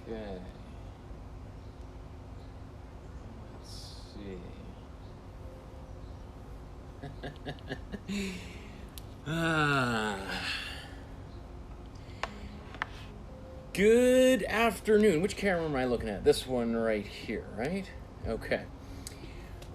Okay. Let's see. ah. Good afternoon. Which camera am I looking at? This one right here, right? Okay.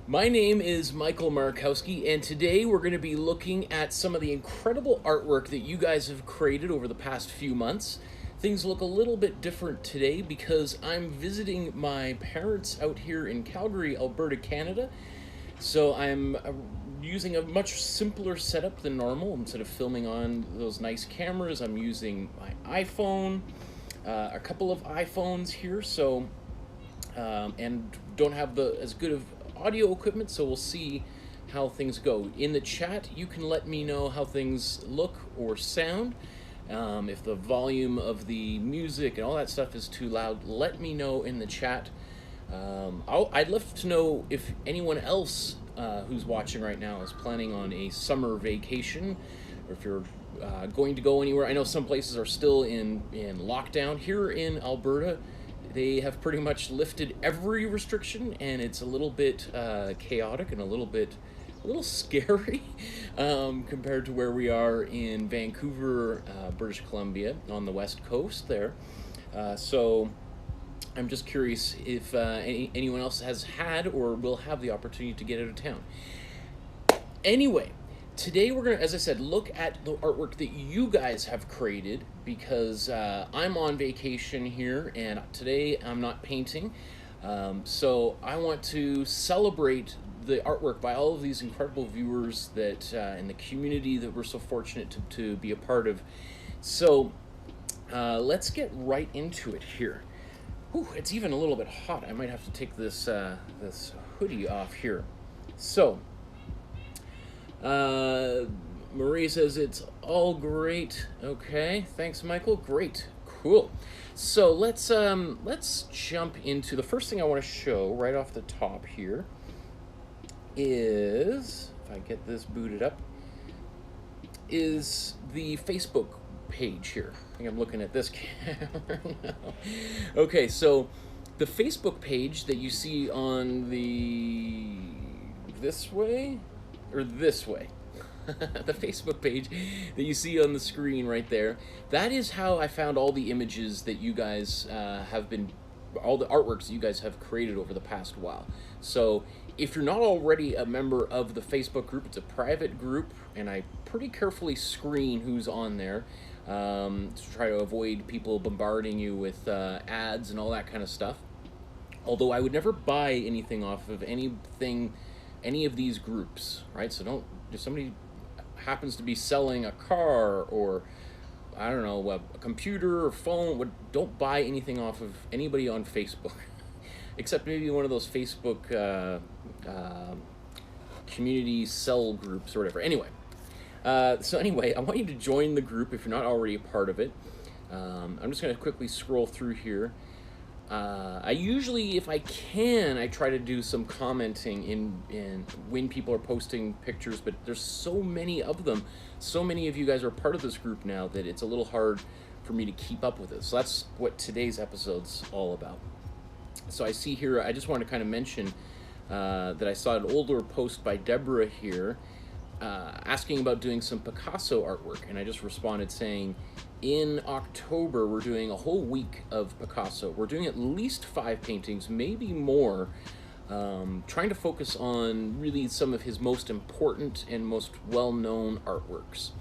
My name is Michael Markowsky, and today we're going to be looking at some of the incredible artwork that you guys have created over the past few months. Things look a little bit different today because I'm visiting my parents out here in Calgary, Alberta, Canada. So I'm using a much simpler setup than normal. Instead of filming on those nice cameras, I'm using my iPhone, a couple of iPhones here, so and don't have as good of audio equipment, so we'll see how things go. In the chat, you can let me know how things look or sound. If the volume of the music and all that stuff is too loud, let me know in the chat. I'd love to know if anyone else who's watching right now is planning on a summer vacation, or if you're going to go anywhere. I know some places are still in lockdown. Here in Alberta, they have pretty much lifted every restriction, and it's a little bit chaotic and a little scary compared to where we are in Vancouver, British Columbia, on the west coast there. So I'm just curious if anyone else has had or will have the opportunity to get out of town. Anyway, today we're going to, as I said, look at the artwork that you guys have created, because I'm on vacation here, and today I'm not painting. So I want to celebrate the artwork by all of these incredible viewers that in the community that we're so fortunate to be a part of. So let's get right into it here. Whew, it's even a little bit hot. I might have to take this this hoodie off here. So Marie says it's all great. Okay, thanks, Michael. Great, cool. So let's jump into the first thing I want to show right off the top here. Is, if I get this booted up, is the Facebook page here. I think I'm looking at this camera now. Okay, so the Facebook page that you see on this way, the Facebook page that you see on the screen right there, that is how I found all the images that you guys all the artworks that you guys have created over the past while. So if you're not already a member of the Facebook group, it's a private group, and I pretty carefully screen who's on there to try to avoid people bombarding you with ads and all that kind of stuff. Although I would never buy anything off of any of these groups, right? So if somebody happens to be selling a car, or I don't know, a computer or phone, don't buy anything off of anybody on Facebook. Except maybe one of those Facebook community cell groups or whatever. Anyway, so anyway, I want you to join the group if you're not already a part of it. I'm just going to quickly scroll through here. I usually, if I can, I try to do some commenting in when people are posting pictures, but there's so many of them. So many of you guys are part of this group now that it's a little hard for me to keep up with it. So that's what today's episode's all about. So I see here, I just want to kind of mention that I saw an older post by Deborah here asking about doing some Picasso artwork, and I just responded saying, in October, we're doing a whole week of Picasso. We're doing at least 5 paintings, maybe more, trying to focus on really some of his most important and most well-known artworks.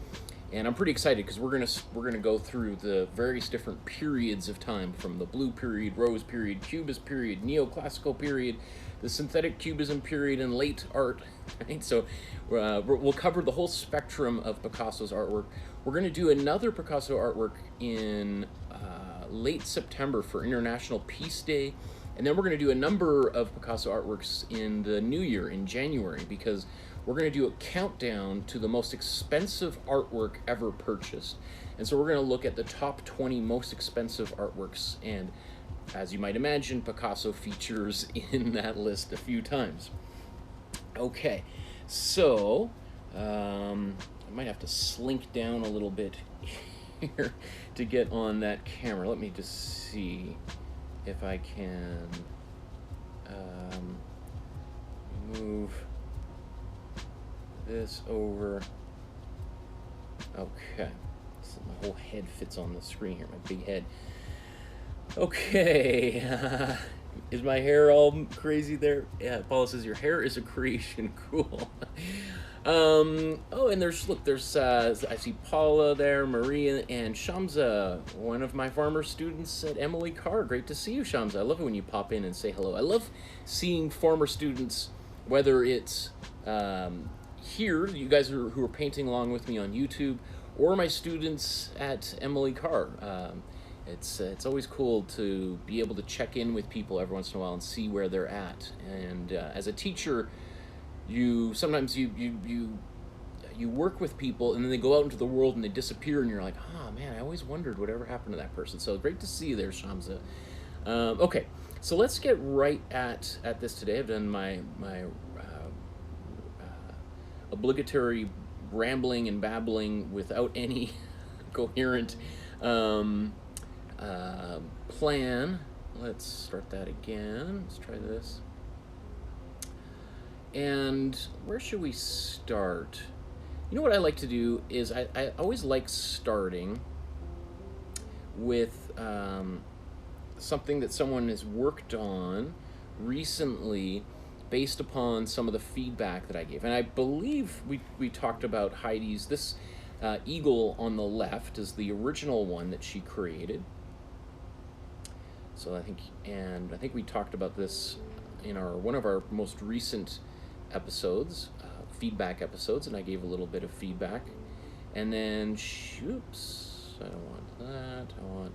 And I'm pretty excited because we're gonna go through the various different periods of time, from the Blue period, Rose period, Cubist period, Neoclassical period, the synthetic cubism period, and late art. Right? So we'll cover the whole spectrum of Picasso's artwork. We're going to do another Picasso artwork in late September for International Peace Day, and then we're going to do a number of Picasso artworks in the new year, in January, because we're going to do a countdown to the most expensive artwork ever purchased. And so we're going to look at the top 20 most expensive artworks, and as you might imagine, Picasso features in that list a few times. Okay, so I might have to slink down a little bit here to get on that camera. Let me just see. if I can move this over. Okay, so my whole head fits on the screen here, my big head. Okay, is my hair all crazy there? Yeah, Paula says your hair is a creation. Cool. Oh, and there's I see Paula there, Maria, and Shamsa, one of my former students at Emily Carr. Great to see you, Shamsa. I love it when you pop in and say hello. I love seeing former students, whether it's here, you guys who are painting along with me on YouTube, or my students at Emily Carr. It's always cool to be able to check in with people every once in a while and see where they're at. And as a teacher, sometimes you work with people and then they go out into the world and they disappear and you're like, oh man, I always wondered whatever happened to that person. So great to see you there, Shamsa. Okay, so let's get right at this today. I've done my obligatory rambling and babbling without any coherent plan. Let's start that again. Let's try this. And where should we start? You know what I like to do is I always like starting with something that someone has worked on recently based upon some of the feedback that I gave. And I believe we talked about Heidi's, this eagle on the left is the original one that she created. So I think we talked about this in one of our most recent episodes, feedback episodes, and I gave a little bit of feedback. And then, oops, I don't want that, I want,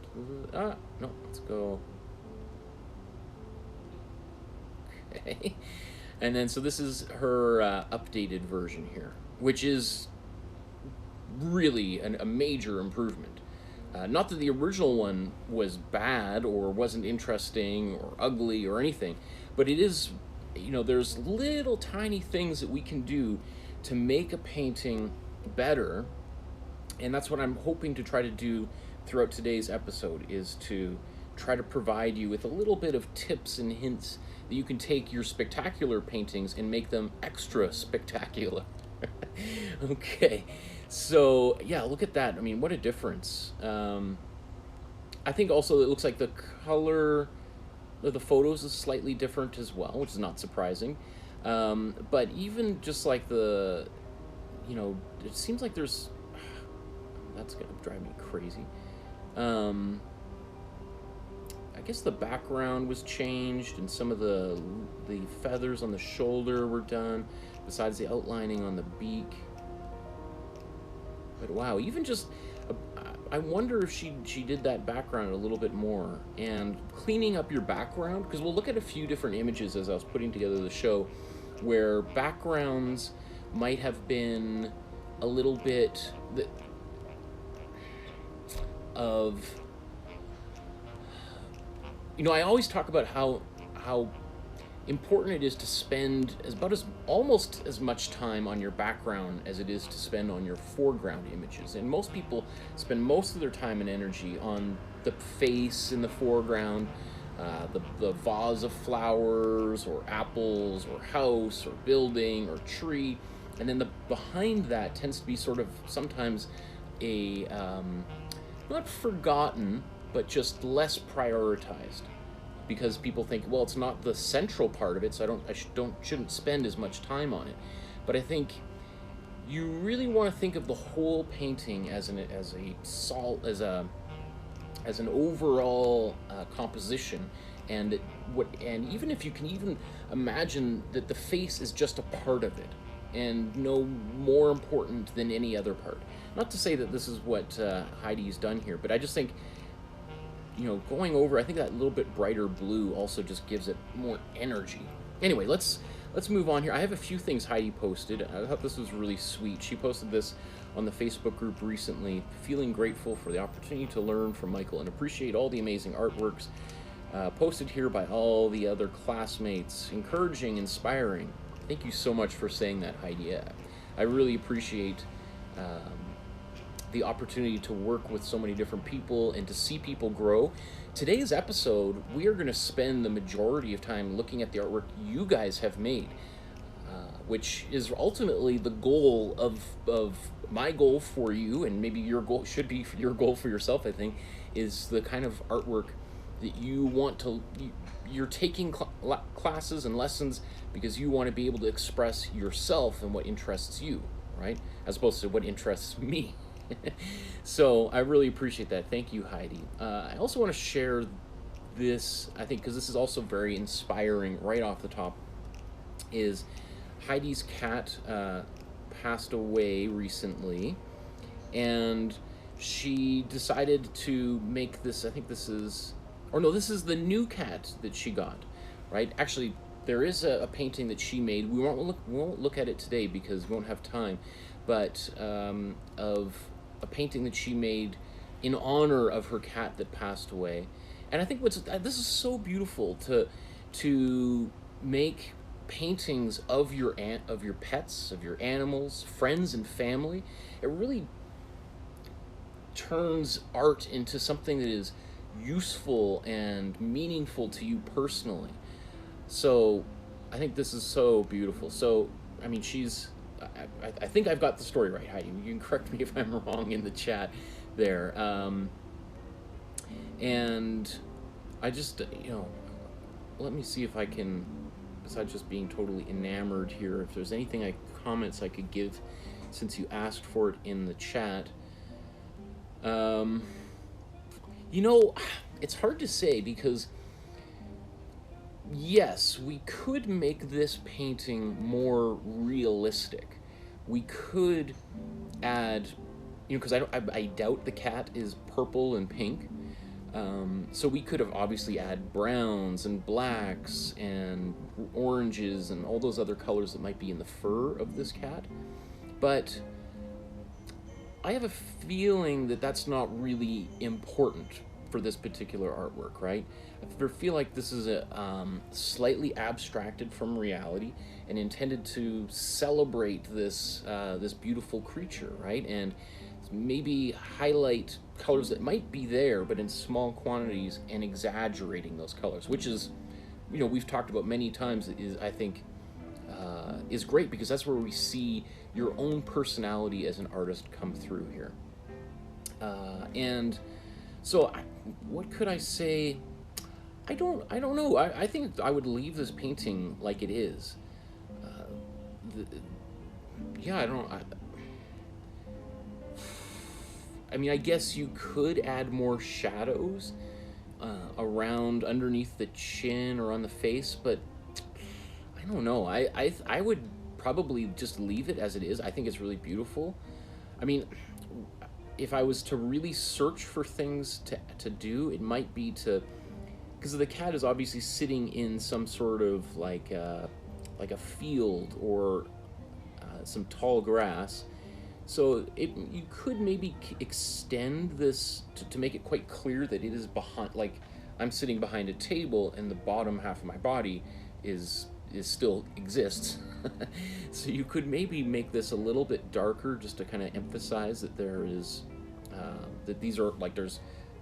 no, let's go. Okay. And then, so this is her updated version here, which is really a major improvement. Not that the original one was bad or wasn't interesting or ugly or anything, but it is, you know, there's little tiny things that we can do to make a painting better. And that's what I'm hoping to try to do throughout today's episode, is to try to provide you with a little bit of tips and hints that you can take your spectacular paintings and make them extra spectacular. Okay, so yeah, look at that. I mean, what a difference. I think also it looks like the color of the photos is slightly different as well, which is not surprising. But even just like the, you know, it seems like there's, that's gonna drive me crazy. I guess the background was changed and some of the feathers on the shoulder were done, besides the outlining on the beak. But wow, even just, I wonder if she did that background a little bit more. And cleaning up your background, because we'll look at a few different images as I was putting together the show, where backgrounds might have been a little bit of, you know, I always talk about how important it is to spend almost as much time on your background as it is to spend on your foreground images. And most people spend most of their time and energy on the face in the foreground, the vase of flowers or apples or house or building or tree, and then behind that tends to be sort of sometimes a not forgotten, but just less prioritized, because people think, well, it's not the central part of it, so I shouldn't spend as much time on it. But I think you really want to think of the whole painting as an overall composition, and even if you can even imagine that the face is just a part of it and no more important than any other part. Not to say that this is what Heidi's done here, but I just think, you know, going over, I think that little bit brighter blue also just gives it more energy. Anyway, let's move on here. I have a few things Heidi posted. I thought this was really sweet. She posted this on the Facebook group recently, feeling grateful for the opportunity to learn from Michael and appreciate all the amazing artworks posted here by all the other classmates. Encouraging, inspiring. Thank you so much for saying that, Heidi. I really appreciate the opportunity to work with so many different people and to see people grow. Today's episode, we are going to spend the majority of time looking at the artwork you guys have made, which is ultimately the goal of my goal for you, and maybe your goal should be your goal for yourself, I think, is the kind of artwork that you want to, you're taking classes and lessons because you want to be able to express yourself and what interests you, right? As opposed to what interests me. So I really appreciate that. Thank you, Heidi. I also want to share this, I think, because this is also very inspiring right off the top, is Heidi's cat passed away recently, and she decided to make this, I think this is, or no, this is the new cat that she got, right? Actually, there is a painting that she made. We won't look at it today because we won't have time, but of a painting that she made in honor of her cat that passed away. And I think this is so beautiful to make paintings of your pets, of your animals, friends and family. It really turns art into something that is useful and meaningful to you personally. So I think this is so beautiful. So I mean, I think I've got the story right, Heidi. You can correct me if I'm wrong in the chat there. And I just, let me see if I can, besides just being totally enamored here, if there's anything comments I could give since you asked for it in the chat. It's hard to say because, yes, we could make this painting more realistic. We could add, because I doubt the cat is purple and pink. So we could have obviously add browns and blacks and oranges and all those other colors that might be in the fur of this cat. But I have a feeling that that's not really important for this particular artwork, right? I feel like this is a slightly abstracted from reality and intended to celebrate this this beautiful creature, right? And maybe highlight colors that might be there but in small quantities and exaggerating those colors, which is, we've talked about many times, is, I think, is great because that's where we see your own personality as an artist come through here. And so what could I say? I don't know. I think I would leave this painting like it is. I mean, I guess you could add more shadows underneath the chin or on the face, but I don't know. I would probably just leave it as it is. I think it's really beautiful. I mean, if I was to really search for things to do, it might be because the cat is obviously sitting in some sort of like a field or some tall grass. So you could maybe extend this to make it quite clear that it is behind, like I'm sitting behind a table and the bottom half of my body is still exists. So you could maybe make this a little bit darker just to kind of emphasize that there is, that these are, like, there's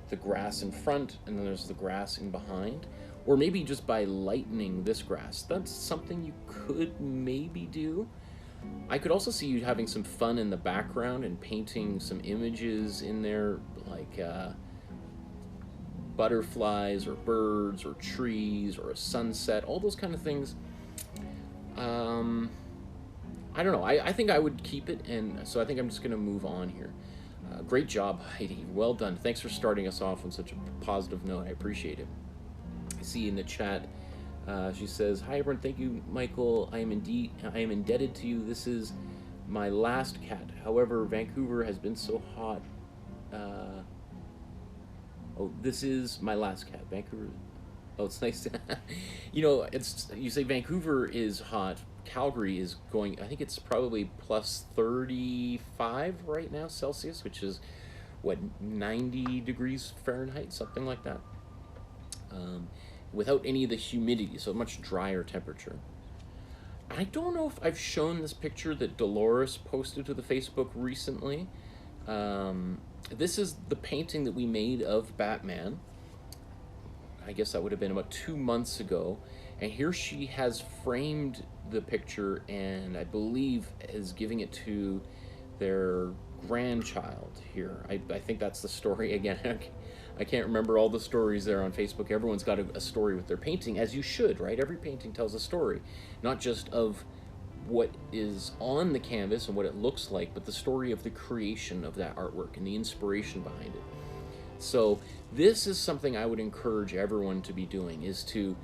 the grass in front and then there's the grass in behind. Or maybe just by lightening this grass. That's something you could maybe do. I could also see you having some fun in the background and painting some images in there, like butterflies or birds or trees or a sunset, all those kind of things. I don't know. I think I would keep it, and so I think I'm just going to move on here. Great job, Heidi. Well done. Thanks for starting us off on such a positive note. I appreciate it. I see in the chat, she says, "Hi everyone, thank you, Michael. I am indebted to you. This is my last cat. However, Vancouver has been so hot." This is my last cat. Vancouver. Oh, it's nice to, you say Vancouver is hot. Calgary is going, I think it's probably plus 35 right now Celsius, which is, 90 degrees Fahrenheit, something like that. Without any of the humidity, so a much drier temperature. I don't know if I've shown this picture that Dolores posted to the Facebook recently. This is the painting that we made of Batman. I guess that would have been about 2 months ago. And here she has framed the picture and I believe is giving it to their grandchild here. I think that's the story. Again, I can't remember all the stories there on Facebook. Everyone's got a story with their painting, as you should, right? Every painting tells a story, not just of what is on the canvas and what it looks like, but the story of the creation of that artwork and the inspiration behind it. So this is something I would encourage everyone to be doing, is to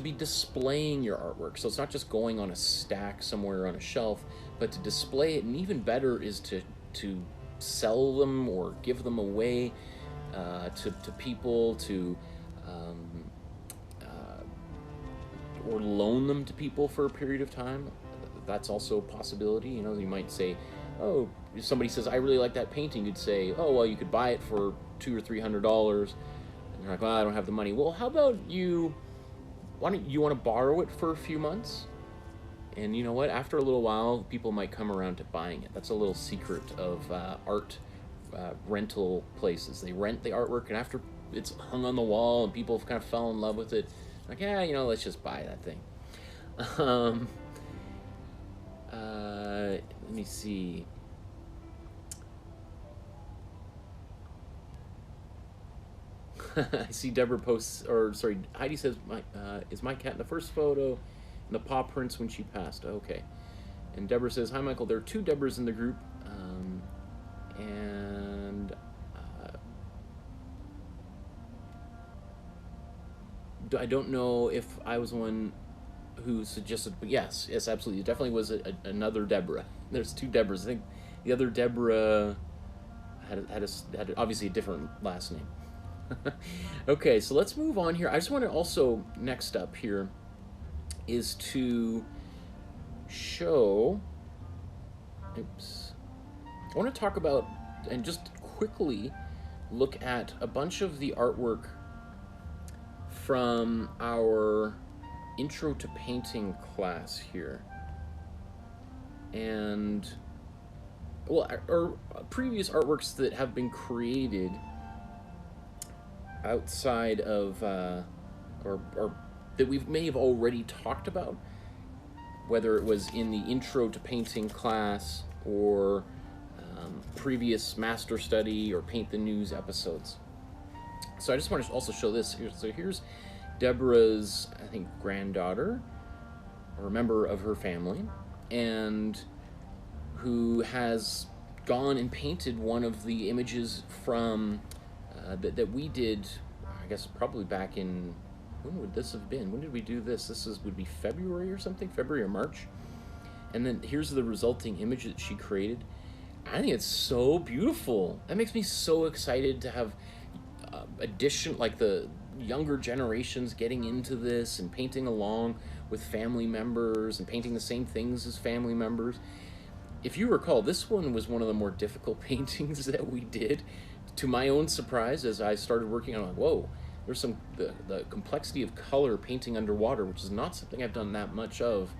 be displaying your artwork. So it's not just going on a stack somewhere on a shelf, but to display it, and even better is to sell them or give them away to people, or loan them to people for a period of time. That's also a possibility. You know, you might say, oh, if somebody says, I really like that painting, you'd say, oh, well, you could buy it for $200 or $300. And you're like, well, I don't have the money. Well, how about why don't you want to borrow it for a few months? And you know what? After a little while, people might come around to buying it. That's a little secret of art rental places. They rent the artwork, and after it's hung on the wall and people have kind of fell in love with it, like, yeah, you know, let's just buy that thing. Let me see. I see Deborah posts, or sorry, Heidi says, is my cat in the first photo and the paw prints when she passed? Okay. And Deborah says, hi Michael, there are 2 Deborahs in the group, and I don't know if I was one who suggested, but yes, absolutely, it definitely was another Deborah. There's 2 Deborahs. I think the other Deborah had obviously a different last name. Okay, so let's move on here. I just want to also, next up here, is to show, oops, I want to talk about, and just quickly look at a bunch of the artwork from our Intro to Painting class here. And, well, or previous artworks that have been created outside of, or that we may have already talked about, whether it was in the Intro to Painting class or previous Master Study or Paint the News episodes. So I just want to also show this here. So here's Deborah's, I think, granddaughter, or a member of her family, and who has gone and painted one of the images from that we did, I guess probably back in, when would this have been? When did we do this? Would be February or something, February or March. And then here's the resulting image that she created. I think it's so beautiful. That makes me so excited to have like the younger generations getting into this and painting along with family members and painting the same things as family members. If you recall, this one was one of the more difficult paintings that we did. To my own surprise, as I started working on it, like, whoa, there's the complexity of color painting underwater, which is not something I've done that much of,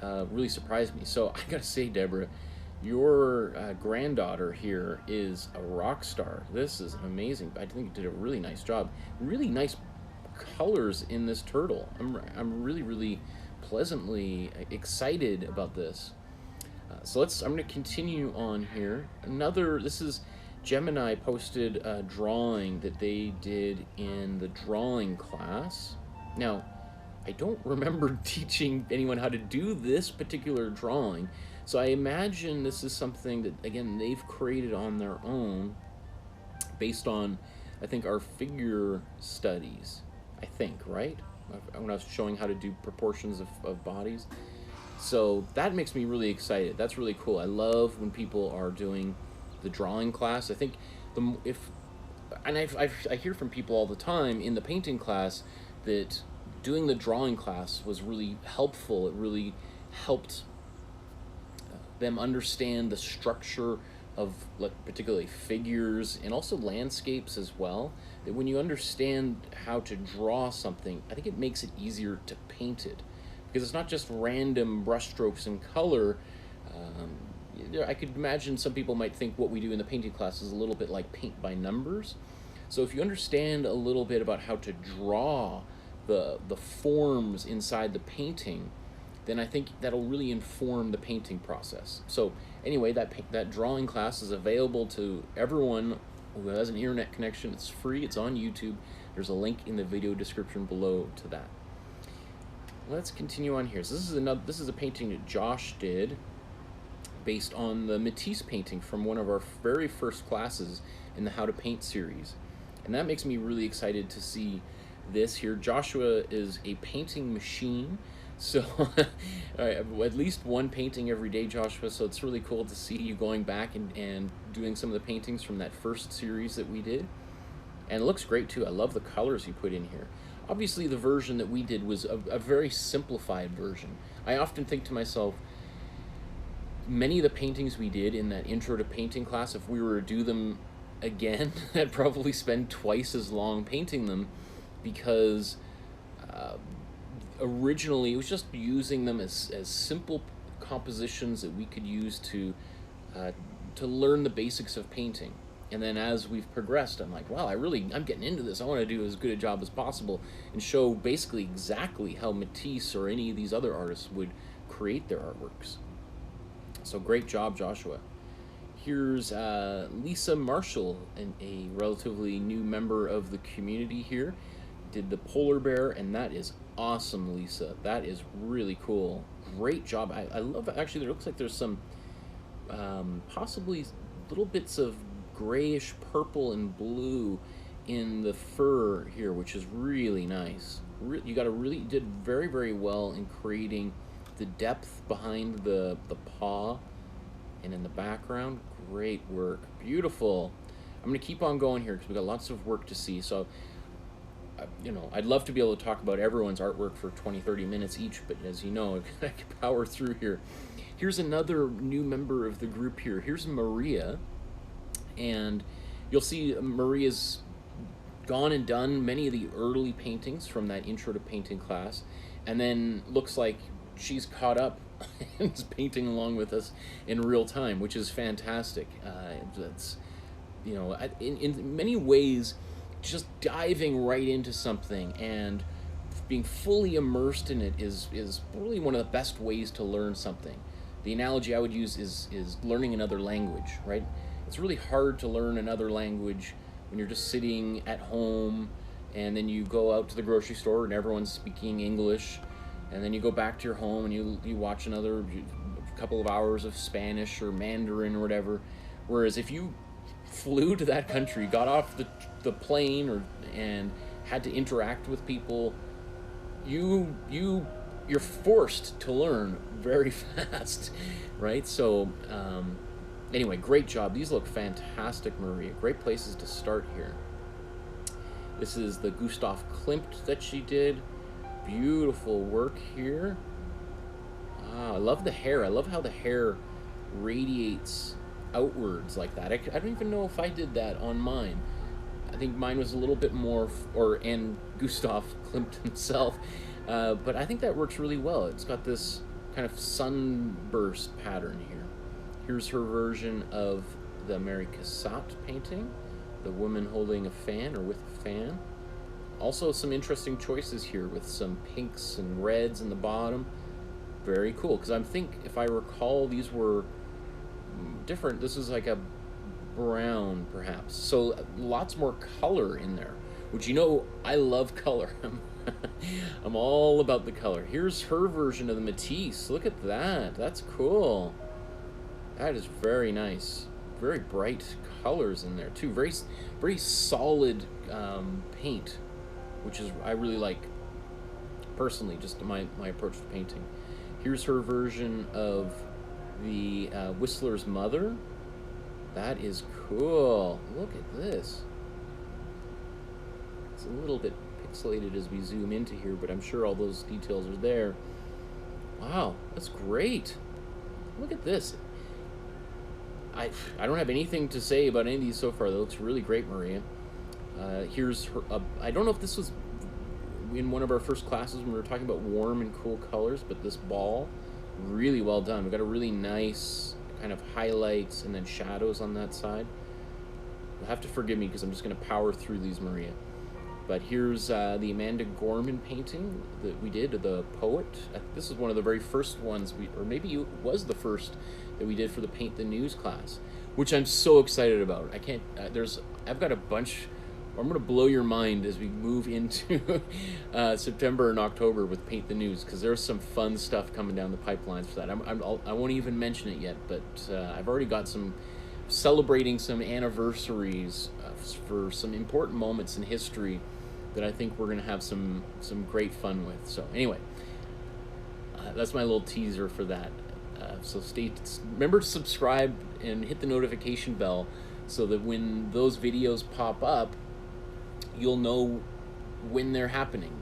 really surprised me. So I gotta say, Deborah, your granddaughter here is a rock star. This is amazing. I think you did a really nice job. Really nice colors in this turtle. I'm really, really pleasantly excited about this. So I'm going to continue on here. This is Gemini posted a drawing that they did in the drawing class. Now, I don't remember teaching anyone how to do this particular drawing, so I imagine this is something that, again, they've created on their own based on, I think, our figure studies, I think, right? When I was showing how to do proportions of bodies. So that makes me really excited. That's really cool. I love when people are doing the drawing class. I think I hear from people all the time in the painting class that doing the drawing class was really helpful. It really helped them understand the structure of, like, particularly figures and also landscapes as well. That when you understand how to draw something, I think it makes it easier to paint it, because it's not just random brushstrokes and color. I could imagine some people might think what we do in the painting class is a little bit like paint by numbers. So if you understand a little bit about how to draw the forms inside the painting, then I think that'll really inform the painting process. So anyway, that drawing class is available to everyone who has an internet connection. It's free, it's on YouTube. There's a link in the video description below to that. Let's continue on here. So this is a painting that Josh did based on the Matisse painting from one of our very first classes in the How to Paint series. And that makes me really excited to see this here. Joshua is a painting machine, so at least one painting every day, Joshua, so it's really cool to see you going back and doing some of the paintings from that first series that we did. And it looks great too. I love the colors you put in here. Obviously the version that we did was a very simplified version. I often think to myself, many of the paintings we did in that intro to painting class, if we were to do them again, I'd probably spend twice as long painting them, because originally it was just using them as simple compositions that we could use to learn the basics of painting. And then as we've progressed, I'm like, wow, I'm getting into this. I want to do as good a job as possible and show basically exactly how Matisse or any of these other artists would create their artworks. So great job, Joshua. Here's Lisa Marshall, a relatively new member of the community here. Did the polar bear, and that is awesome, Lisa. That is really cool. Great job. I love it. Actually, there looks like there's some possibly little bits of grayish purple and blue in the fur here, which is really nice. You did very, very well in creating the depth behind the paw and in the background. Great work. Beautiful. I'm going to keep on going here because we've got lots of work to see. So, you know, I'd love to be able to talk about everyone's artwork for 20-30 minutes each, but as you know, I can power through here. Here's another new member of the group here. Here's Maria, and you'll see Maria's gone and done many of the early paintings from that intro to painting class, and then looks like she's caught up and is painting along with us in real time, which is fantastic. That's, you know, in many ways, just diving right into something and being fully immersed in it is really one of the best ways to learn something. The analogy I would use is learning another language, right? It's really hard to learn another language when you're just sitting at home, and then you go out to the grocery store and everyone's speaking English, and then you go back to your home and you watch another couple of hours of Spanish or Mandarin or whatever. Whereas if you flew to that country, got off the plane and had to interact with people, you're forced to learn very fast, right? So anyway, great job. These look fantastic, Maria. Great places to start here. This is the Gustav Klimt that she did. Beautiful work here. I love the hair. I love how the hair radiates outwards like that. I don't even know if I did that on mine. I think mine was a little bit more, and Gustav Klimt himself, but I think that works really well. It's got this kind of sunburst pattern here. Here's her version of the Mary Cassatt painting, the woman holding a fan or with a fan. Also some interesting choices here with some pinks and reds in the bottom. Very cool, because I think, if I recall, these were different. This is like a brown, perhaps. So lots more color in there, which, you know, I love color. I'm all about the color. Here's her version of the Matisse. Look at that. That's cool. That is very nice. Very bright colors in there too. Very, very solid paint, which is, I really like personally, just my approach to painting. Here's her version of the Whistler's Mother. That is cool. Look at this. It's a little bit pixelated as we zoom into here, but I'm sure all those details are there. Wow, that's great. Look at this. I don't have anything to say about any of these so far. That looks really great, Maria. Here's her. I don't know if this was in one of our first classes when we were talking about warm and cool colors, but this ball, really well done. We've got a really nice kind of highlights and then shadows on that side. You'll have to forgive me because I'm just going to power through these, Maria. But here's the Amanda Gorman painting that we did, the poet. This is one of the very first ones, or maybe it was the first that we did for the Paint the News class, which I'm so excited about. I can't, I've got a bunch. I'm going to blow your mind as we move into September and October with Paint the News, because there's some fun stuff coming down the pipelines for that. I won't even mention it yet, but I've already got some celebrating some anniversaries for some important moments in history that I think we're going to have some great fun with. So anyway, that's my little teaser for that. So remember to subscribe and hit the notification bell so that when those videos pop up, you'll know when they're happening.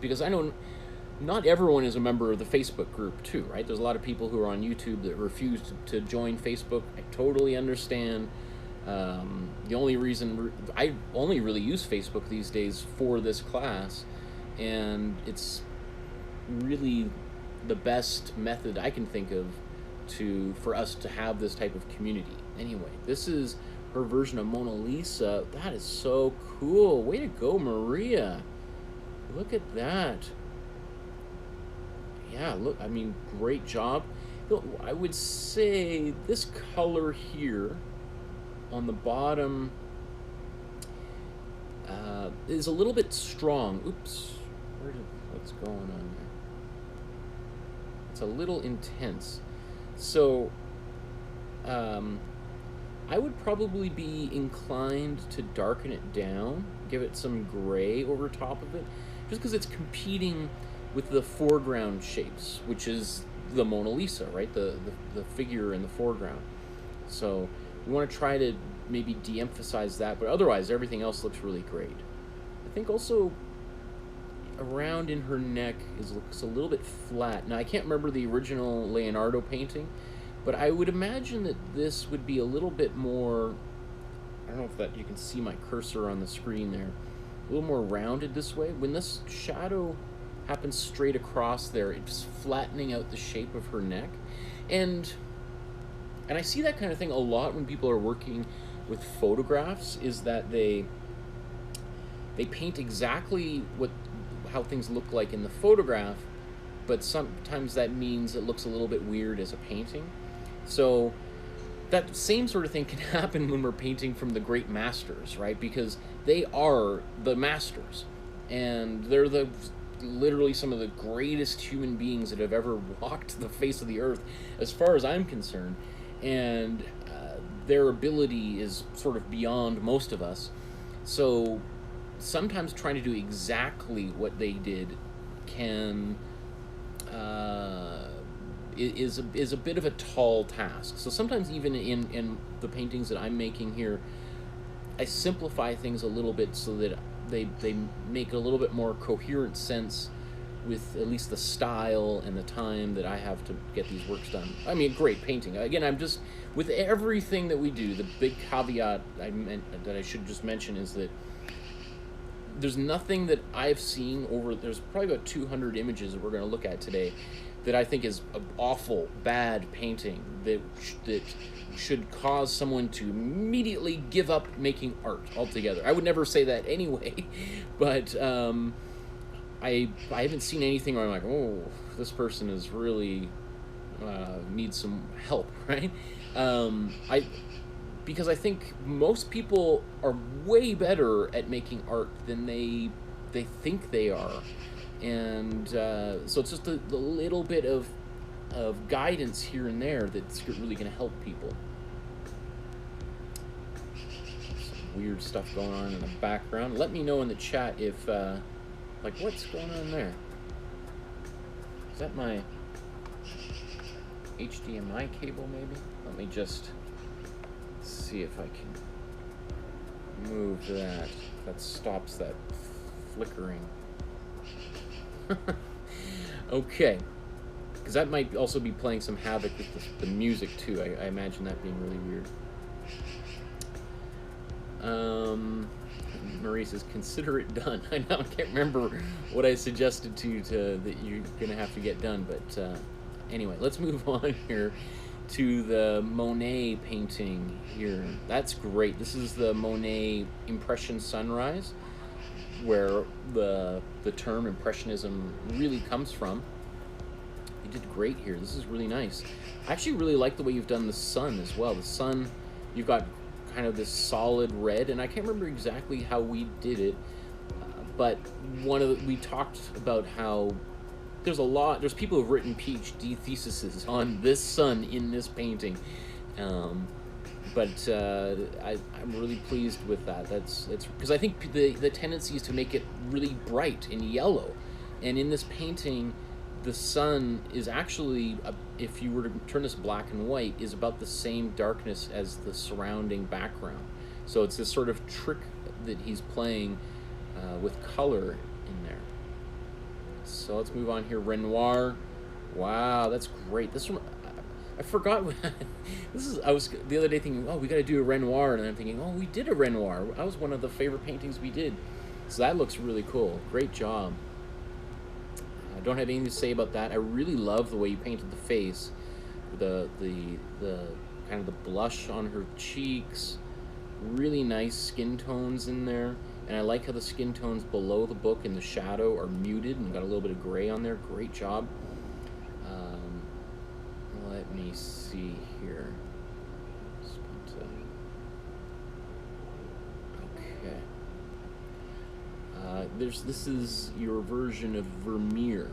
Because I know not everyone is a member of the Facebook group too, right? There's a lot of people who are on YouTube that refuse to join Facebook. I totally understand. The only reason I only really use Facebook these days for this class, and it's really the best method I can think of for us to have this type of community. Anyway, this is her version of Mona Lisa. That is so cool. Way to go, Maria. Look at that. Yeah, look, I mean, great job. I would say this color here on the bottom is a little bit strong. Oops, what's going on there? It's a little intense. So, I would probably be inclined to darken it down, give it some gray over top of it, just because it's competing with the foreground shapes, which is the Mona Lisa, right? The figure in the foreground. So we want to try to maybe de-emphasize that, but otherwise everything else looks really great. I think also around in her neck looks a little bit flat. Now I can't remember the original Leonardo painting, but I would imagine that this would be a little bit more, I don't know if that you can see my cursor on the screen there, a little more rounded this way. When this shadow happens straight across there, it's flattening out the shape of her neck. And I see that kind of thing a lot when people are working with photographs, is that they paint exactly how things look like in the photograph, but sometimes that means it looks a little bit weird as a painting. So that same sort of thing can happen when we're painting from the great masters, right? Because they are the masters, and they're literally some of the greatest human beings that have ever walked the face of the earth, as far as I'm concerned. And their ability is sort of beyond most of us. So sometimes trying to do exactly what they did is a bit of a tall task. So sometimes even in the paintings that I'm making here, I simplify things a little bit so that they make a little bit more coherent sense with at least the style and the time that I have to get these works done. I mean, great painting. Again, I'm just, with everything that we do, the big caveat that I should just mention is that there's nothing that I've seen there's probably about 200 images that we're going to look at today that I think is an awful, bad painting that should cause someone to immediately give up making art altogether. I would never say that anyway, but I haven't seen anything where I'm like, oh, this person is really needs some help, right? Because I think most people are way better at making art than they think they are. And so it's just a little bit of guidance here and there that's really going to help people. Some weird stuff going on in the background. Let me know in the chat if, like, what's going on there? Is that my HDMI cable, maybe? Let me just see if I can move that. That stops that flickering. Okay, because that might also be playing some havoc with the music too. I imagine that being really weird. Marie says, consider it done. I now can't remember what I suggested to you that you're gonna have to get done, but anyway, let's move on here. to the Monet painting here. That's great. This is the Monet Impression Sunrise, where the term Impressionism really comes from. You did great here. This is really nice. I actually really like the way you've done the sun as well. The sun, you've got kind of this solid red, and I can't remember exactly how we did it, but we talked about how there's people who've written PhD theses on this sun in this painting, but I'm really pleased with that. That's because I think the tendency is to make it really bright and yellow, and in this painting, the sun is actually, if you were to turn this black and white, is about the same darkness as the surrounding background. So it's this sort of trick that he's playing with color in there. So let's move on here. Renoir. Wow, that's great. This one, I forgot. I was the other day thinking, oh, we got to do a Renoir, and I'm thinking, oh, we did a Renoir. That was one of the favorite paintings we did. So that looks really cool. Great job. I don't have anything to say about that. I really love the way you painted the face, the kind of the blush on her cheeks, really nice skin tones in there, and I like how the skin tones below the book in the shadow are muted and got a little bit of gray on there. Great job. Let me see here. Okay. This is your version of Vermeer.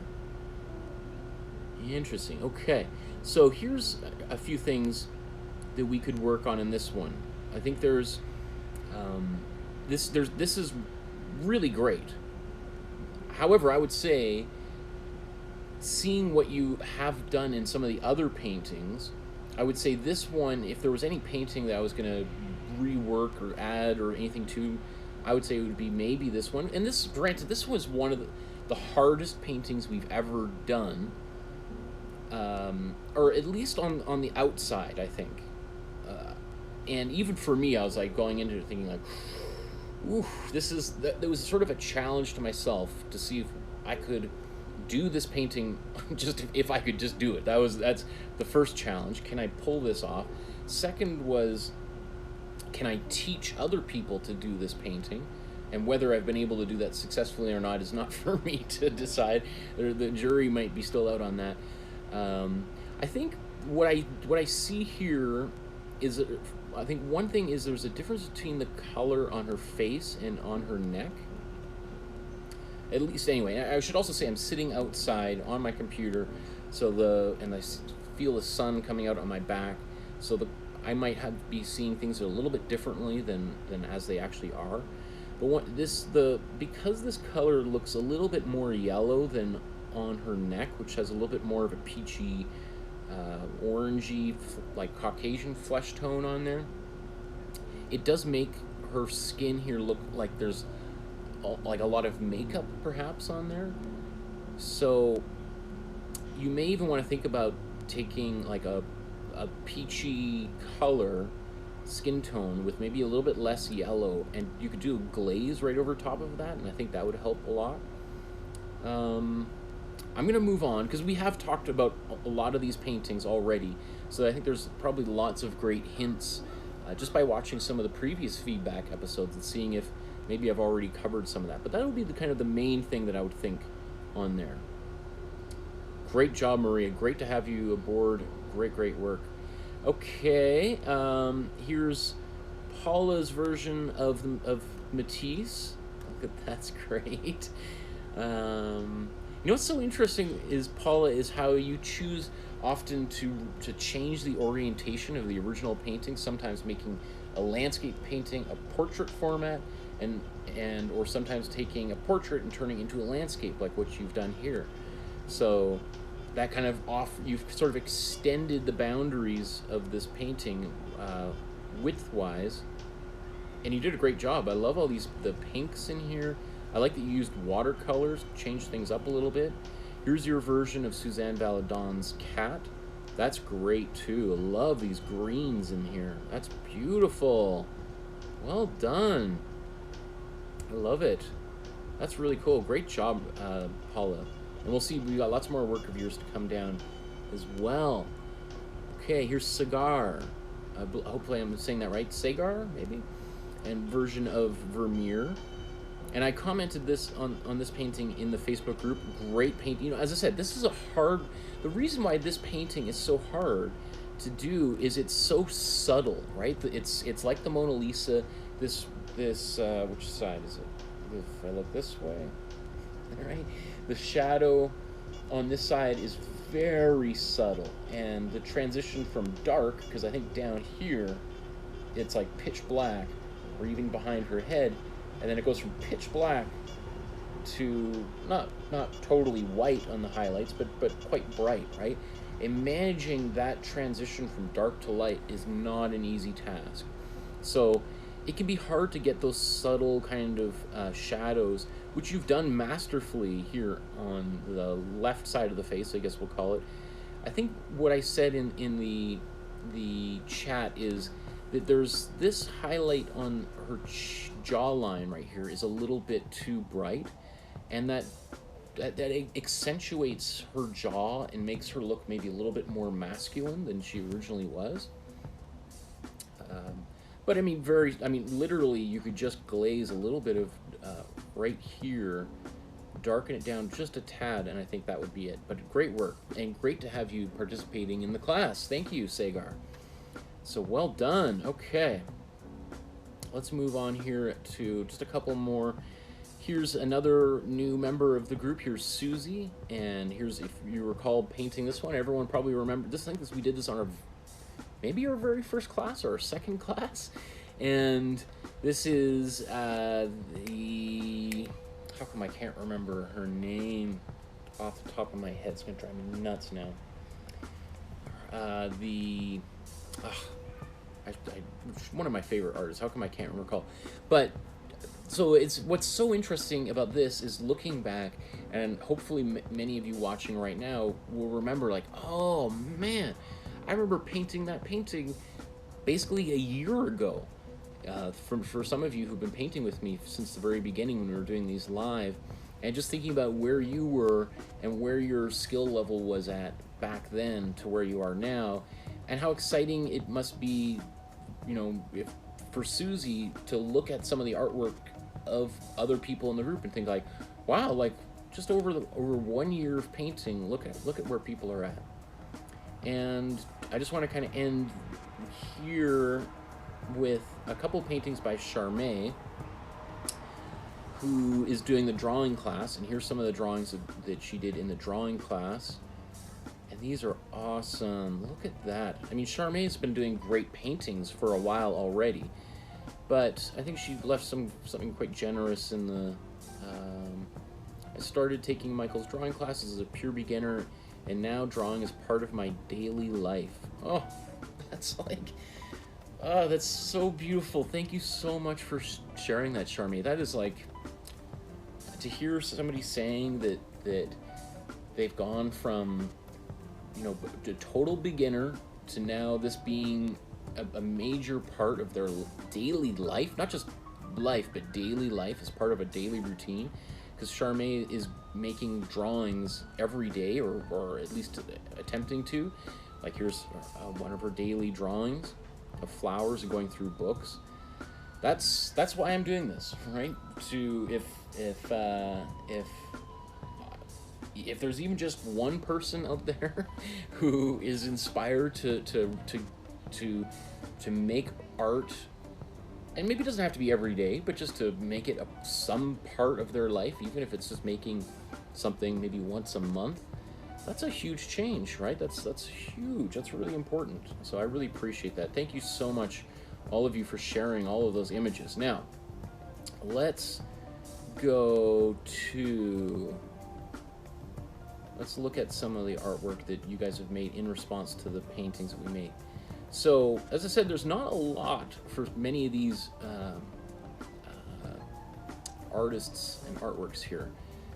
Interesting. Okay, so here's a few things that we could work on in this one. I think this is really great. However, I would say, seeing what you have done in some of the other paintings, I would say this one, if there was any painting that I was going to rework or add or anything to, I would say it would be maybe this one. And this, granted, this was one of the hardest paintings we've ever done, or at least on the outside, I think. And even for me, I was like going into it thinking like, ooh, there was sort of a challenge to myself to see if I could do this painting, just if I could just do it. That's the first challenge. Can I pull this off? Second was, can I teach other people to do this painting? And whether I've been able to do that successfully or not is not for me to decide. The jury might be still out on that. I think what I see here is, I think one thing is there's a difference between the color on her face and on her neck. At least, anyway. I should also say I'm sitting outside on my computer, and I feel the sun coming out on my back, so I might be seeing things a little bit differently than as they actually are. But because this color looks a little bit more yellow than on her neck, which has a little bit more of a peachy, orangey, like Caucasian flesh tone on there, it does make her skin here look like there's like a lot of makeup perhaps on there. So you may even want to think about taking like a peachy color skin tone with maybe a little bit less yellow, and you could do a glaze right over top of that, and I think that would help a lot. I'm going to move on because we have talked about a lot of these paintings already, so I think there's probably lots of great hints just by watching some of the previous feedback episodes and seeing if maybe I've already covered some of that. But that would be the kind of the main thing that I would think on there. Great job, Maria. Great to have you aboard. Great work. Okay, here's Paula's version of Matisse. That's great. You know what's so interesting is, Paula, is how you choose often to change the orientation of the original painting, sometimes making a landscape painting a portrait format, or sometimes taking a portrait and turning it into a landscape like what you've done here. So that kind of you've sort of extended the boundaries of this painting width-wise, and you did a great job. I love all the pinks in here. I like that you used watercolors to change things up a little bit. Here's your version of Suzanne Valadon's cat. That's great too. I love these greens in here. That's beautiful. Well done. I love it. That's really cool. Great job, Paula. And we'll see, we got lots more work of yours to come down as well. Okay. Okay, here's Cigar. Hopefully I'm saying that right. Cigar, maybe? And version of Vermeer. And I commented this on this painting in the Facebook group. Great paint. You know, as I said, this is a hard... The reason why this painting is so hard to do is it's so subtle, right? It's like the Mona Lisa. This which side is it? If I look this way, right? The shadow on this side is very subtle, and the transition from dark, because I think down here it's like pitch black, or even behind her head, and then it goes from pitch black to not totally white on the highlights, but quite bright, right? And managing that transition from dark to light is not an easy task. So it can be hard to get those subtle kind of shadows, which you've done masterfully here on the left side of the face, I guess we'll call it. I think what I said in the chat is that there's this highlight on her jawline right here is a little bit too bright, and that accentuates her jaw and makes her look maybe a little bit more masculine than she originally was. But I mean, literally, you could just glaze a little bit of right here, darken it down just a tad, and I think that would be it. But great work, and great to have you participating in the class. Thank you, Sagar. So well done. Okay, let's move on here to just a couple more. Here's another new member of the group. Here's Susie, and here's, if you recall painting this one, everyone probably remember this. I think we did this on maybe our very first class or our second class, and this is how come I can't remember her name off the top of my head? It's gonna drive me nuts now. One of my favorite artists. How come I can't recall? But so what's so interesting about this is looking back, and hopefully many of you watching right now will remember, like, oh man, I remember painting that painting basically a year ago. For some of you who've been painting with me since the very beginning when we were doing these live, and just thinking about where you were and where your skill level was at back then to where you are now, and how exciting it must be, you know, for Susie to look at some of the artwork of other people in the group and think like, wow, like just over 1 year of painting, look at where people are at. And I just want to kind of end here with a couple paintings by Charmaine, who is doing the drawing class, and here's some of the drawings that she did in the drawing class. And these are awesome. Look at that. I mean, Charmaine's been doing great paintings for a while already, but I think she left something quite generous in the... I started taking Michael's drawing classes as a pure beginner, and now drawing is part of my daily life. Oh, that's like... Oh, that's so beautiful. Thank you so much for sharing that, Charmaine. That is like... To hear somebody saying that they've gone from, you know, a total beginner to now this being a major part of their daily life, not just life, but daily life as part of a daily routine, because Charmaine is making drawings every day, or at least attempting to. Like here's one of her daily drawings of flowers and going through books. That's why I'm doing this, right? To if there's even just one person out there who is inspired to make art, and maybe it doesn't have to be every day, but just to make it some part of their life, even if it's just making something maybe once a month, that's a huge change, right? That's huge. That's really important. So I really appreciate that. Thank you so much, all of you, for sharing all of those images. Now, let's go to... Let's look at some of the artwork that you guys have made in response to the paintings that we made. So, as I said, there's not a lot for many of these artists and artworks here.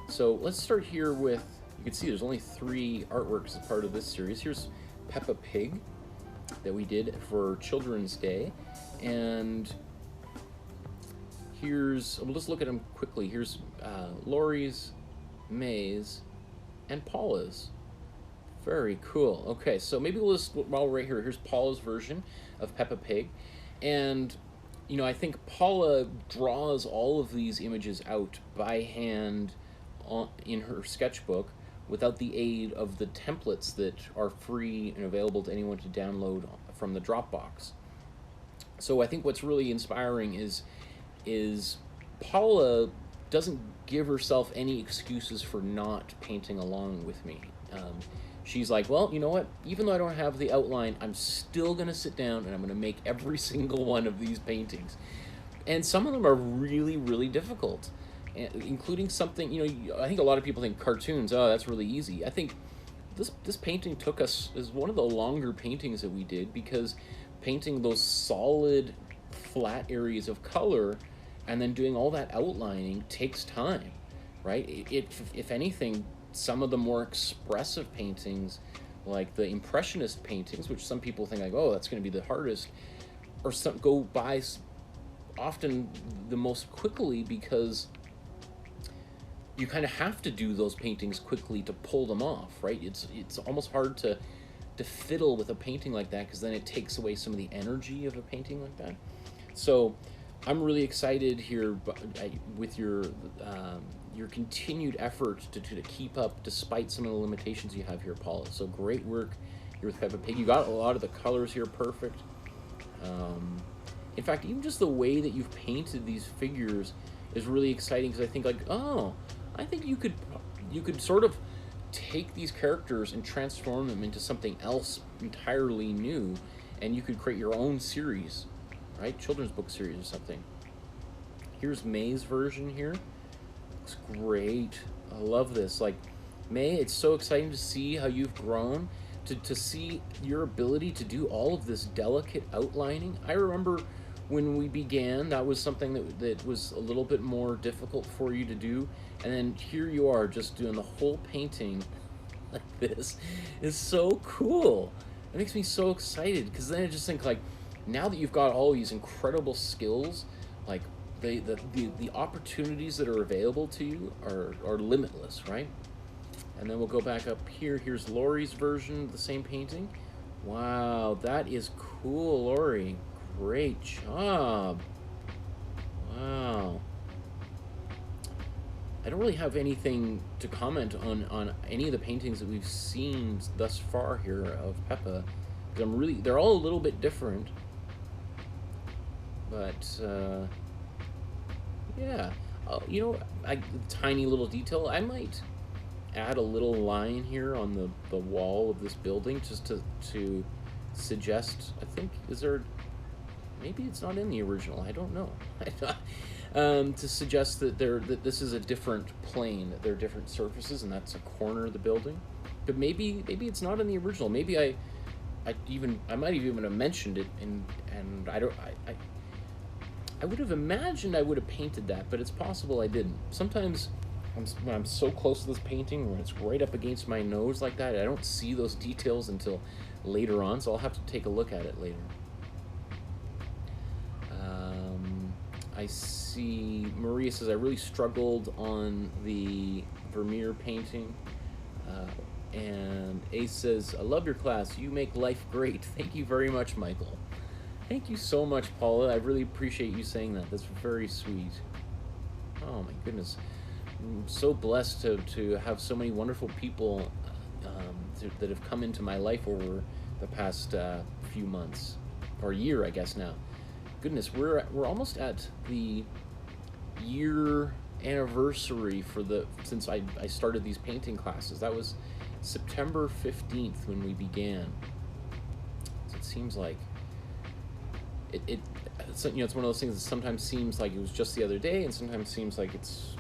So let's start here with, you can see there's only 3 artworks as part of this series. Here's Peppa Pig that we did for Children's Day. And here's, we'll just look at them quickly. Here's Laurie's, May's, and Paula's Very cool. Okay, so maybe we'll just, while we're right here, here's Paula's version of Peppa Pig. And, you know, I think Paula draws all of these images out by hand in her sketchbook without the aid of the templates that are free and available to anyone to download from the Dropbox. So I think what's really inspiring is Paula doesn't give herself any excuses for not painting along with me. She's like, well, you know what? Even though I don't have the outline, I'm still going to sit down and I'm going to make every single one of these paintings. And some of them are really, really difficult, including something, you know, I think a lot of people think cartoons, oh, that's really easy. I think this painting took us, is one of the longer paintings that we did, because painting those solid, flat areas of color and then doing all that outlining takes time, right? If anything, some of the more expressive paintings, like the Impressionist paintings, which some people think like, oh, that's going to be the hardest, or some go by often the most quickly, because you kind of have to do those paintings quickly to pull them off, right? It's almost hard to fiddle with a painting like that, because then it takes away some of the energy of a painting like that. So I'm really excited here with your continued effort to keep up despite some of the limitations you have here, Paula. So great work here with Peppa Pig. You got a lot of the colors here perfect. In fact, even just the way that you've painted these figures is really exciting, because I think like, oh, I think you could sort of take these characters and transform them into something else entirely new, and you could create your own series, right? Children's book series or something. Here's May's version here. Looks great. I love this. Like, May, it's so exciting to see how you've grown, to see your ability to do all of this delicate outlining. I remember when we began, that was something that was a little bit more difficult for you to do, and then here you are just doing the whole painting like this. Is so cool. It makes me so excited, because then I just think, like, now that you've got all these incredible skills, like the opportunities that are available to you are limitless, right? And then we'll go back up here. Here's Lori's version of the same painting. Wow, that is cool, Lori. Great job. Wow. I don't really have anything to comment on any of the paintings that we've seen thus far here of Peppa, because they're all a little bit different. But yeah, you know, tiny little detail. I might add a little line here on the wall of this building, just to suggest. I think, is there? Maybe it's not in the original. I don't know. To suggest that this is a different plane, that there are different surfaces, and that's a corner of the building. But maybe it's not in the original. Maybe I might even have mentioned it, and I would have imagined I would have painted that, but it's possible I didn't. Sometimes when I'm so close to this painting, when it's right up against my nose like that, I don't see those details until later on, so I'll have to take a look at it later. I see Maria says, I really struggled on the Vermeer painting. And Ace says, I love your class. You make life great. Thank you very much, Michael. Thank you so much, Paula. I really appreciate you saying that. That's very sweet. Oh, my goodness. I'm so blessed to have so many wonderful people that have come into my life over the past few months, or year, I guess now. Goodness, we're almost at the year anniversary since I started these painting classes. That was September 15th when we began. So it seems like it's, you know, it's one of those things that sometimes seems like it was just the other day, and sometimes seems like it's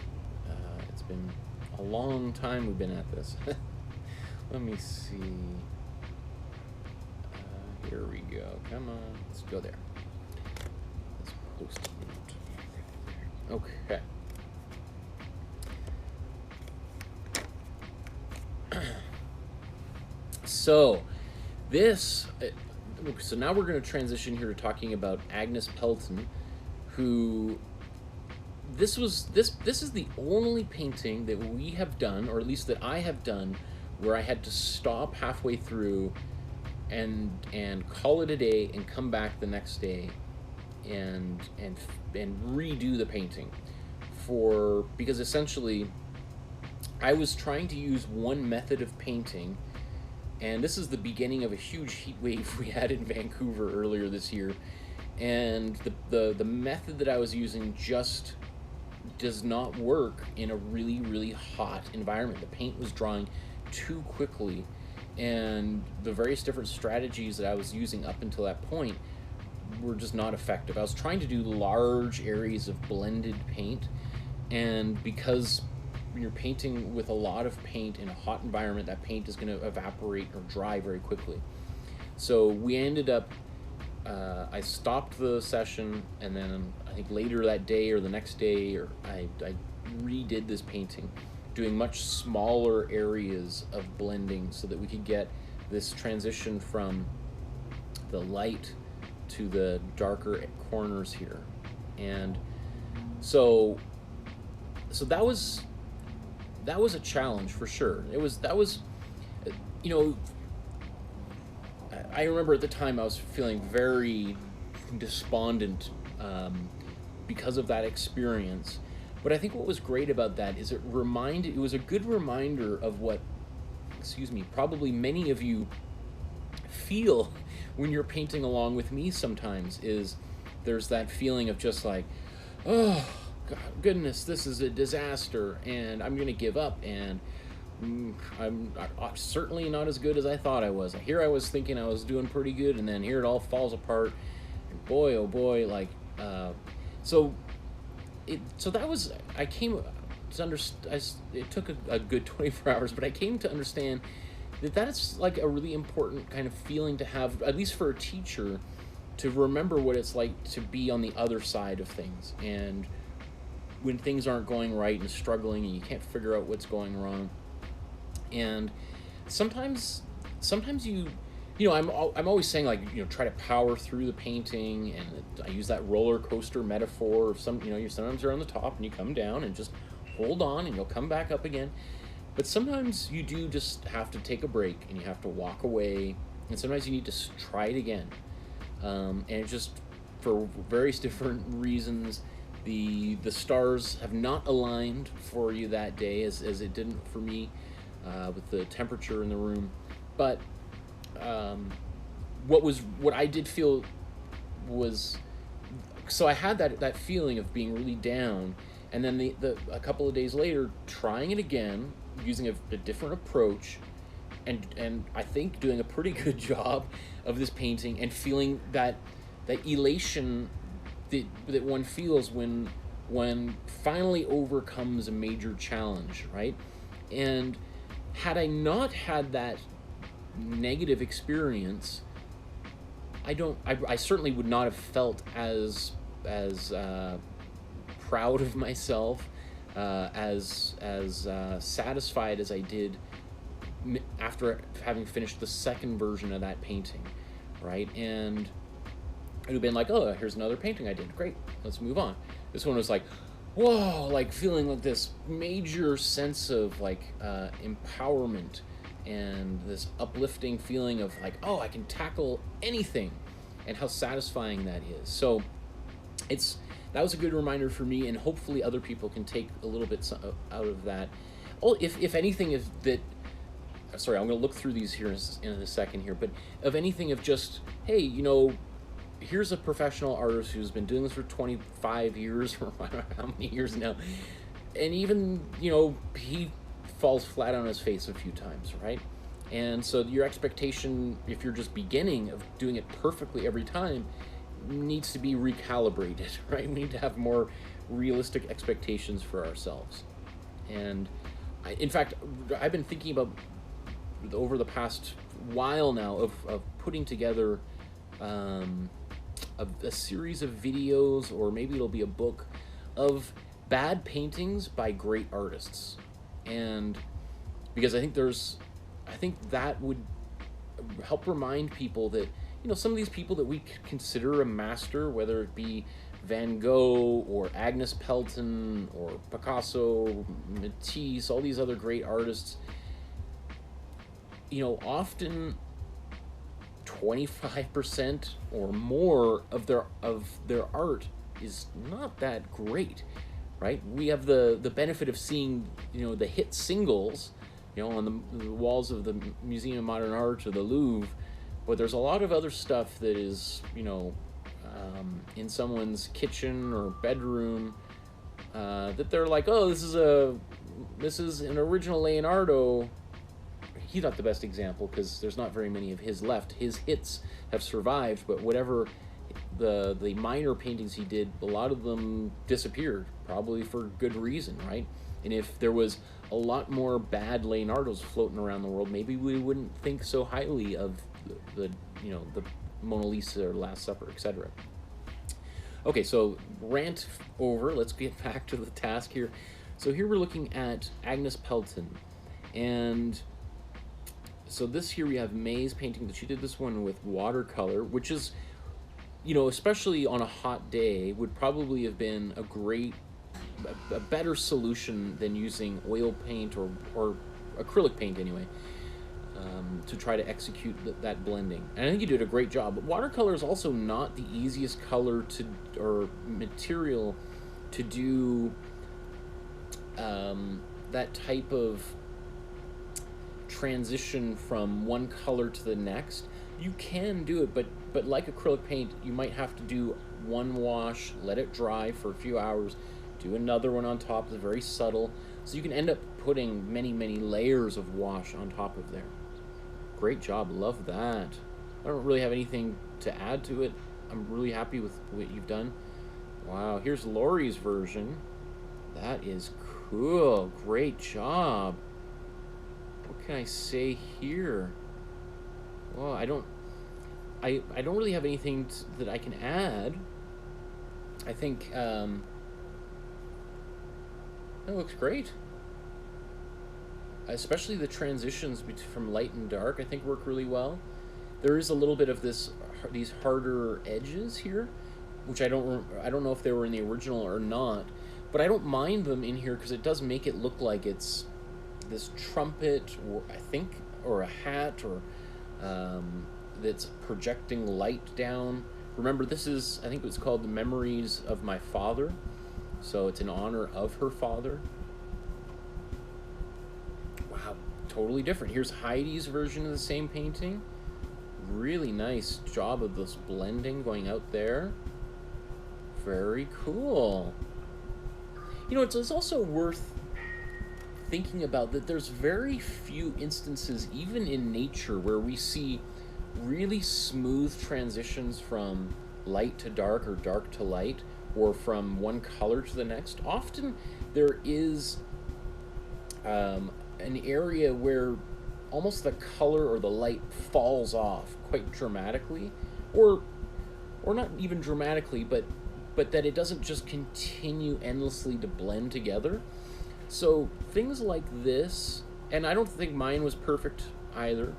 been a long time we've been at this. Let me see. Here we go. Come on, let's go there. Post it. Okay. So now we're going to transition here to talking about Agnes Pelton, who this is the only painting that we have done, or at least that I have done, where I had to stop halfway through and call it a day and come back the next day and redo the painting because essentially I was trying to use one method of painting, and this is the beginning of a huge heat wave we had in Vancouver earlier this year, and the method that I was using just does not work in a really, really hot environment. The paint was drying too quickly, and the various different strategies that I was using up until that point were just not effective. I was trying to do large areas of blended paint, and because when you're painting with a lot of paint in a hot environment, that paint is going to evaporate or dry very quickly. So we ended up, I stopped the session, and then I think later that day or the next day, I redid this painting, doing much smaller areas of blending so that we could get this transition from the light to the darker corners here. And so that was a challenge for sure. That was, you know, I remember at the time I was feeling very despondent because of that experience. But I think what was great about that is it was a good reminder of what, probably many of you feel when you're painting along with me sometimes, is there's that feeling of just like, oh, God, goodness, this is a disaster, and I'm going to give up, and I'm certainly not as good as I thought I was. Here I was thinking I was doing pretty good, and then here it all falls apart, and boy, oh boy, like, so that was, I came to understand, it took a good 24 hours, but I came to understand that's like a really important kind of feeling to have, at least for a teacher, to remember what it's like to be on the other side of things, and when things aren't going right and struggling and you can't figure out what's going wrong. And sometimes you know, I'm always saying, like, you know, try to power through the painting, and I use that roller coaster metaphor of sometimes you're on the top and you come down and just hold on and you'll come back up again. But sometimes you do just have to take a break and you have to walk away, and sometimes you need to try it again. And it's just for various different reasons, the stars have not aligned for you that day as it didn't for me with the temperature in the room. But what I did feel was, so I had that feeling of being really down, and then a couple of days later, trying it again, using a different approach, and I think doing a pretty good job of this painting, and feeling that elation that one feels when one finally overcomes a major challenge, right? And had I not had that negative experience, I certainly would not have felt as proud of myself, as satisfied as I did after having finished the second version of that painting, right? And it would have been like, oh, here's another painting I did, great, let's move on. This one was like, whoa, like feeling like this major sense of like empowerment, and this uplifting feeling of like, oh, I can tackle anything, and how satisfying that is. So that was a good reminder for me, and hopefully other people can take a little bit out of that. Oh, if anything, is that, sorry, I'm going to look through these here in a second here, but of anything of just, hey, you know, here's a professional artist who's been doing this for 25 years, or I don't know how many years now, and even, you know, he falls flat on his face a few times, right? And so your expectation, if you're just beginning, of doing it perfectly every time, needs to be recalibrated, right? We need to have more realistic expectations for ourselves. And in fact, I've been thinking about, over the past while now, of putting together a series of videos, or maybe it'll be a book, of bad paintings by great artists. And because I think that would help remind people that, you know, some of these people that we consider a master, whether it be Van Gogh or Agnes Pelton or Picasso, Matisse, all these other great artists, you know, often 25% or more of their art is not that great, right? We have the benefit of seeing, you know, the hit singles, you know, on the walls of the Museum of Modern Art or the Louvre, but there's a lot of other stuff that is, you know, in someone's kitchen or bedroom, that they're like, oh, this is an original Leonardo. He's not the best example because there's not very many of his left. His hits have survived, but whatever the minor paintings he did, a lot of them disappeared, probably for good reason, right? And if there was a lot more bad Leonardos floating around the world, maybe we wouldn't think so highly of the you know, the Mona Lisa or Last Supper, etc. Okay, so rant over. Let's get back to the task here. So here we're looking at Agnes Pelton, and so this here we have May's painting that she did this one with watercolor, which is, you know, especially on a hot day, would probably have been a better solution than using oil paint or acrylic paint anyway, to try to execute that blending. And I think you did a great job. But watercolor is also not the easiest color or material to do that type of transition from one color to the next. You can do it, but like acrylic paint, you might have to do one wash, let it dry for a few hours, do another one on top that's very subtle, so you can end up putting many layers of wash on top of there. Great job, love that. I don't really have anything to add to it. I'm really happy with what you've done. Wow, here's Laurie's version. That is cool, great job. What can I say here? Well, I don't really have anything that I can add. I think that looks great. Especially the transitions from light and dark, I think work really well. There is a little bit of these harder edges here, which I don't know if they were in the original or not, but I don't mind them in here because it does make it look like it's this trumpet, or I think, or a hat, or that's projecting light down. Remember, this is, I think it's called The Memories of My Father, so it's in honor of her father. Wow, totally different. Here's Heidi's version of the same painting. Really nice job of this blending going out there. Very cool. You know, it's also worth thinking about that there's very few instances, even in nature, where we see really smooth transitions from light to dark or dark to light, or from one color to the next. Often there is an area where almost the color or the light falls off quite dramatically, or not even dramatically, but that it doesn't just continue endlessly to blend together. So things like this, and I don't think mine was perfect either,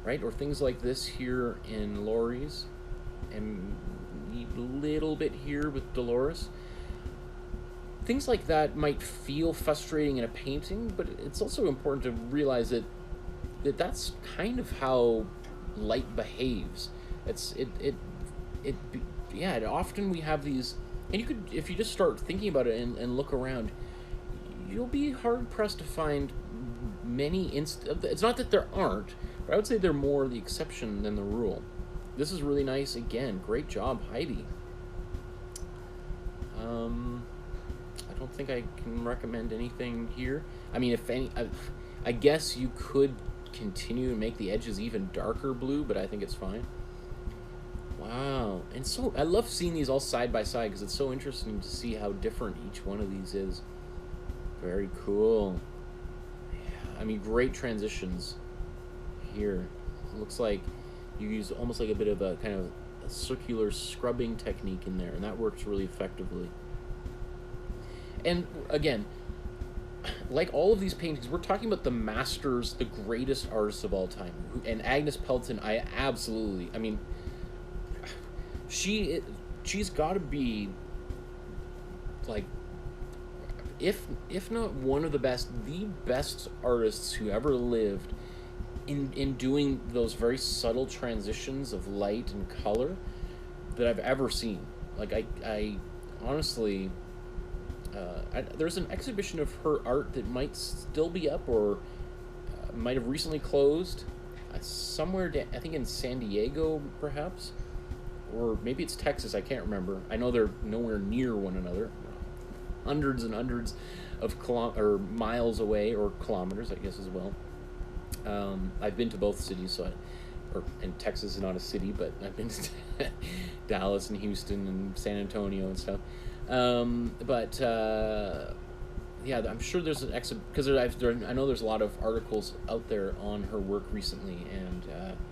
right? Or things like this here in Laurie's, and a little bit here with Dolores. Things like that might feel frustrating in a painting, but it's also important to realize that's kind of how light behaves. Often we have these, and you could, if you just start thinking about it and look around, you'll be hard-pressed to find many it's not that there aren't, but I would say they're more the exception than the rule. This is really nice. Again, great job, Heidi. I don't think I can recommend anything here. I mean, if any, I guess you could continue and make the edges even darker blue, but I think it's fine. Wow. And so I love seeing these all side by side because it's so interesting to see how different each one of these is. Very cool. Yeah, I mean, great transitions here. It looks like you use almost like a bit of a kind of a circular scrubbing technique in there, and that works really effectively. And again, like all of these paintings, we're talking about the masters, the greatest artists of all time. And Agnes Pelton, I mean, she's got to be, like, if not one of the best artists who ever lived, in doing those very subtle transitions of light and color that I've ever seen. Like I honestly, there's an exhibition of her art that might still be up, or might have recently closed, somewhere, I think in San Diego perhaps, or maybe it's Texas, I can't remember. I know they're nowhere near one another, hundreds and hundreds of miles away, or kilometers, I guess, as well. I've been to both cities, and Texas is not a city, but I've been to Dallas and Houston and San Antonio and stuff. Yeah, I'm sure there's an because I know there's a lot of articles out there on her work recently, and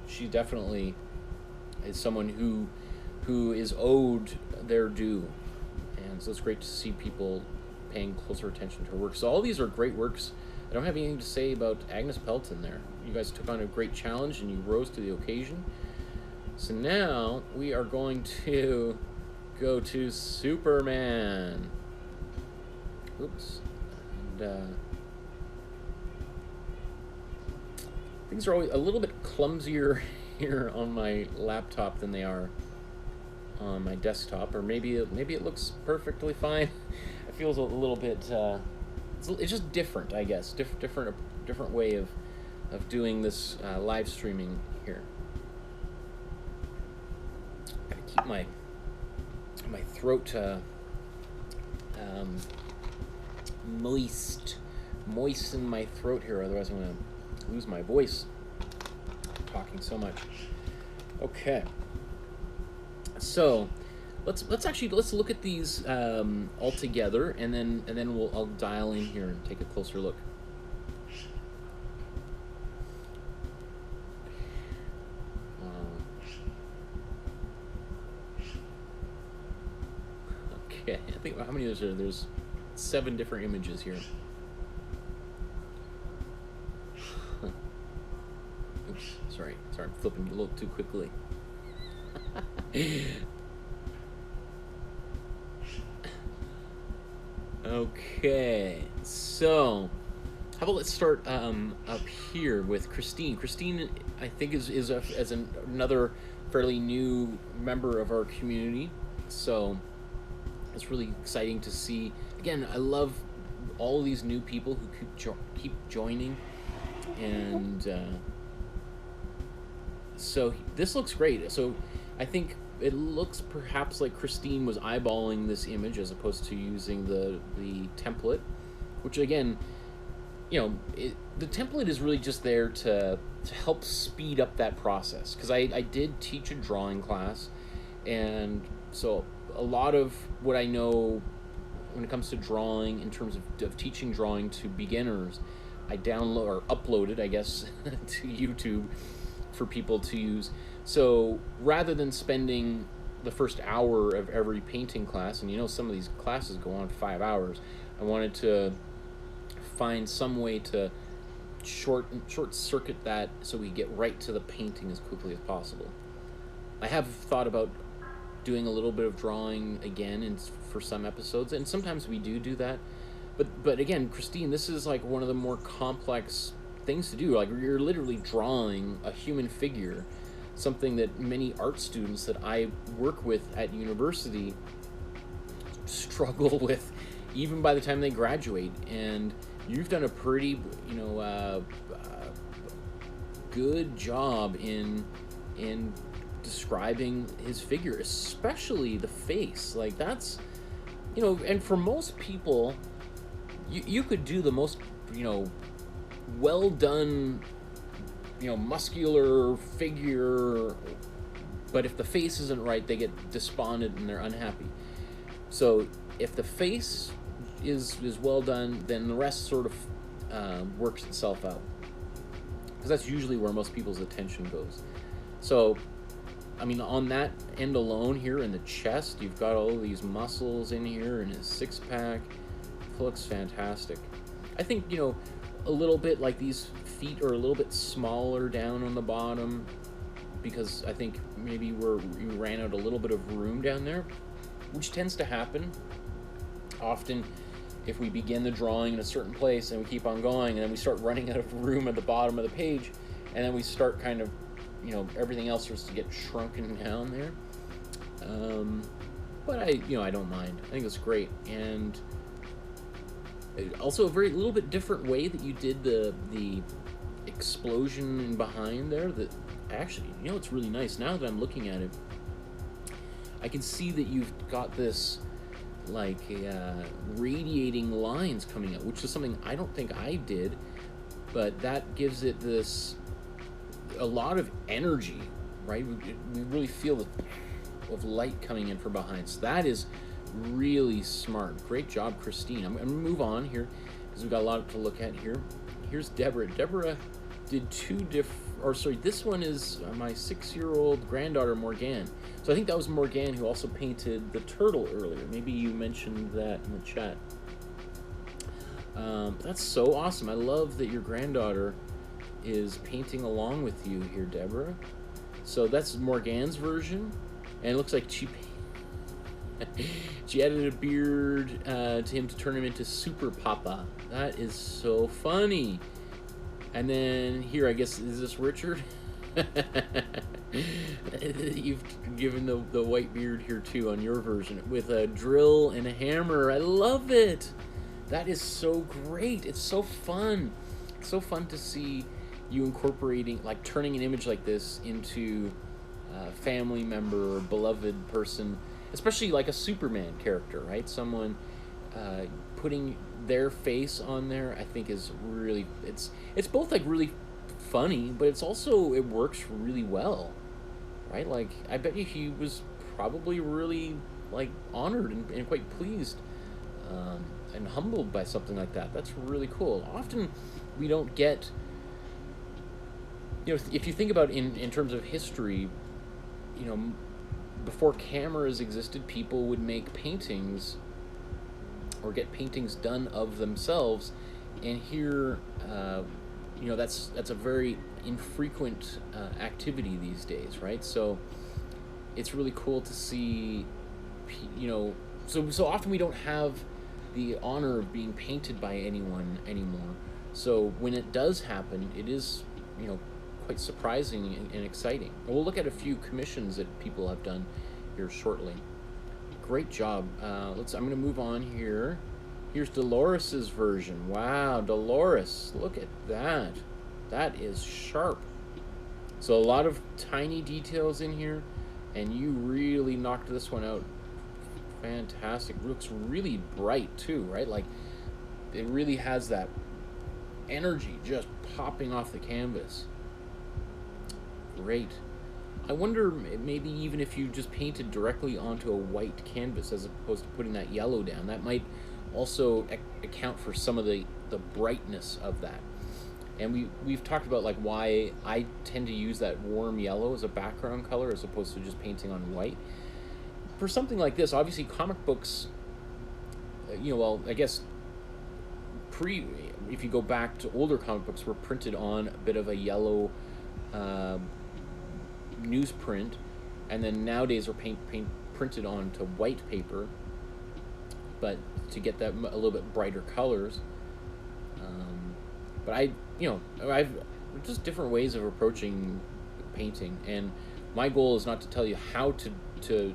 she definitely is someone who is owed their due, and so it's great to see people paying closer attention to her work. So all these are great works. I don't have anything to say about Agnes Pelton there. You guys took on a great challenge and you rose to the occasion. So now we are going to go to Superman. Oops. And things are always a little bit clumsier here on my laptop than they are on my desktop, or maybe it looks perfectly fine. It feels a little bit it's just different, I guess. Different way of doing this live streaming here. Gotta keep my throat moisten my throat here, otherwise I'm gonna lose my voice talking so much. Okay, so let's look at these all together, and then I'll dial in here and take a closer look. Okay, I think, how many is there? There's 7 different images here. Oops, sorry, I'm flipping a little too quickly. Okay, so how about let's start up here with Christine. Christine, I think, is another fairly new member of our community, so it's really exciting to see. Again, I love all these new people who keep joining, and so this looks great. So I think it looks perhaps like Christine was eyeballing this image as opposed to using the template, which, again, you know, the template is really just there to help speed up that process, because I did teach a drawing class, and so a lot of what I know when it comes to drawing, in terms of teaching drawing to beginners, I download or uploaded, I guess, to YouTube for people to use. So rather than spending the first hour of every painting class, and you know some of these classes go on 5 hours, I wanted to find some way to short circuit that so we get right to the painting as quickly as possible. I have thought about doing a little bit of drawing again for some episodes, and sometimes we do that. But again, Christine, this is like one of the more complex things to do. Like, you're literally drawing a human figure, something that many art students that I work with at university struggle with even by the time they graduate. And you've done a pretty, good job in describing his figure, especially the face. Like, that's, and for most people, you could do the most, well done, muscular figure, but if the face isn't right, they get despondent and they're unhappy. So if the face is well done, then the rest sort of works itself out, because that's usually where most people's attention goes. So, I mean, on that end alone here in the chest, you've got all these muscles in here, and his six-pack looks fantastic. I think, a little bit like these feet are a little bit smaller down on the bottom, because I think maybe we ran out a little bit of room down there, which tends to happen often if we begin the drawing in a certain place and we keep on going, and then we start running out of room at the bottom of the page, and then we start kind of, you know, everything else starts to get shrunken down there. But I don't mind. I think it's great, and also a little bit different way that you did the explosion behind there. That actually, you know, it's really nice. Now that I'm looking at it, I can see that you've got this like radiating lines coming out, which is something I don't think I did, but that gives it a lot of energy, right? We really feel the of light coming in from behind. So that is really smart. Great job, Christine. I'm going to move on here because we've got a lot to look at here. Here's Deborah. Deborah did this one is my 6-year-old granddaughter, Morgan. So I think that was Morgan who also painted the turtle earlier. Maybe you mentioned that in the chat. That's so awesome. I love that your granddaughter is painting along with you here, Deborah. So that's Morgan's version. And it looks like she added a beard to him to turn him into Super Papa. That is so funny. And then here, I guess, is this Richard? You've given the white beard here too on your version with a drill and a hammer. I love it. That is so great. It's so fun. It's so fun to see you incorporating, like turning an image like this into family member or beloved person, especially like a Superman character, right? Someone putting their face on there, I think is really, it's both like really funny, but it's also, it works really well, right? Like, I bet you he was probably really like honored and quite pleased and humbled by something like that. That's really cool. Often we don't get, you know, if you think about in terms of history, you know, before cameras existed, people would make paintings or get paintings done of themselves, and here, you know, that's a very infrequent activity these days, right? So it's really cool to see, you know, so often we don't have the honor of being painted by anyone anymore. So when it does happen, it is, you know, quite surprising and exciting. And we'll look at a few commissions that people have done here shortly. Great job. I'm going to move on here. Here's Dolores's version. Wow, Dolores, look at that. That is sharp. So a lot of tiny details in here, and you really knocked this one out. Fantastic. Looks really bright too, right? Like, it really has that energy just popping off the canvas. Great. I wonder maybe even if you just painted directly onto a white canvas as opposed to putting that yellow down, that might also account for some of the brightness of that. And we've talked about like why I tend to use that warm yellow as a background color as opposed to just painting on white. For something like this, obviously comic books, you know, well, I guess if you go back to older comic books, were printed on a bit of a yellow newsprint, and then nowadays are printed onto white paper, but to get that a little bit brighter colors. But I've just different ways of approaching painting, and my goal is not to tell you how to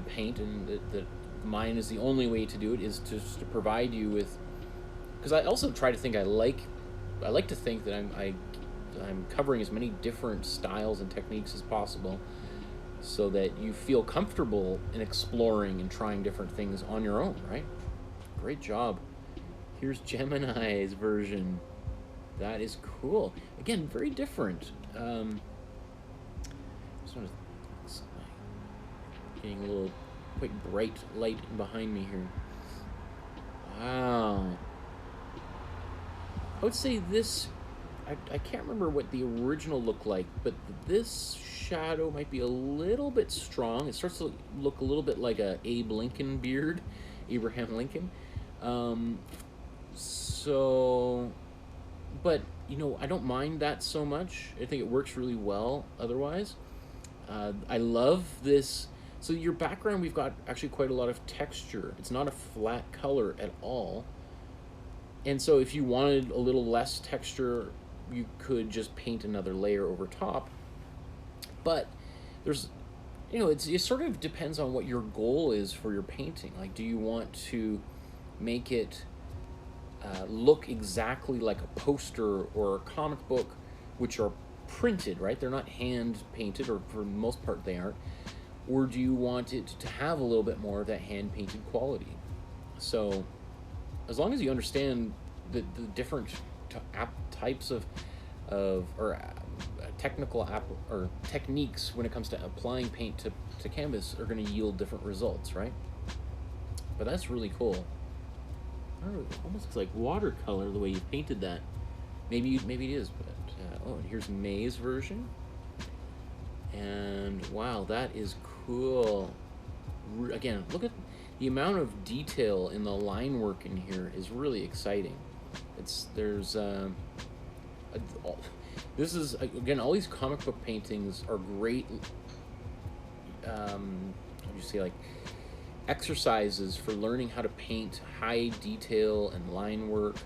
paint, and that mine is the only way to do it, is just to provide you with, because I also try to think I like to think that I'm covering as many different styles and techniques as possible so that you feel comfortable in exploring and trying different things on your own, right? Great job. Here's Gemini's version. That is cool. Again, very different. Getting a little quite bright light behind me here. Wow. I would say this, I can't remember what the original looked like, but this shadow might be a little bit strong. It starts to look a little bit like a Abe Lincoln beard, Abraham Lincoln. But, you know, I don't mind that so much. I think it works really well otherwise. I love this. So your background, we've got actually quite a lot of texture. It's not a flat color at all. And so if you wanted a little less texture, you could just paint another layer over top. But there's, it sort of depends on what your goal is for your painting. Like, do you want to make it look exactly like a poster or a comic book, which are printed, right? They're not hand painted, or for the most part they aren't. Or do you want it to have a little bit more of that hand painted quality? So as long as you understand the different types of technical or techniques when it comes to applying paint to canvas are going to yield different results, right? But that's really cool. I don't know, it almost looks like watercolor the way you painted that. Maybe it is, but oh, and here's May's version. And wow, that is cool. Again, look at the amount of detail in the line work in here is really exciting. This is, again, all these comic book paintings are great, how do you say, like, exercises for learning how to paint high detail and line work,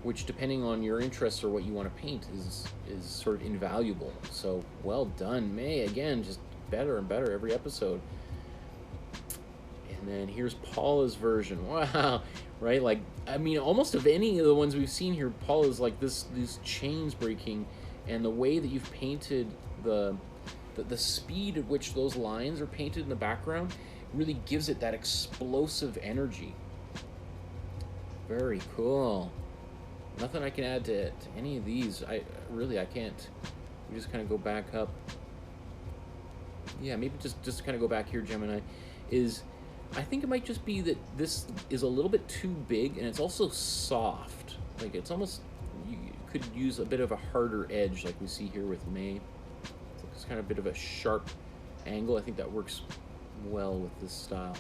which, depending on your interests or what you want to paint, is sort of invaluable. So well done, May. Again, just better and better every episode. And then here's Paula's version. Wow, right? Like, I mean, almost of any of the ones we've seen here, Paula's like these chains breaking, and the way that you've painted the speed at which those lines are painted in the background really gives it that explosive energy. Very cool. Nothing I can add to any of these. I can't. We just kind of go back up. Yeah, maybe just kind of go back here, Gemini. I think it might just be that this is a little bit too big, and it's also soft. Like, it's almost, you could use a bit of a harder edge, like we see here with May. It's kind of a bit of a sharp angle. I think that works well with this style.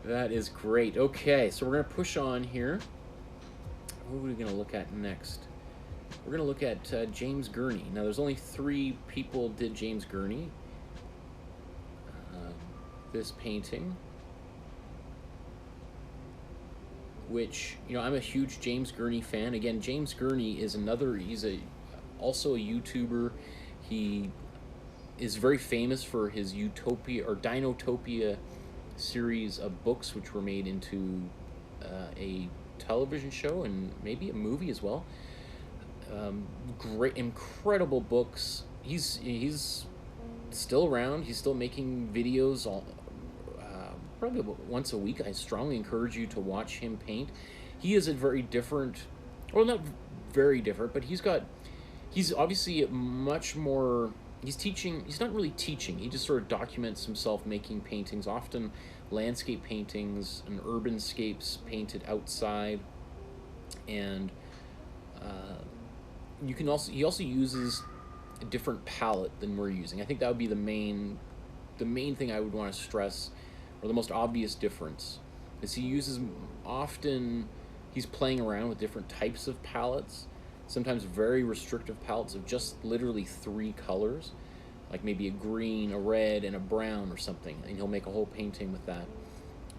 That is great. Okay, so we're going to push on here. What are we going to look at next? We're going to look at James Gurney. Now, there's only 3 people did James Gurney. This painting, which, I'm a huge James Gurney fan. Again, James Gurney is he's also a YouTuber. He is very famous for his Utopia or Dinotopia series of books, which were made into a television show and maybe a movie as well. Great, incredible books. He's still around. He's still making videos probably about once a week. I strongly encourage you to watch him paint. He is a very different, well, not very different, but he's obviously much more, he's not really teaching, he just sort of documents himself making paintings, often landscape paintings and urbanscapes painted outside. And he also uses a different palette than we're using. I think that would be the main thing I would want to stress, or the most obvious difference, is he's playing around with different types of palettes, sometimes very restrictive palettes of just literally 3 colors, like maybe a green, a red, and a brown or something, and he'll make a whole painting with that,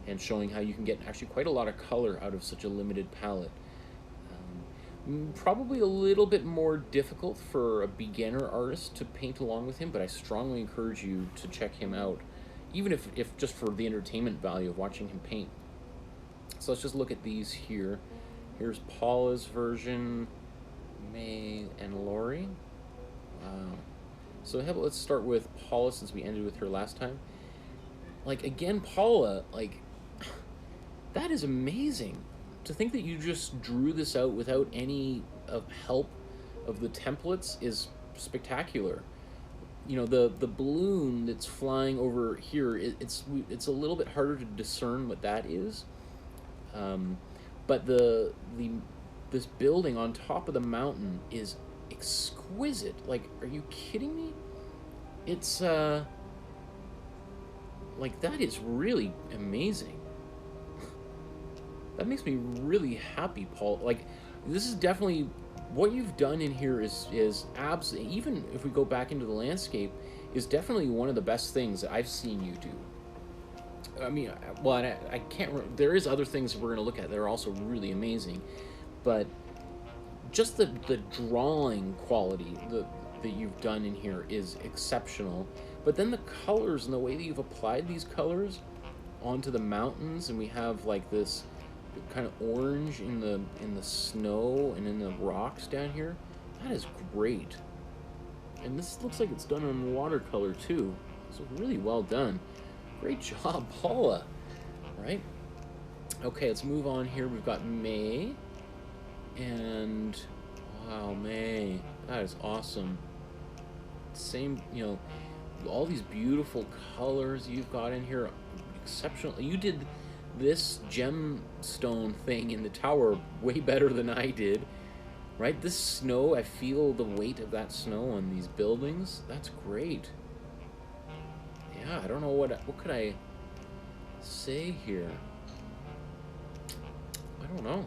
and showing how you can get actually quite a lot of color out of such a limited palette. Probably a little bit more difficult for a beginner artist to paint along with him, but I strongly encourage you to check him out, even if just for the entertainment value of watching him paint. So let's just look at these here. Here's Paula's version, May and Lori. Wow. So let's start with Paula, since we ended with her last time. Like, again, Paula, like, that is amazing. To think that you just drew this out without any help of the templates is spectacular. The balloon that's flying over here, it's a little bit harder to discern what that is. But this building on top of the mountain is exquisite. Like, are you kidding me? It's like, that is really amazing. That makes me really happy, Paul. Like, this is definitely, what you've done in here is absolutely, even if we go back into the landscape, is definitely one of the best things that I've seen you do. I mean, well, I can't, there is other things we're going to look at that are also really amazing, but just the drawing quality that you've done in here is exceptional. But then the colors and the way that you've applied these colors onto the mountains, and we have like this kind of orange in the snow and in the rocks down here, that is great. And this looks like it's done on watercolor too, so really well done. Great job, Paula. Right? Okay, let's move on here. We've got May, and wow, May, that is awesome. Same, you know, all these beautiful colors you've got in here, exceptional. You did this gemstone thing in the tower way better than I did, right? This snow, I feel the weight of that snow on these buildings. That's great. Yeah, I don't know what could I say here. I don't know.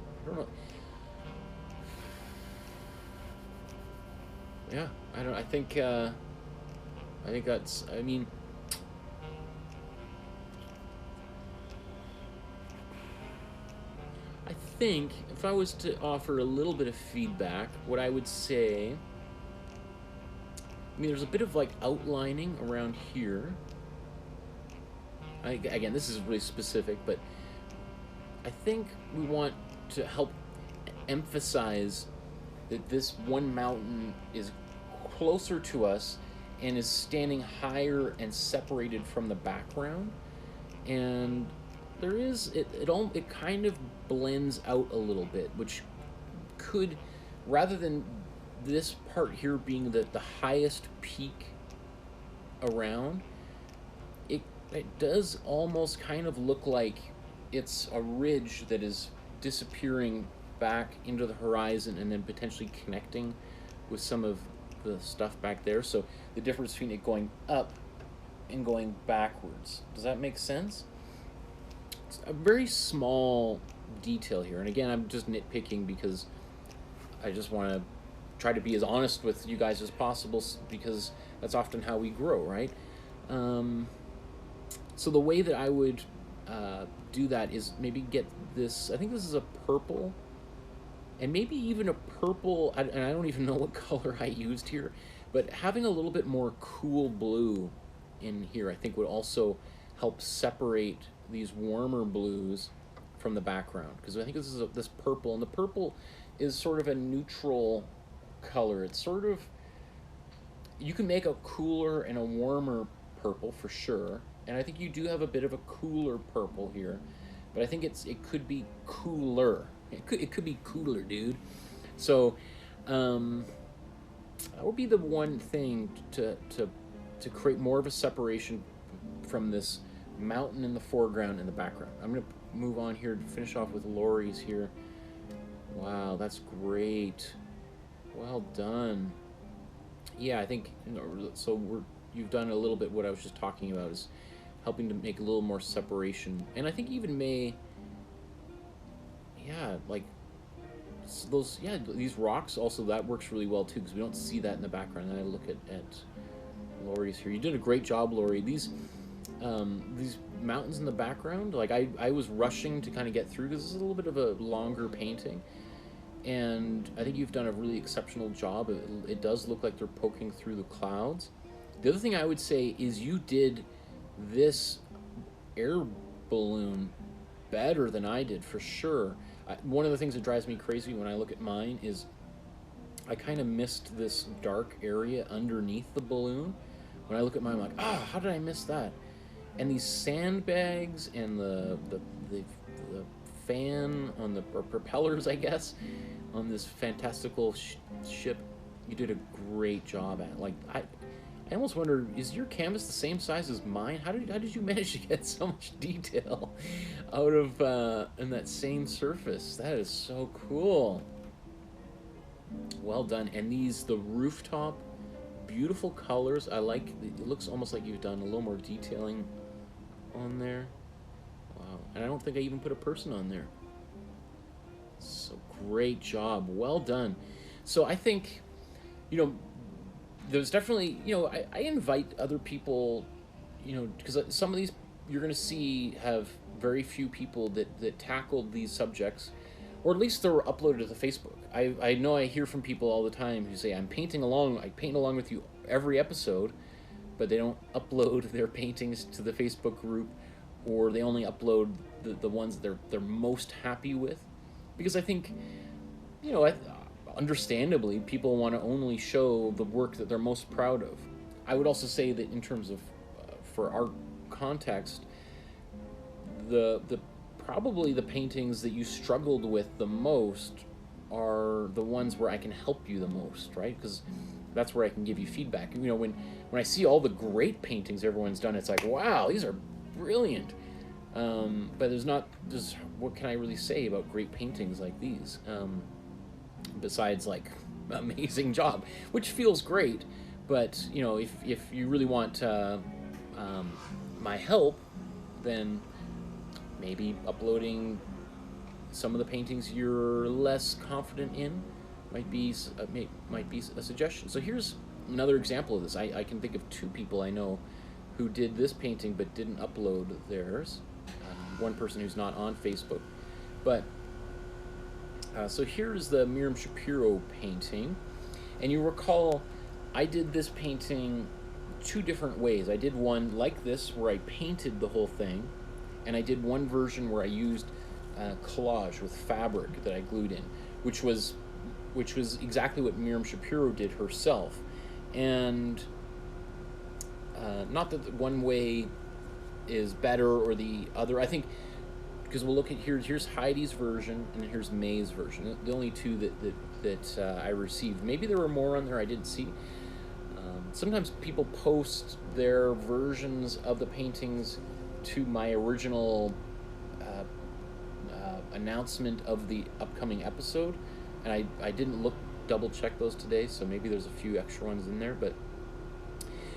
Yeah, I think that's, I mean, I think if I was to offer a little bit of feedback, what I would say, I mean, there's a bit of like outlining around here. Again, this is really specific, but I think we want to help emphasize that this one mountain is closer to us and is standing higher and separated from the background. And there is, it kind of blends out a little bit, which could, rather than this part here being the highest peak around, it does almost kind of look like it's a ridge that is disappearing back into the horizon and then potentially connecting with some of the stuff back there. So the difference between it going up and going backwards. Does that make sense? It's a very small detail here. And again, I'm just nitpicking because I just want to try to be as honest with you guys as possible, because that's often how we grow, right? So the way that I would do that is maybe get this, I think this is a purple, and maybe even a purple, and I don't even know what color I used here, but having a little bit more cool blue in here I think would also help separate these warmer blues from the background, because I think this is this purple, and the purple is sort of a neutral color. It's sort of, you can make a cooler and a warmer purple for sure, and I think you do have a bit of a cooler purple here, but I think it could be cooler. It could be cooler, dude. So that would be the one thing to create more of a separation from this mountain in the foreground and the background. I'm gonna move on here to finish off with Lori's here. Wow, that's great. Well done. Yeah, I think, you know, so you've done a little bit what I was just talking about, is helping to make a little more separation. And I think even May, yeah, like those, yeah, these rocks also, that works really well too, because we don't see that in the background. And I look at Lori's here. You did a great job, Lori. These mountains in the background, like I was rushing to kind of get through because this is a little bit of a longer painting, and I think you've done a really exceptional job. It does look like they're poking through the clouds. The other thing I would say is you did this air balloon better than I did, for sure. One of the things that drives me crazy when I look at mine is I kind of missed this dark area underneath the balloon. When I look at mine, I'm like, ah, how did I miss that? And these sandbags and the fan on the, or propellers, I guess, on this fantastical ship, you did a great job at. Like, I almost wonder, is your canvas the same size as mine? How did you manage to get so much detail out of in that same surface? That is so cool. Well done. And the rooftop, beautiful colors. I like, it looks almost like you've done a little more detailing on there. Wow. And I don't think I even put a person on there. So great job. Well done. So I think, you know, there's definitely, you know, I invite other people, you know, because some of these you're going to see have very few people that tackled these subjects or at least they're uploaded to Facebook. I know I hear from people all the time who say, I paint along with you every episode, but they don't upload their paintings to the Facebook group, or they only upload the ones they're most happy with. Because I think, you know, understandably, people want to only show the work that they're most proud of. I would also say that in terms of, for our context, probably the paintings that you struggled with the most are the ones where I can help you the most, right? Because that's where I can give you feedback. You know, when I see all the great paintings everyone's done, it's like, wow, these are brilliant. But there's what can I really say about great paintings like these? Besides, like, amazing job, which feels great. But, you know, if you really want my help, then maybe uploading some of the paintings you're less confident in might be a suggestion. So here's another example of this. I can think of 2 people I know who did this painting but didn't upload theirs. One person who's not on Facebook. But so here's the Miriam Shapiro painting, and you recall I did this painting 2 different ways. I did one like this where I painted the whole thing, and I did one version where I used collage with fabric that I glued in, which was exactly what Miriam Shapiro did herself. And not that one way is better or the other. I think because we'll look at here's Heidi's version and here's May's version. The only 2 that I received. Maybe there were more on there I didn't see. Sometimes people post their versions of the paintings to my original announcement of the upcoming episode, and I didn't double check those today, so maybe there's a few extra ones in there. But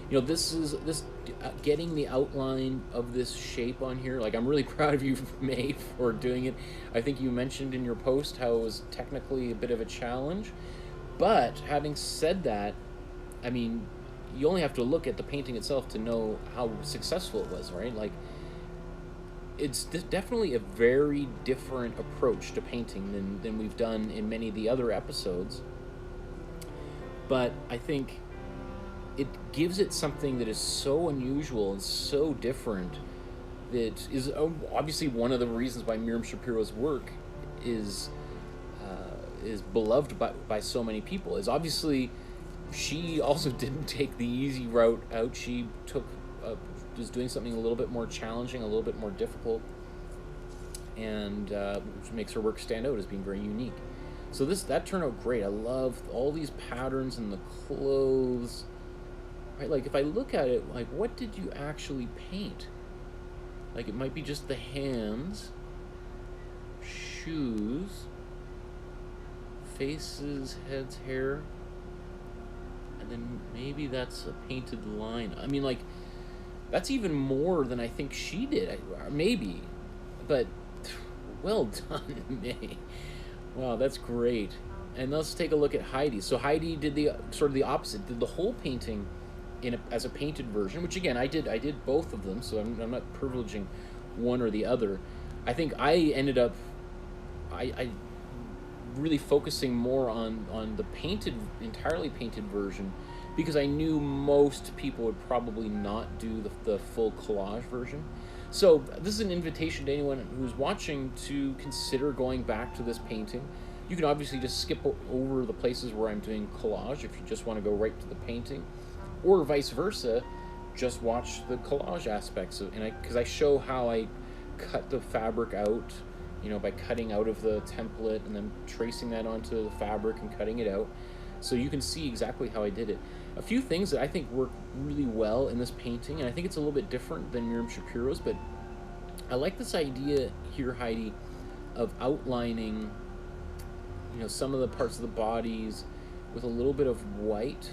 you know, this getting the outline of this shape on here, like, I'm really proud of you, May, for doing it. I think you mentioned in your post how it was technically a bit of a challenge, but having said that, I mean, you only have to look at the painting itself to know how successful it was, right? Like, it's definitely a very different approach to painting than we've done in many of the other episodes. But I think it gives it something that is so unusual and so different that is obviously one of the reasons why Miriam Shapiro's work is beloved by so many people. Is obviously she also didn't take the easy route out. She was doing something a little bit more challenging, a little bit more difficult, and which makes her work stand out as being very unique. So that turned out great. I love all these patterns and the clothes. Right? Like, if I look at it, like, what did you actually paint? Like, it might be just the hands, shoes, faces, heads, hair, and then maybe that's a painted line. I mean, like, that's even more than I think she did. Maybe, but well done, May. Wow, that's great. And let's take a look at Heidi. So Heidi did the sort of the opposite. Did the whole painting as a painted version, which again I did both of them. So I'm not privileging one or the other. I think I ended up I really focusing more on the entirely painted version, because I knew most people would probably not do the full collage version. So this is an invitation to anyone who's watching to consider going back to this painting. You can obviously just skip over the places where I'm doing collage if you just want to go right to the painting, or vice versa, just watch the collage aspects of, because I show how I cut the fabric out, you know, by cutting out of the template and then tracing that onto the fabric and cutting it out. So you can see exactly how I did it. A few things that I think work really well in this painting, and I think it's a little bit different than Miriam Shapiro's, but I like this idea here, Heidi, of outlining, you know, some of the parts of the bodies with a little bit of white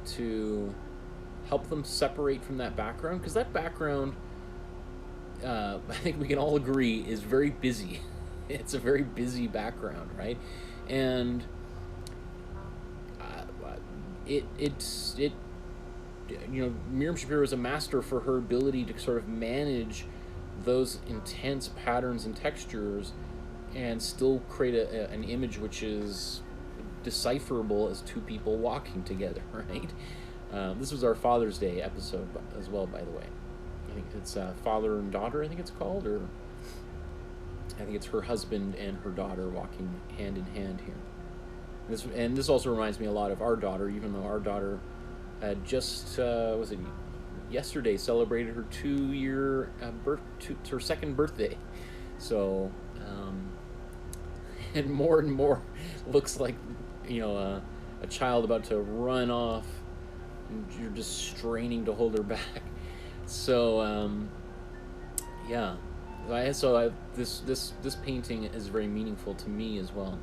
to help them separate from that background, because that background, I think we can all agree, is very busy. It's a very busy background, right? And it you know, Miriam Shapiro is a master for her ability to sort of manage those intense patterns and textures and still create an image which is decipherable as two people walking together, right? This was our Father's Day episode as well, by the way. I think it's father and daughter, I think it's called, or I think it's her husband and her daughter walking hand in hand here. This also reminds me a lot of our daughter, even though our daughter had just was it yesterday celebrated her her second birthday. So and more looks like, you know, a child about to run off, and you're just straining to hold her back. So yeah, this painting is very meaningful to me as well.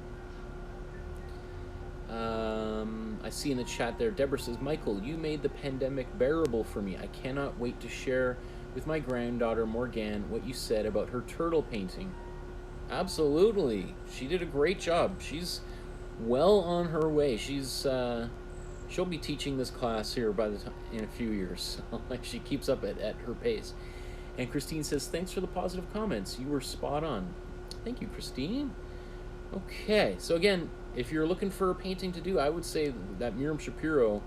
I see in the chat there, Deborah says, Michael, you made the pandemic bearable for me. I cannot wait to share with my granddaughter Morgane what you said about her turtle painting. Absolutely, she did a great job. She's well on her way. She'll be teaching this class here by the time in a few years. So she keeps up at her pace. And Christine says, thanks for the positive comments. You were spot on. Thank you, Christine. Okay, so again, if you're looking for a painting to do, I would say that Miriam Shapiro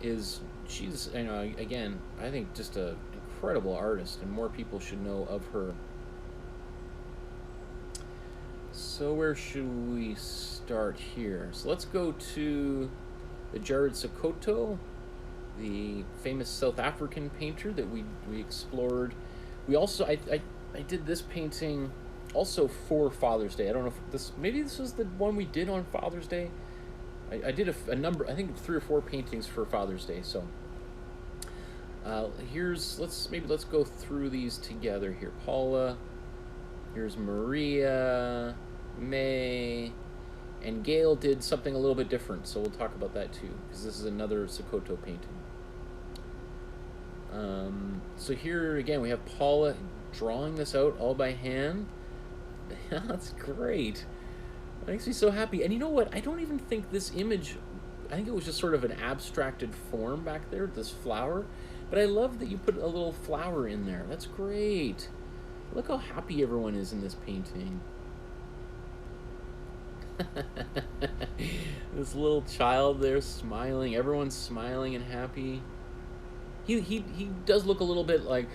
she's, you know, again, I think just an incredible artist, and more people should know of her. So where should we start here? So let's go to the Jared Sokoto, the famous South African painter that we explored. We also, I did this painting also for Father's Day. I don't know if maybe this was the one we did on Father's Day. I did a number, I think 3 or 4 paintings for Father's Day. So let's go through these together here. Paula, here's Maria, May, and Gail did something a little bit different, so we'll talk about that too, because this is another Sokoto painting. So here again we have Paula drawing this out all by hand. That's great. It makes me so happy. And you know what? I don't even think this image, I think it was just sort of an abstracted form back there, this flower. But I love that you put a little flower in there. That's great. Look how happy everyone is in this painting. This little child there smiling. Everyone's smiling and happy. He does look a little bit like,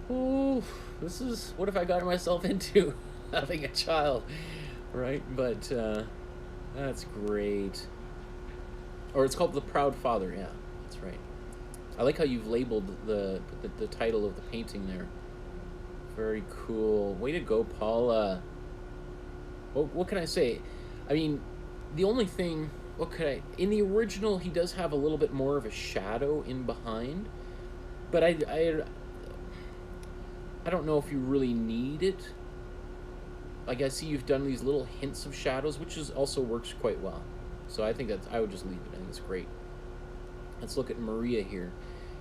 oh, this is, what have I gotten myself into? Having a child, right? But that's great. Or it's called The Proud Father. Yeah, that's right. I like how you've labeled the title of the painting there. Very cool. Way to go, Paula. What can I say? I mean, the only thing, in the original, he does have a little bit more of a shadow in behind, but I don't know if you really need it. Like, I see you've done these little hints of shadows, which also works quite well. So I think I would just leave it. I think it's great. Let's look at Maria here.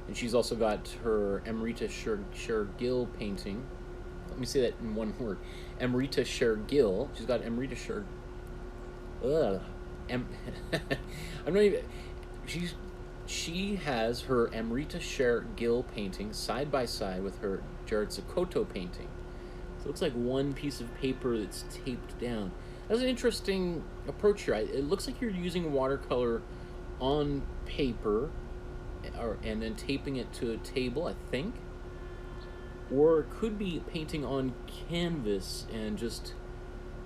And she's also got her Amrita Shergill painting. Let me say that in one word. Amrita Shergill. She's got Amrita Shergill. I'm not even... She has her Amrita Shergill painting side by side with her Jared Sokoto painting. So it looks like one piece of paper that's taped down. That's an interesting approach here. It looks like you're using watercolor on paper, and then taping it to a table, I think. Or it could be painting on canvas and just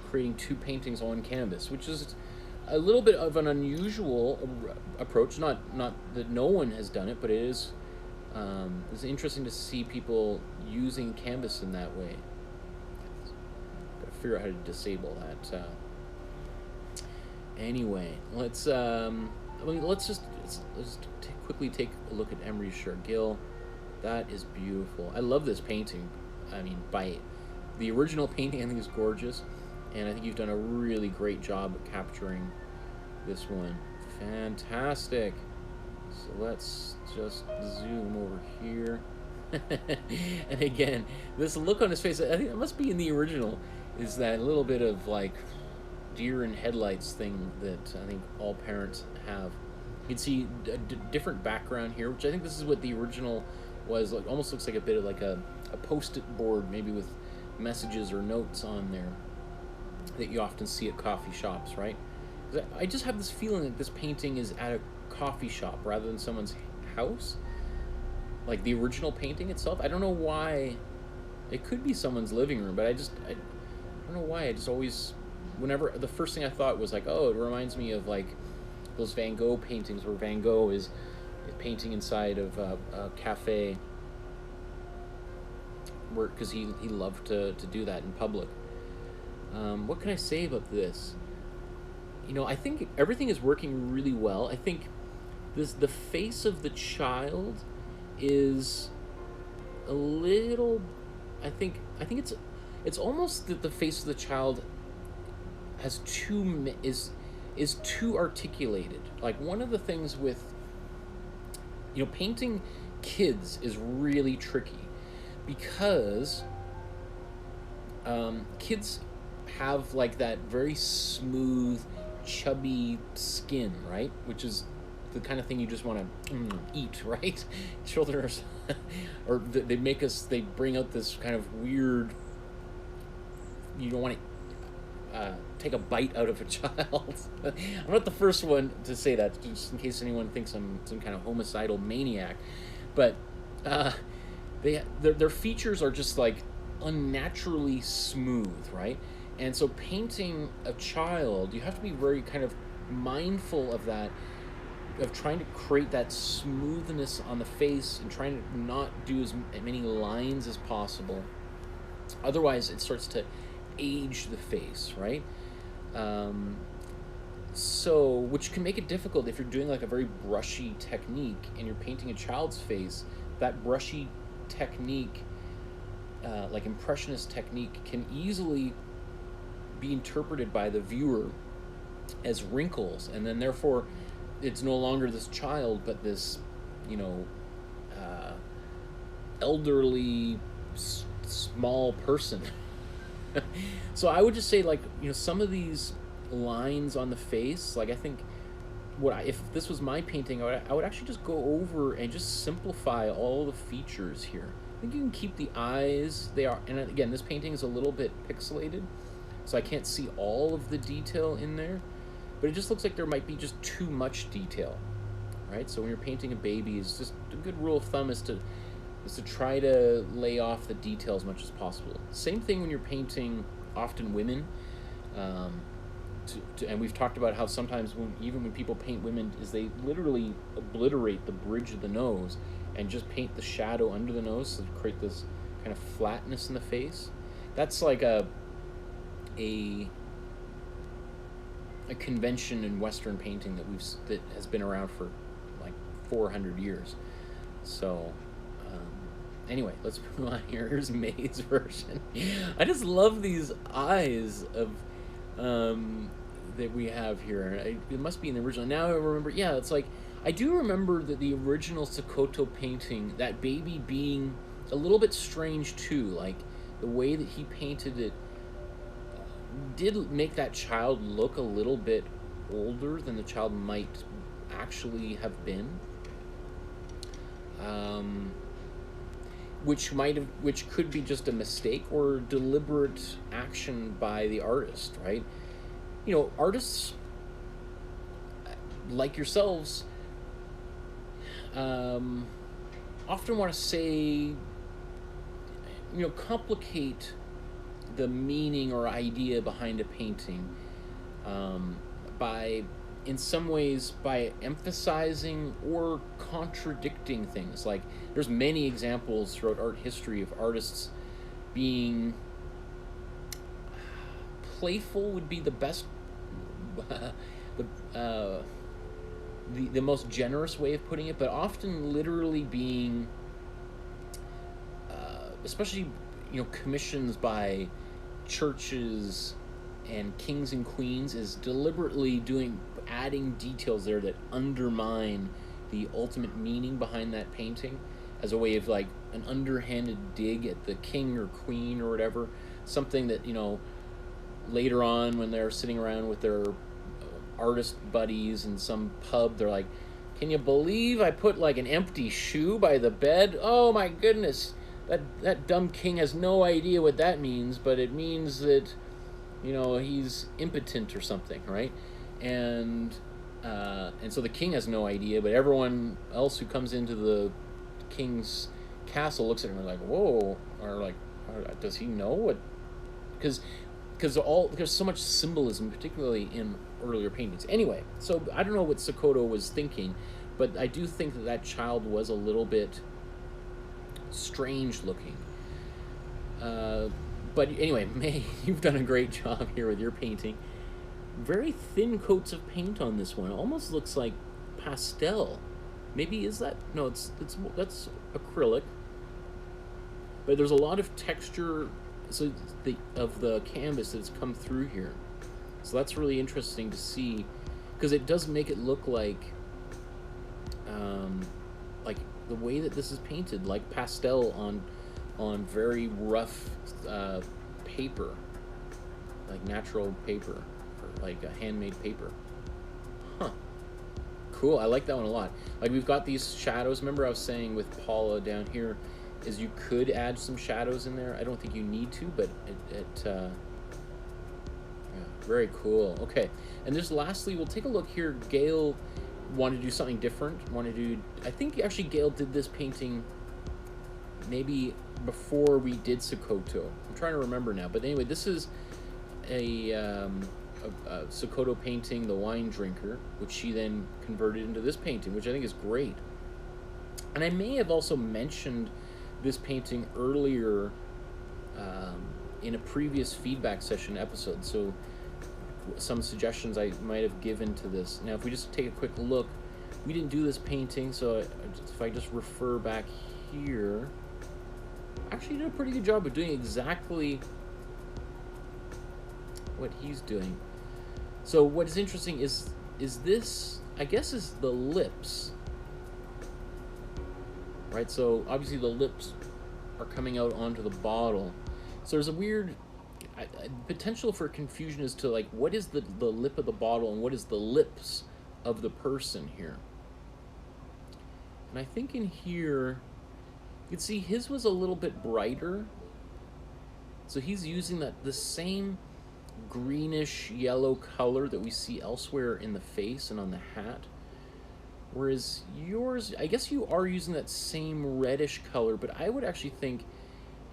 creating 2 paintings on canvas, which is a little bit of an unusual approach. Not that no one has done it, but it is it's interesting to see people using canvas in that way. Gotta figure out how to disable that. Anyway, let's just quickly take a look at Emery Shergill. That is beautiful. I love this painting. I mean, by the original painting, I think is gorgeous, and I think you've done a really great job of capturing this one. Fantastic. So let's just zoom over here. And again, this look on his face, I think it must be in the original, is that little bit of like deer in headlights thing that I think all parents have. You can see a different background here, which I think this is what the original was. Like, almost looks like a bit of like a post-it board, maybe with messages or notes on there. that you often see at coffee shops, right? 'Cause I just have this feeling that this painting is at a coffee shop rather than someone's house. Like the original painting itself. I don't know why. It could be someone's living room, but I don't know why. I just always, whenever, the first thing I thought was like, oh, it reminds me of like those Van Gogh paintings where Van Gogh is painting inside of a cafe, because he loved to do that in public. What can I say about this? You know, I think everything is working really well. I think the face of the child is a little. I think it's almost that the face of the child has is too articulated. Like, one of the things with, you know, painting kids is really tricky because kids have like that very smooth, chubby skin, right? Which is the kind of thing you just want to eat, right? Children are, or they bring out this kind of weird, you don't want to take a bite out of a child. I'm not the first one to say that, just in case anyone thinks I'm some kind of homicidal maniac. But their features are just like unnaturally smooth, right? And so painting a child, you have to be very kind of mindful of that, of trying to create that smoothness on the face and trying to not do as many lines as possible. Otherwise, it starts to age the face, right? So, which can make it difficult if you're doing like a very brushy technique and you're painting a child's face. That brushy technique, like impressionist technique, can easily be interpreted by the viewer as wrinkles, and then therefore it's no longer this child, but this, you know, elderly, small person. So I would just say, like, you know, some of these lines on the face, like, I think if this was my painting, I would actually just go over and just simplify all the features here. I think you can keep the eyes. They are, and again, this painting is a little bit pixelated, so I can't see all of the detail in there, but it just looks like there might be just too much detail, right? So when you're painting a baby, it's just a good rule of thumb is to try to lay off the detail as much as possible. Same thing when you're painting often women, and we've talked about how sometimes even when people paint women, is they literally obliterate the bridge of the nose and just paint the shadow under the nose to create this kind of flatness in the face. That's like a convention in Western painting that has been around for like 400 years. So anyway, let's move on here. Here's May's version. I just love these eyes of that we have here. It must be in the original. Now I remember. Yeah, it's like I do remember that the original Sokoto painting, that baby being a little bit strange too. Like the way that he painted it did make that child look a little bit older than the child might actually have been. Which could be just a mistake or deliberate action by the artist, right? You know, artists like yourselves often want to say, you know, complicate the meaning or idea behind a painting by, in some ways, by emphasizing or contradicting things. Like, there's many examples throughout art history of artists being playful would be the best, the most generous way of putting it, but often literally being, especially, you know, commissions by churches and kings and queens, is deliberately adding details there that undermine the ultimate meaning behind that painting, as a way of like an underhanded dig at the king or queen or whatever. Something that, you know, later on when they're sitting around with their artist buddies in some pub, they're like, can you believe I put like an empty shoe by the bed? Oh my goodness, that dumb king has no idea what that means, but it means that you know, he's impotent or something, right? And so the king has no idea, but everyone else who comes into the king's castle looks at him and like, whoa, or like, does he know what? Because there's so much symbolism, particularly in earlier paintings. Anyway, so I don't know what Sokoto was thinking, but I do think that that child was a little bit strange looking. But anyway, May, you've done a great job here with your painting. Very thin coats of paint on this one. It almost looks like pastel. Maybe is that? No, that's acrylic. But there's a lot of texture, so of the canvas that's come through here. So that's really interesting to see, because it does make it look like the way that this is painted, like pastel on very rough paper, like natural paper, or like a handmade paper. Huh. Cool. I like that one a lot. Like, we've got these shadows. Remember I was saying with Paula down here, is you could add some shadows in there. I don't think you need to, but yeah, very cool. Okay, and just lastly, we'll take a look here. Gail wanted to do something different. I think actually Gail did this painting maybe before we did Sokoto. I'm trying to remember now, but anyway, this is a Sokoto painting, The Wine Drinker, which she then converted into this painting, which I think is great. And I may have also mentioned this painting earlier in a previous feedback session episode, so some suggestions I might have given to this. Now, if we just take a quick look, we didn't do this painting, so if I just refer back here, actually did a pretty good job of doing exactly what he's doing. So what is interesting is this, I guess, is the lips, right? So obviously the lips are coming out onto the bottle. So there's a weird potential for confusion as to, like, what is the lip of the bottle and what is the lips of the person here. And I think in here, you can see his was a little bit brighter. So he's using the same greenish yellow color that we see elsewhere in the face and on the hat. Whereas yours, I guess you are using that same reddish color, but I would actually think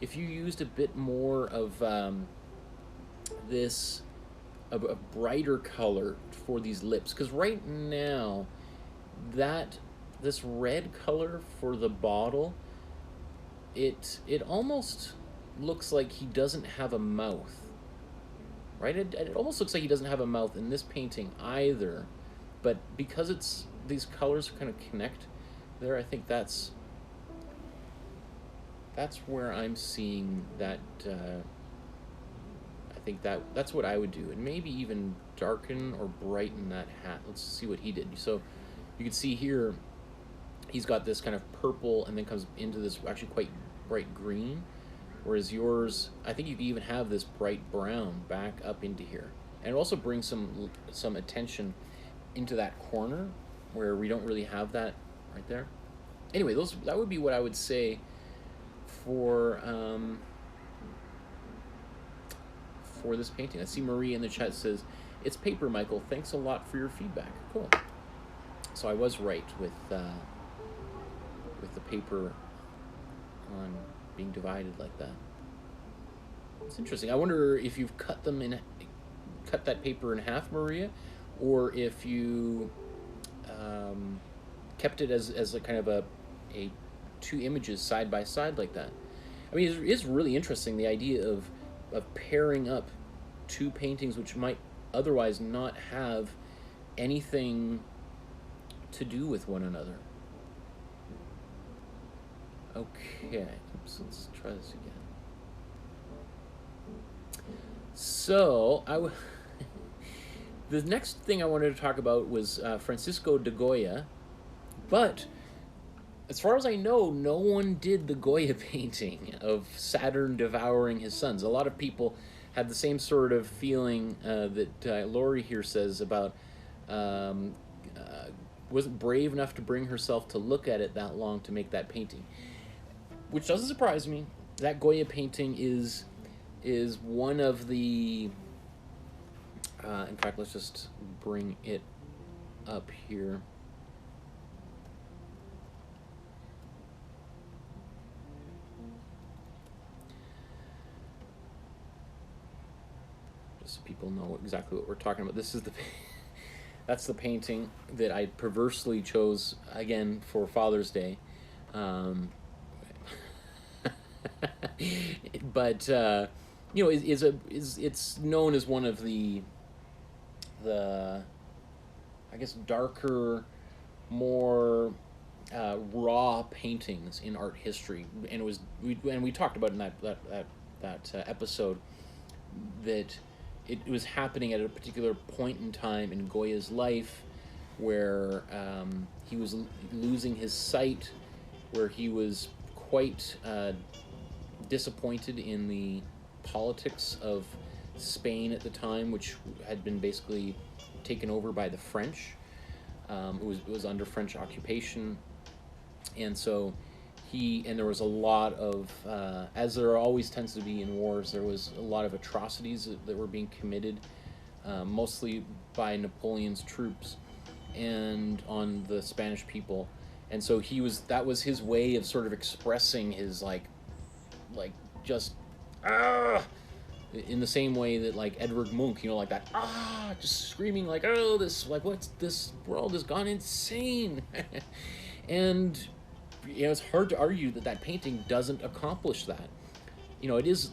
if you used a bit more of a brighter color for these lips, because right now this red color for the bottle, it almost looks like he doesn't have a mouth, right? It almost looks like he doesn't have a mouth in this painting either, but because these colors kind of connect there, I think that's where I'm seeing that. I think that's what I would do, and maybe even darken or brighten that hat. Let's see what he did. So you can see here he's got this kind of purple and then comes into this actually quite bright green, whereas yours, I think you can even have this bright brown back up into here, and it also brings some attention into that corner where we don't really have that right there. Anyway, that would be what I would say for this painting. I see Marie in the chat says, "It's paper, Michael. Thanks a lot for your feedback." Cool. So I was right with the paper on being divided like that. It's interesting. I wonder if you've cut that paper in half, Maria, or if you kept it as a kind of a two images side by side like that. I mean, it is really interesting, the idea of pairing up two paintings which might otherwise not have anything to do with one another. Okay, let's try this again. So the next thing I wanted to talk about was Francisco de Goya, but as far as I know, no one did the Goya painting of Saturn devouring his sons. A lot of people had the same sort of feeling that Lori here says about wasn't brave enough to bring herself to look at it that long to make that painting, which doesn't surprise me. That Goya painting is one of the In fact, let's just bring it up here. Just so people know exactly what we're talking about. This is that's the painting that I perversely chose again for Father's Day. But you know, it's known as one of the I guess darker, more raw paintings in art history, and we talked about in that episode that it was happening at a particular point in time in Goya's life where he was losing his sight, where he was quite disappointed in the politics of Spain at the time, which had been basically taken over by the French. It was under French occupation, and so there was a lot of, as there always tends to be in wars, there was a lot of atrocities that were being committed, mostly by Napoleon's troops and on the Spanish people. And so that was his way of sort of expressing his just in the same way that like Edvard Munch, you know, like that just screaming like, oh, what's this world has gone insane. And you know, it's hard to argue that painting doesn't accomplish that. You know, it's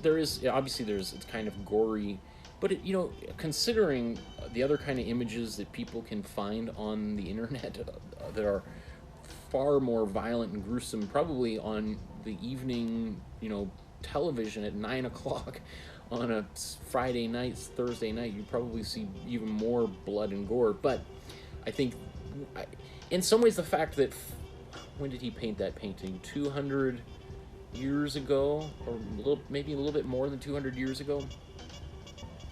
kind of gory, but it, you know, considering the other kind of images that people can find on the internet that are far more violent and gruesome, probably on the evening, you know, television at 9 o'clock on a Friday night, Thursday night, you probably see even more blood and gore. But I think, in some ways, the fact that, when did he paint that painting? 200 years ago, or maybe a little bit more than 200 years ago,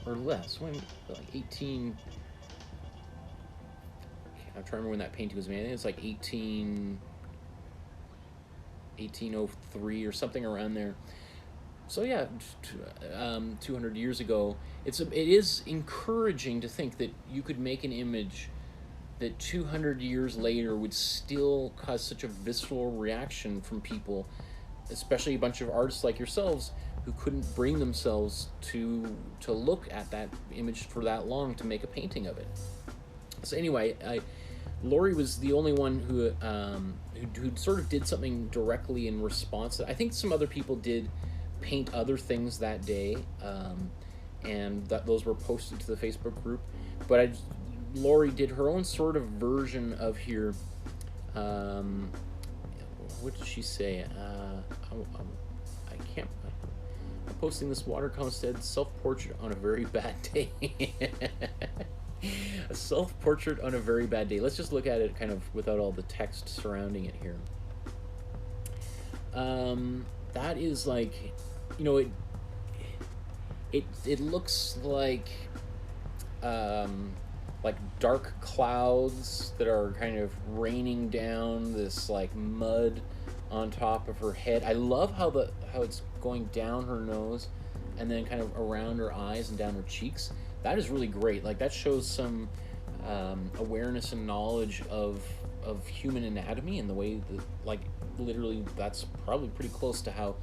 or less. When, like 18. I'm trying to remember when that painting was made. I think it's like 1803 or something around there. So yeah, 200 years ago. It is encouraging to think that you could make an image that 200 years later would still cause such a visceral reaction from people, especially a bunch of artists like yourselves who couldn't bring themselves to look at that image for that long to make a painting of it. So anyway, Laurie was the only one who sort of did something directly in response to that. I think some other people did paint other things that day, and those were posted to the Facebook group. But Laurie did her own sort of version of here. What did she say? I can't. I'm posting this watercolor instead. Self-portrait on a very bad day. A self-portrait on a very bad day. Let's just look at it kind of without all the text surrounding it here. That is like, you know, it looks like dark clouds that are kind of raining down this like mud on top of her head. I love how it's going down her nose and then kind of around her eyes and down her cheeks. That is really great. Like, that shows some awareness and knowledge of human anatomy, and the way that, like, literally that's probably pretty close to how,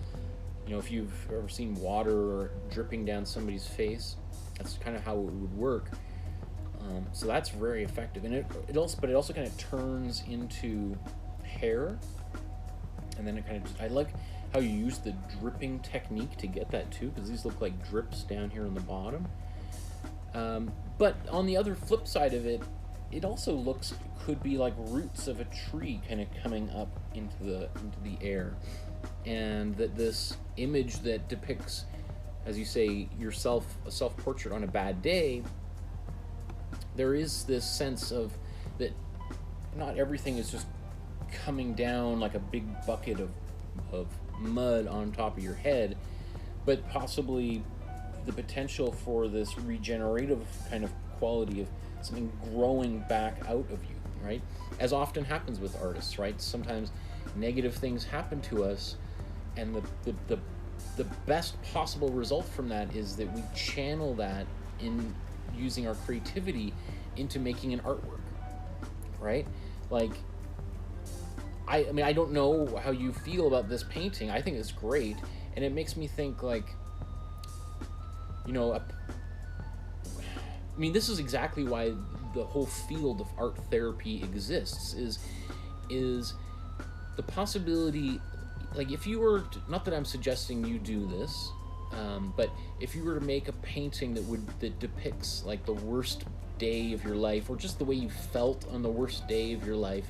you know, if you've ever seen water dripping down somebody's face, that's kind of how it would work. So that's very effective, and it also kind of turns into hair, and then it kind of I like how you use the dripping technique to get that too, because these look like drips down here on the bottom. But on the other flip side of it, it also could be like roots of a tree kind of coming up into the air, and that this image that depicts, as you say, a self-portrait on a bad day, there is this sense of that not everything is just coming down like a big bucket of mud on top of your head, but possibly the potential for this regenerative kind of quality of something growing back out of you, right? As often happens with artists, right? Sometimes negative things happen to us, and the best possible result from that is that we channel that using our creativity into making an artwork, right? Like, I mean, I don't know how you feel about this painting. I think it's great, and it makes me think, like, you know, I mean, this is exactly why the whole field of art therapy exists, is the possibility, like, if you were to, not that I'm suggesting you do this, but if you were to make a painting that depicts, like, the worst day of your life, or just the way you felt on the worst day of your life,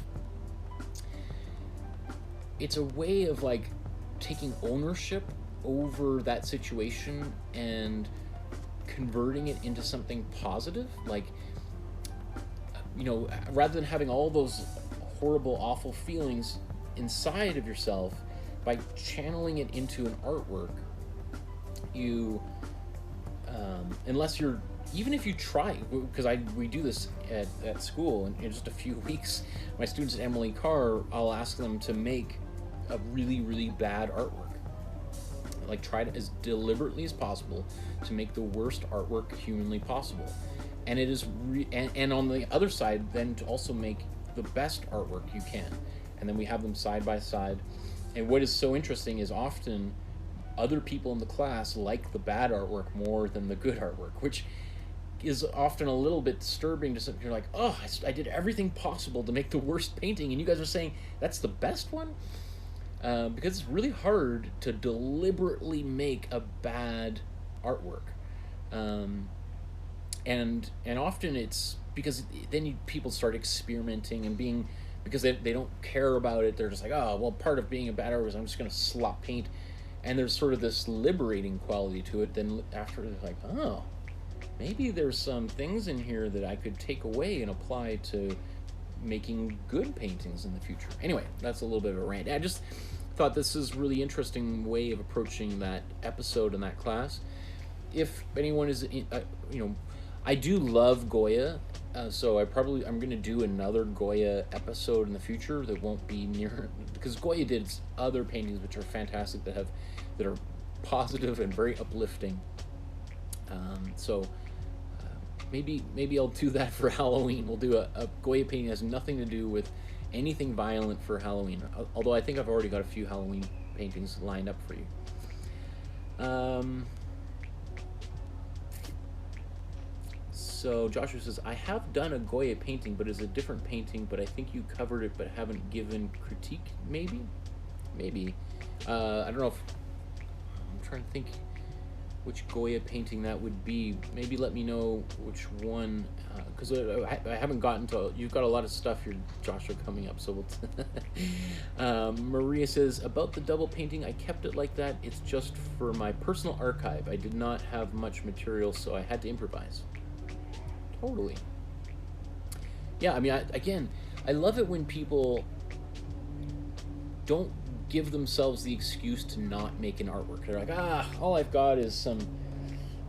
it's a way of, like, taking ownership over that situation and converting it into something positive. Like, you know, rather than having all those horrible, awful feelings inside of yourself, by channeling it into an artwork, you, unless you're, even if you try, because we do this at school, and in just a few weeks, my students at Emily Carr, I'll ask them to make a really, really bad artwork. Like, try to, as deliberately as possible, to make the worst artwork humanly possible. And it is, and on the other side, then to also make the best artwork you can. And then we have them side by side. And what is so interesting is often other people in the class like the bad artwork more than the good artwork, which is often a little bit disturbing to some. You're like, oh, I did everything possible to make the worst painting, and you guys are saying that's the best one? Because it's really hard to deliberately make a bad artwork, and often it's because then people start experimenting and being, because they don't care about it. They're just like, oh, well, part of being a bad artist is I'm just going to slop paint, and there's sort of this liberating quality to it. Then after, they're like, oh, maybe there's some things in here that I could take away and apply to making good paintings in the future. Anyway, that's a little bit of a rant. I just thought this is a really interesting way of approaching that episode in that class. If anyone is, you know, I do love Goya, so I'm going to do another Goya episode in the future that won't be near, because Goya did other paintings which are fantastic, that are positive and very uplifting. So maybe I'll do that for Halloween. We'll do a Goya painting that has nothing to do with anything violent for Halloween, although I think I've already got a few Halloween paintings lined up for you. So Joshua says, I have done a Goya painting, but it's a different painting, but I think you covered it but haven't given critique. Maybe I don't know if, I'm trying to think which Goya painting that would be. Maybe let me know which one, because I haven't gotten to, you've got a lot of stuff here, Joshua, coming up, so we'll Maria says, about the double painting, I kept it like that. It's just for my personal archive. I did not have much material, so I had to improvise. Totally. Yeah, I mean, again, I love it when people don't give themselves the excuse to not make an artwork. They're like, all I've got is I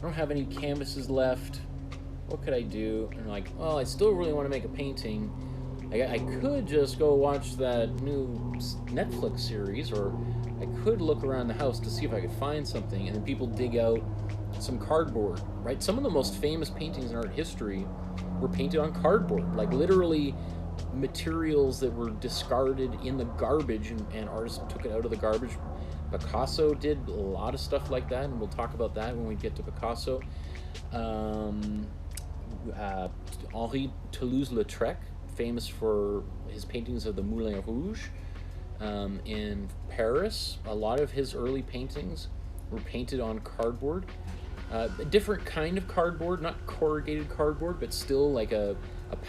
don't have any canvases left. What could I do? And I'm like, well, I still really want to make a painting. I could just go watch that new Netflix series, or I could look around the house to see if I could find something. And then people dig out some cardboard, right? Some of the most famous paintings in art history were painted on cardboard, like literally materials that were discarded in the garbage, and artists took it out of the garbage. Picasso did a lot of stuff like that, and we'll talk about that when we get to Picasso. Henri Toulouse-Lautrec, famous for his paintings of the Moulin Rouge in Paris. A lot of his early paintings were painted on cardboard. A different kind of cardboard, not corrugated cardboard, but still like a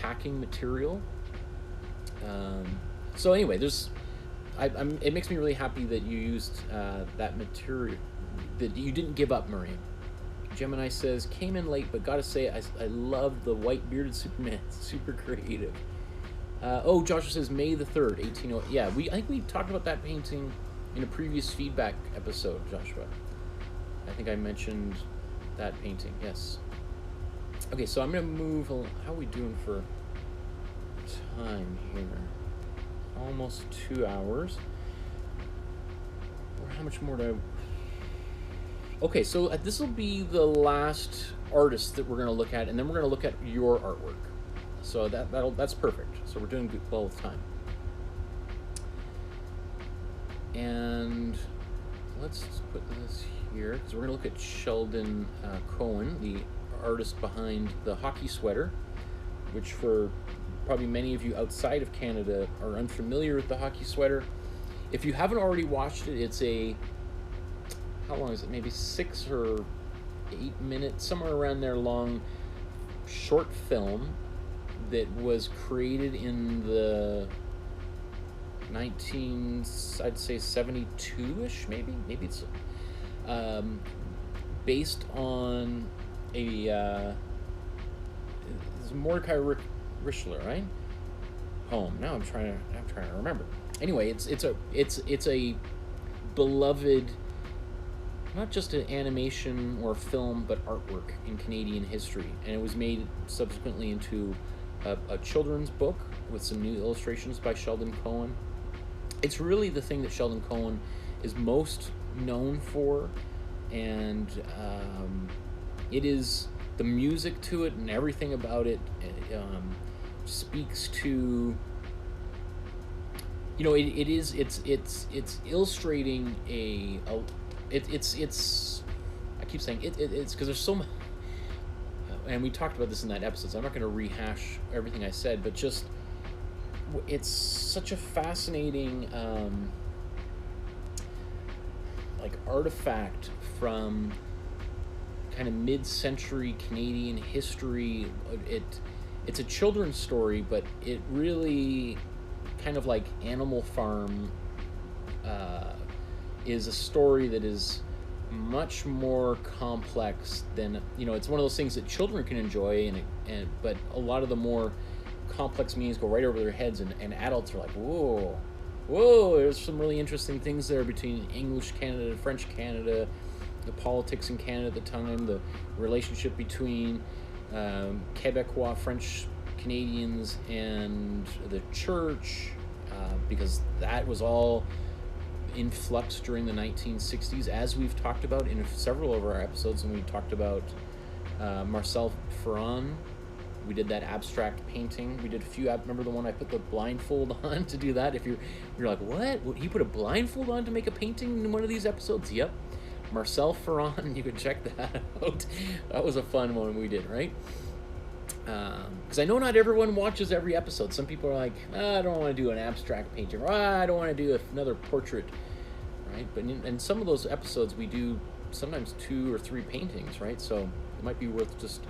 packing material. So anyway, it makes me really happy that you used that material, that you didn't give up, Marie. Gemini says, came in late, but gotta say, I love the white bearded Superman. Super creative. Joshua says, May the 3rd, 1808. Yeah, I think we talked about that painting in a previous feedback episode, Joshua. I think I mentioned that painting, yes. Okay, so I'm gonna move, how are we doing for time here? Almost 2 hours. Or how much more do I... Okay, so this will be the last artists that we're going to look at, and then we're going to look at your artwork. So that's perfect. So we're doing good, well with time. And let's put this here, because we're going to look at Sheldon Cohen, the artist behind the hockey sweater, which for probably many of you outside of Canada are unfamiliar with the hockey sweater. If you haven't already watched it, it's a, how long is it? Maybe 6 or 8 minutes, somewhere around there long, short film that was created in the I'd say 72-ish, maybe it's based on a it's Mordecai Richler, right? Poem. Now I'm trying to remember. Anyway, it's a beloved, not just an animation or film, but artwork in Canadian history, and it was made subsequently into a children's book with some new illustrations by Sheldon Cohen. It's really the thing that Sheldon Cohen is most known for, and it is the music to it and everything about it. Speaks to, you know, it's illustrating it's I keep saying it's because there's so much, and we talked about this in that episode, so I'm not going to rehash everything I said, but just it's such a fascinating like artifact from kind of mid-century Canadian history. It's a children's story, but it really kind of like Animal Farm is a story that is much more complex than, you know, it's one of those things that children can enjoy, but a lot of the more complex meanings go right over their heads, and adults are like, whoa, there's some really interesting things there between English Canada, French Canada, the politics in Canada at the time, the relationship between Quebecois, French Canadians, and the church, because that was all in flux during the 1960s, as we've talked about in several of our episodes. When we talked about Marcel Ferrand, we did that abstract painting. We did a few. Remember the one I put the blindfold on to do that? If you're like, what? He put a blindfold on to make a painting in one of these episodes? Yep, Marcel Ferrand. You can check that out. That was a fun one we did, right? Because I know not everyone watches every episode. Some people are like, I don't want to do an abstract painting, or I don't want to do another portrait, right? But in some of those episodes, we do sometimes 2 or 3 paintings, right? So it might be worth just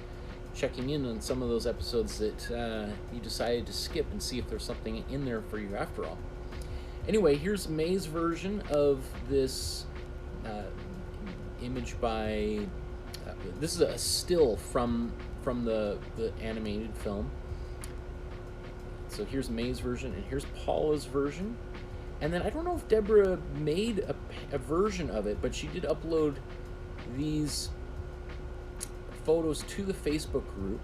checking in on some of those episodes that you decided to skip and see if there's something in there for you after all. Anyway, here's May's version of this image by, this is a still from the animated film. So here's May's version, and here's Paula's version. And then I don't know if Deborah made a version of it, but she did upload these photos to the Facebook group,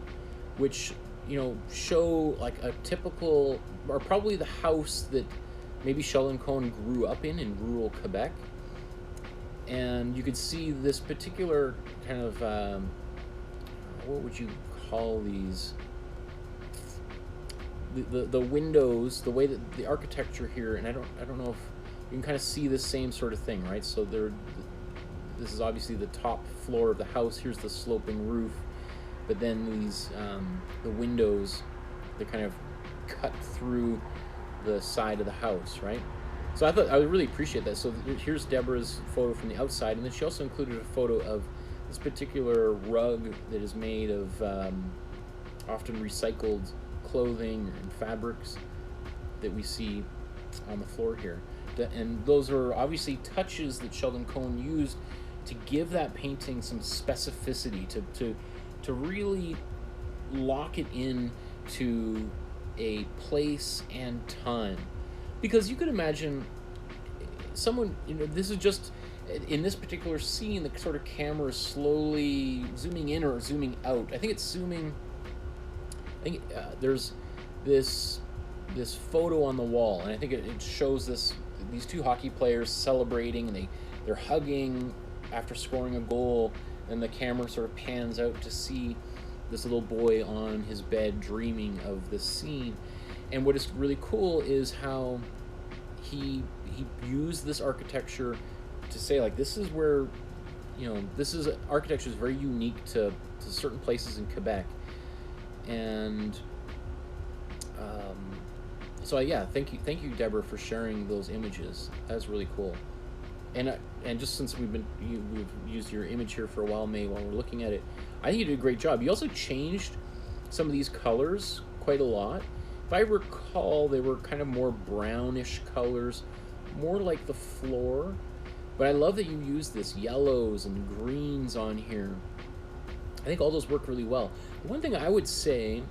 which, you know, show like a typical, or probably the house that maybe Sheldon Cohen grew up in rural Quebec. And you could see this particular kind of, what would you call these? The windows, the way that the architecture here, and I don't know if you can kind of see the same sort of thing, right? So this is obviously the top floor of the house. Here's the sloping roof, but then these the windows, they kind of cut through the side of the house, right? So I thought I would really appreciate that. So here's Deborah's photo from the outside, and then she also included a photo of this particular rug that is made of often recycled clothing and fabrics that we see on the floor here. And those are obviously touches that Sheldon Cohen used to give that painting some specificity, to really lock it in to a place and time. Because you could imagine someone, you know, this is just, in this particular scene, the sort of camera is slowly zooming in or zooming out. I think it's zooming, there's this photo on the wall, and I think it shows these 2 hockey players celebrating, and they're hugging after scoring a goal, and the camera sort of pans out to see this little boy on his bed dreaming of this scene. And what is really cool is how he used this architecture to say, like, this is where, you know, this is architecture is very unique to certain places in Quebec. And so yeah, thank you, Deborah, for sharing those images. That's really cool. And just since we've used your image here for a while, May, while we're looking at it, I think you did a great job. You also changed some of these colors quite a lot. If I recall, they were kind of more brownish colors, more like the floor. But I love that you used this yellows and greens on here. I think all those work really well. The one thing I would say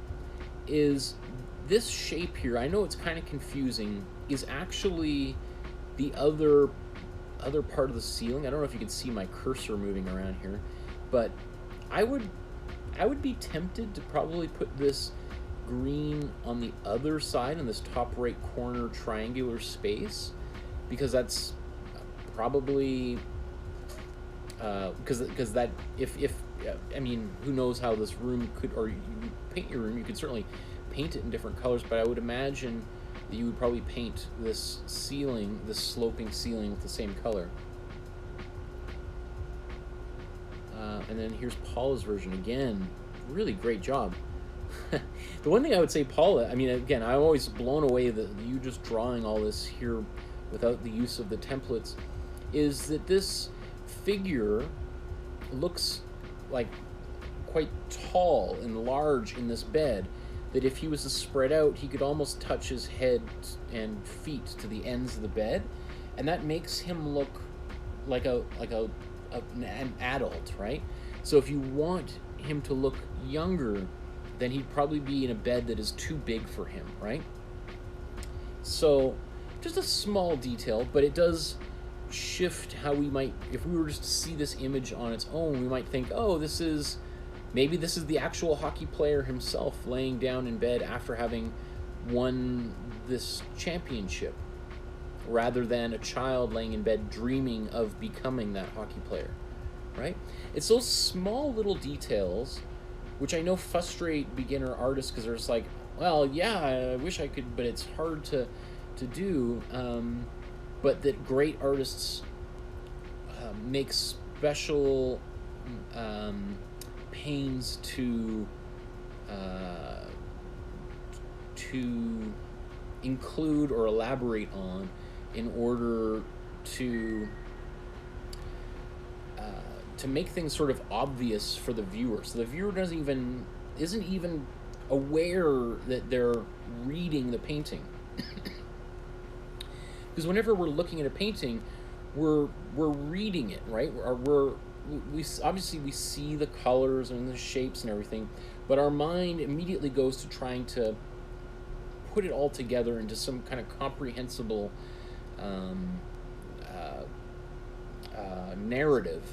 is this shape here, I know it's kind of confusing, is actually the other part of the ceiling. I don't know if you can see my cursor moving around here, but I would be tempted to probably put this green on the other side in this top right corner triangular space, because that's probably because that if I mean, who knows how this room could, or you paint your room, you could certainly paint it in different colors, but I would imagine that you would probably paint this ceiling, this sloping ceiling, with the same color. And then here's Paula's version again. Really great job. The one thing I would say, Paula, I mean, again, I'm always blown away that you just drawing all this here without the use of the templates, is that this figure looks like quite tall and large in this bed, that if he was to spread out, he could almost touch his head and feet to the ends of the bed, and that makes him look like an adult, right? So if you want him to look younger, then he'd probably be in a bed that is too big for him, right? So just a small detail, but it does shift how we might, if we were just to see this image on its own, we might think, oh, maybe this is the actual hockey player himself laying down in bed after having won this championship, rather than a child laying in bed dreaming of becoming that hockey player, right? It's those small little details which I know frustrate beginner artists, because they're just like, well, yeah, I wish I could, but it's hard to do. But that great artists make special pains to include or elaborate on in order to make things sort of obvious for the viewer, so the viewer isn't even aware that they're reading the painting. Because whenever we're looking at a painting, we're reading it, right? We obviously we see the colors and the shapes and everything, but our mind immediately goes to trying to put it all together into some kind of comprehensible narrative.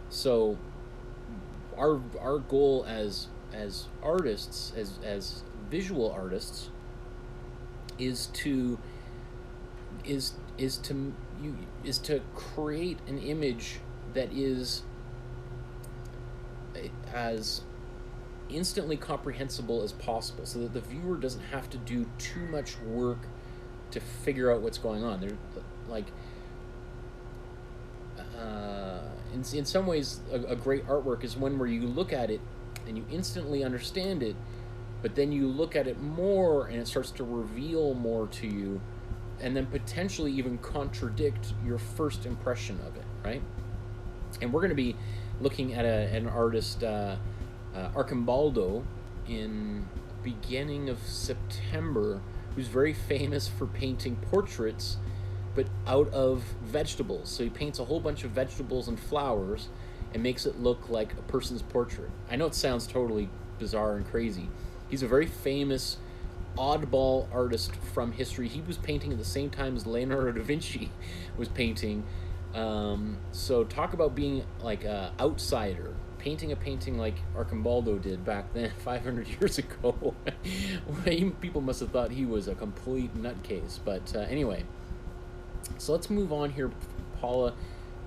So our goal as artists, as visual artists, is to create an image that is as instantly comprehensible as possible, so that the viewer doesn't have to do too much work to figure out what's going on. They're like, in some ways, a great artwork is one where you look at it and you instantly understand it, but then you look at it more and it starts to reveal more to you, and then potentially even contradict your first impression of it, right? And we're going to be looking at an artist, Arcimbaldo, in beginning of September, who's very famous for painting portraits, but out of vegetables. So he paints a whole bunch of vegetables and flowers and makes it look like a person's portrait. I know it sounds totally bizarre and crazy. He's a very famous oddball artist from history. He was painting at the same time as Leonardo da Vinci was painting. So talk about being like an outsider, painting a painting like Arcimbaldo did back then, 500 years ago. People must have thought he was a complete nutcase. But anyway, so let's move on here, Paula.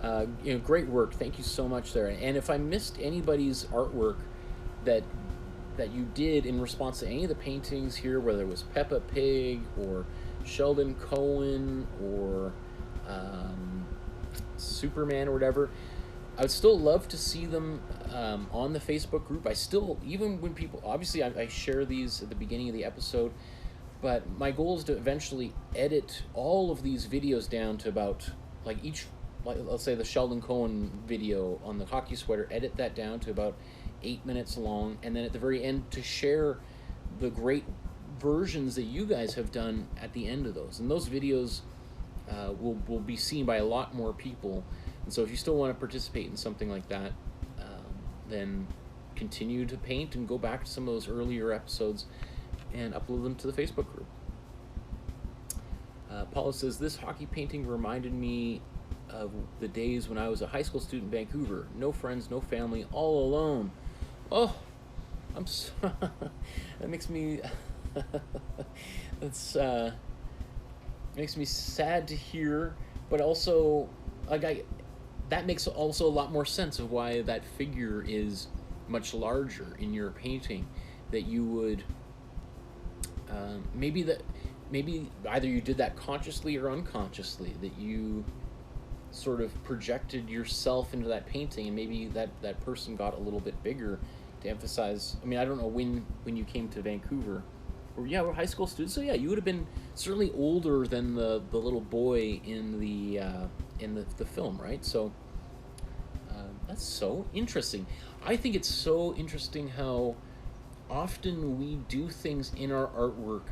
Great work. Thank you so much there. And if I missed anybody's artwork that you did in response to any of the paintings here, whether it was Peppa Pig or Sheldon Cohen or Superman or whatever, I would still love to see them on the Facebook group. I still, even when people, obviously I share these at the beginning of the episode, but my goal is to eventually edit all of these videos down to about, like let's say the Sheldon Cohen video on the hockey sweater, edit that down to about 8 minutes long, and then at the very end to share the great versions that you guys have done at the end of those. And those videos will be seen by a lot more people. And so if you still want to participate in something like that, then continue to paint and go back to some of those earlier episodes and upload them to the Facebook group. Paula says, this hockey painting reminded me of the days when I was a high school student in Vancouver. No friends, no family, all alone. Oh, I'm so that makes me makes me sad to hear, but also that makes also a lot more sense of why that figure is much larger in your painting. That you would maybe either you did that consciously or unconsciously, that you sort of projected yourself into that painting, and maybe that person got a little bit bigger to emphasize. I mean, I don't know when you came to Vancouver. Or, yeah, we're high school students, so yeah, you would have been certainly older than the little boy in the film, right? So that's so interesting. I think it's so interesting how often we do things in our artwork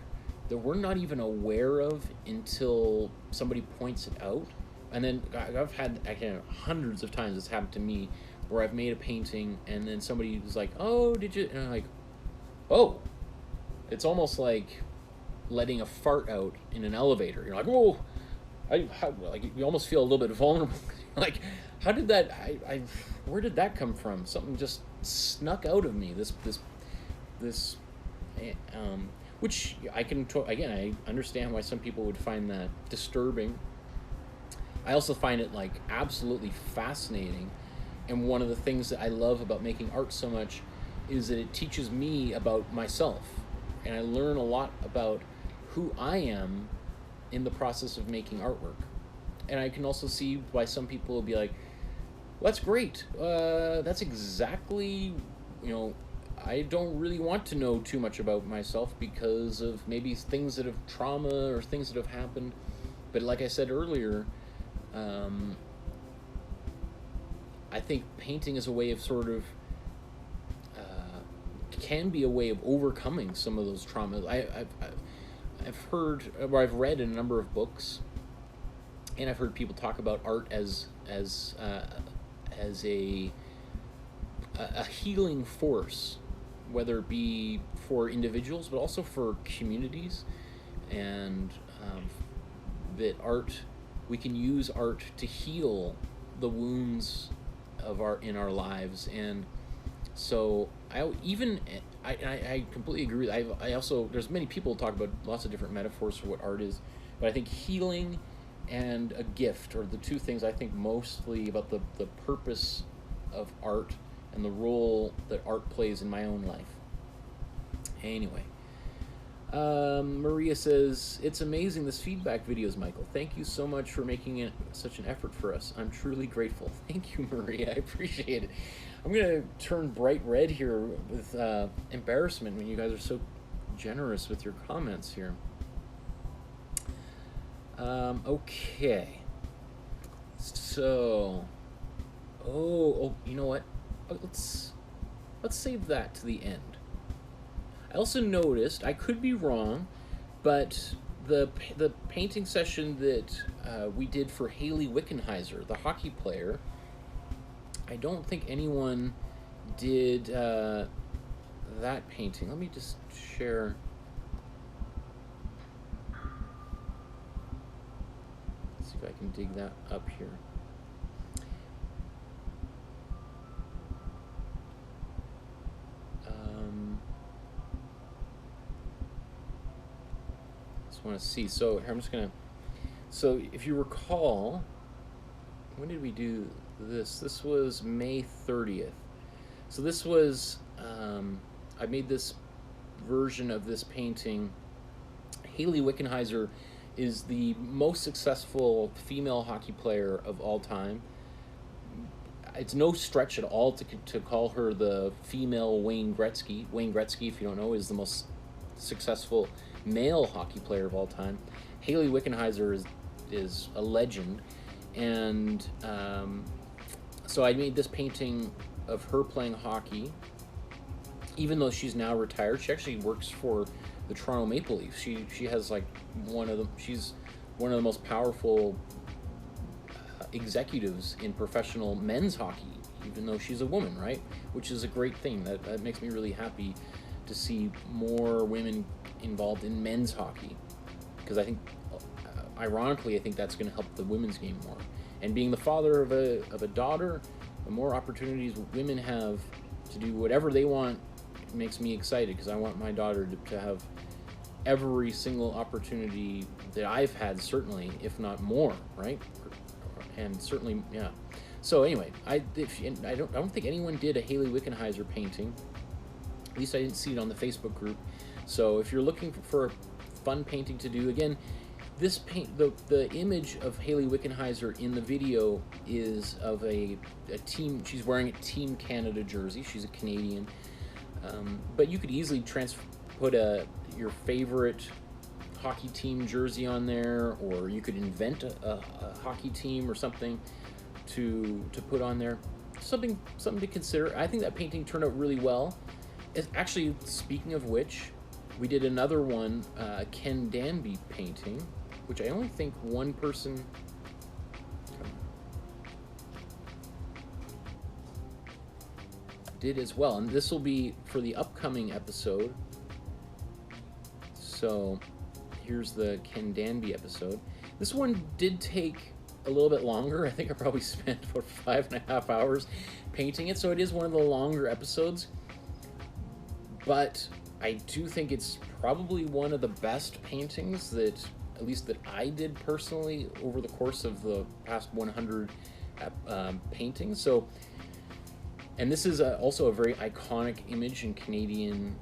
that we're not even aware of until somebody points it out. And then I've had hundreds of times it's happened to me where I've made a painting and then somebody was like, "Oh, did you?" And I'm like, "Oh." It's almost like letting a fart out in an elevator. You're like, "Whoa!" Like you almost feel a little bit vulnerable. Like, how did that? Where did that come from? Something just snuck out of me. This, which I can again. I understand why some people would find that disturbing. I also find it like absolutely fascinating, and one of the things that I love about making art so much is that it teaches me about myself. And I learn a lot about who I am in the process of making artwork. And I can also see why some people will be like, well, that's great. That's exactly, I don't really want to know too much about myself because of maybe things that have trauma or things that have happened. But like I said earlier, I think painting is a way of sort of, can be a way of overcoming some of those traumas. I've heard, or I've read in a number of books, and I've heard people talk about art as a healing force, whether it be for individuals but also for communities, and that we can use art to heal the wounds in our lives. And so I completely agree. I also, there's many people talk about lots of different metaphors for what art is, but I think healing and a gift are the two things I think mostly about the purpose of art and the role that art plays in my own life. Anyway, Maria says, it's amazing this feedback videos, Michael. Thank you so much for making it such an effort for us. I'm truly grateful. Thank you, Maria. I appreciate it. I'm going to turn bright red here with embarrassment when you guys are so generous with your comments here. Okay. So, you know what? Let's save that to the end. I also noticed, I could be wrong, but the painting session that we did for Haley Wickenheiser, the hockey player, I don't think anyone did that painting. Let me just share. Let's see if I can dig that up here. Just want to see. So here I'm just gonna. So if you recall, when did we do this? This was May 30th. So this was, I made this version of this painting. Haley Wickenheiser is the most successful female hockey player of all time. It's no stretch at all to call her the female Wayne Gretzky. Wayne Gretzky, if you don't know, is the most successful male hockey player of all time. Haley Wickenheiser is a legend, and so I made this painting of her playing hockey. Even though she's now retired, she actually works for the Toronto Maple Leafs. She has like she's one of the most powerful executives in professional men's hockey, even though she's a woman, right? Which is a great thing. That makes me really happy to see more women involved in men's hockey, because I think, ironically, I think that's going to help the women's game more. And being the father of a daughter, the more opportunities women have to do whatever they want makes me excited, because I want my daughter to have every single opportunity that I've had, certainly, if not more, right? And certainly, yeah. So anyway, I don't think anyone did a Haley Wickenheiser painting. At least I didn't see it on the Facebook group. So if you're looking for a fun painting to do, again, this the image of Haley Wickenheiser in the video is of a team. She's wearing a Team Canada jersey. She's a Canadian. But you could easily put your favorite hockey team jersey on there, or you could invent a hockey team or something to put on there. Something to consider. I think that painting turned out really well. Actually, speaking of which, we did another one, Ken Danby painting, which I only think one person did as well, and this will be for the upcoming episode. So here's the Ken Danby episode. This one did take a little bit longer. I think I probably spent about 5.5 hours painting it, so it is one of the longer episodes, but I do think it's probably one of the best paintings that, at least that I did personally, over the course of the past 100 paintings. So, and this is also a very iconic image in Canadian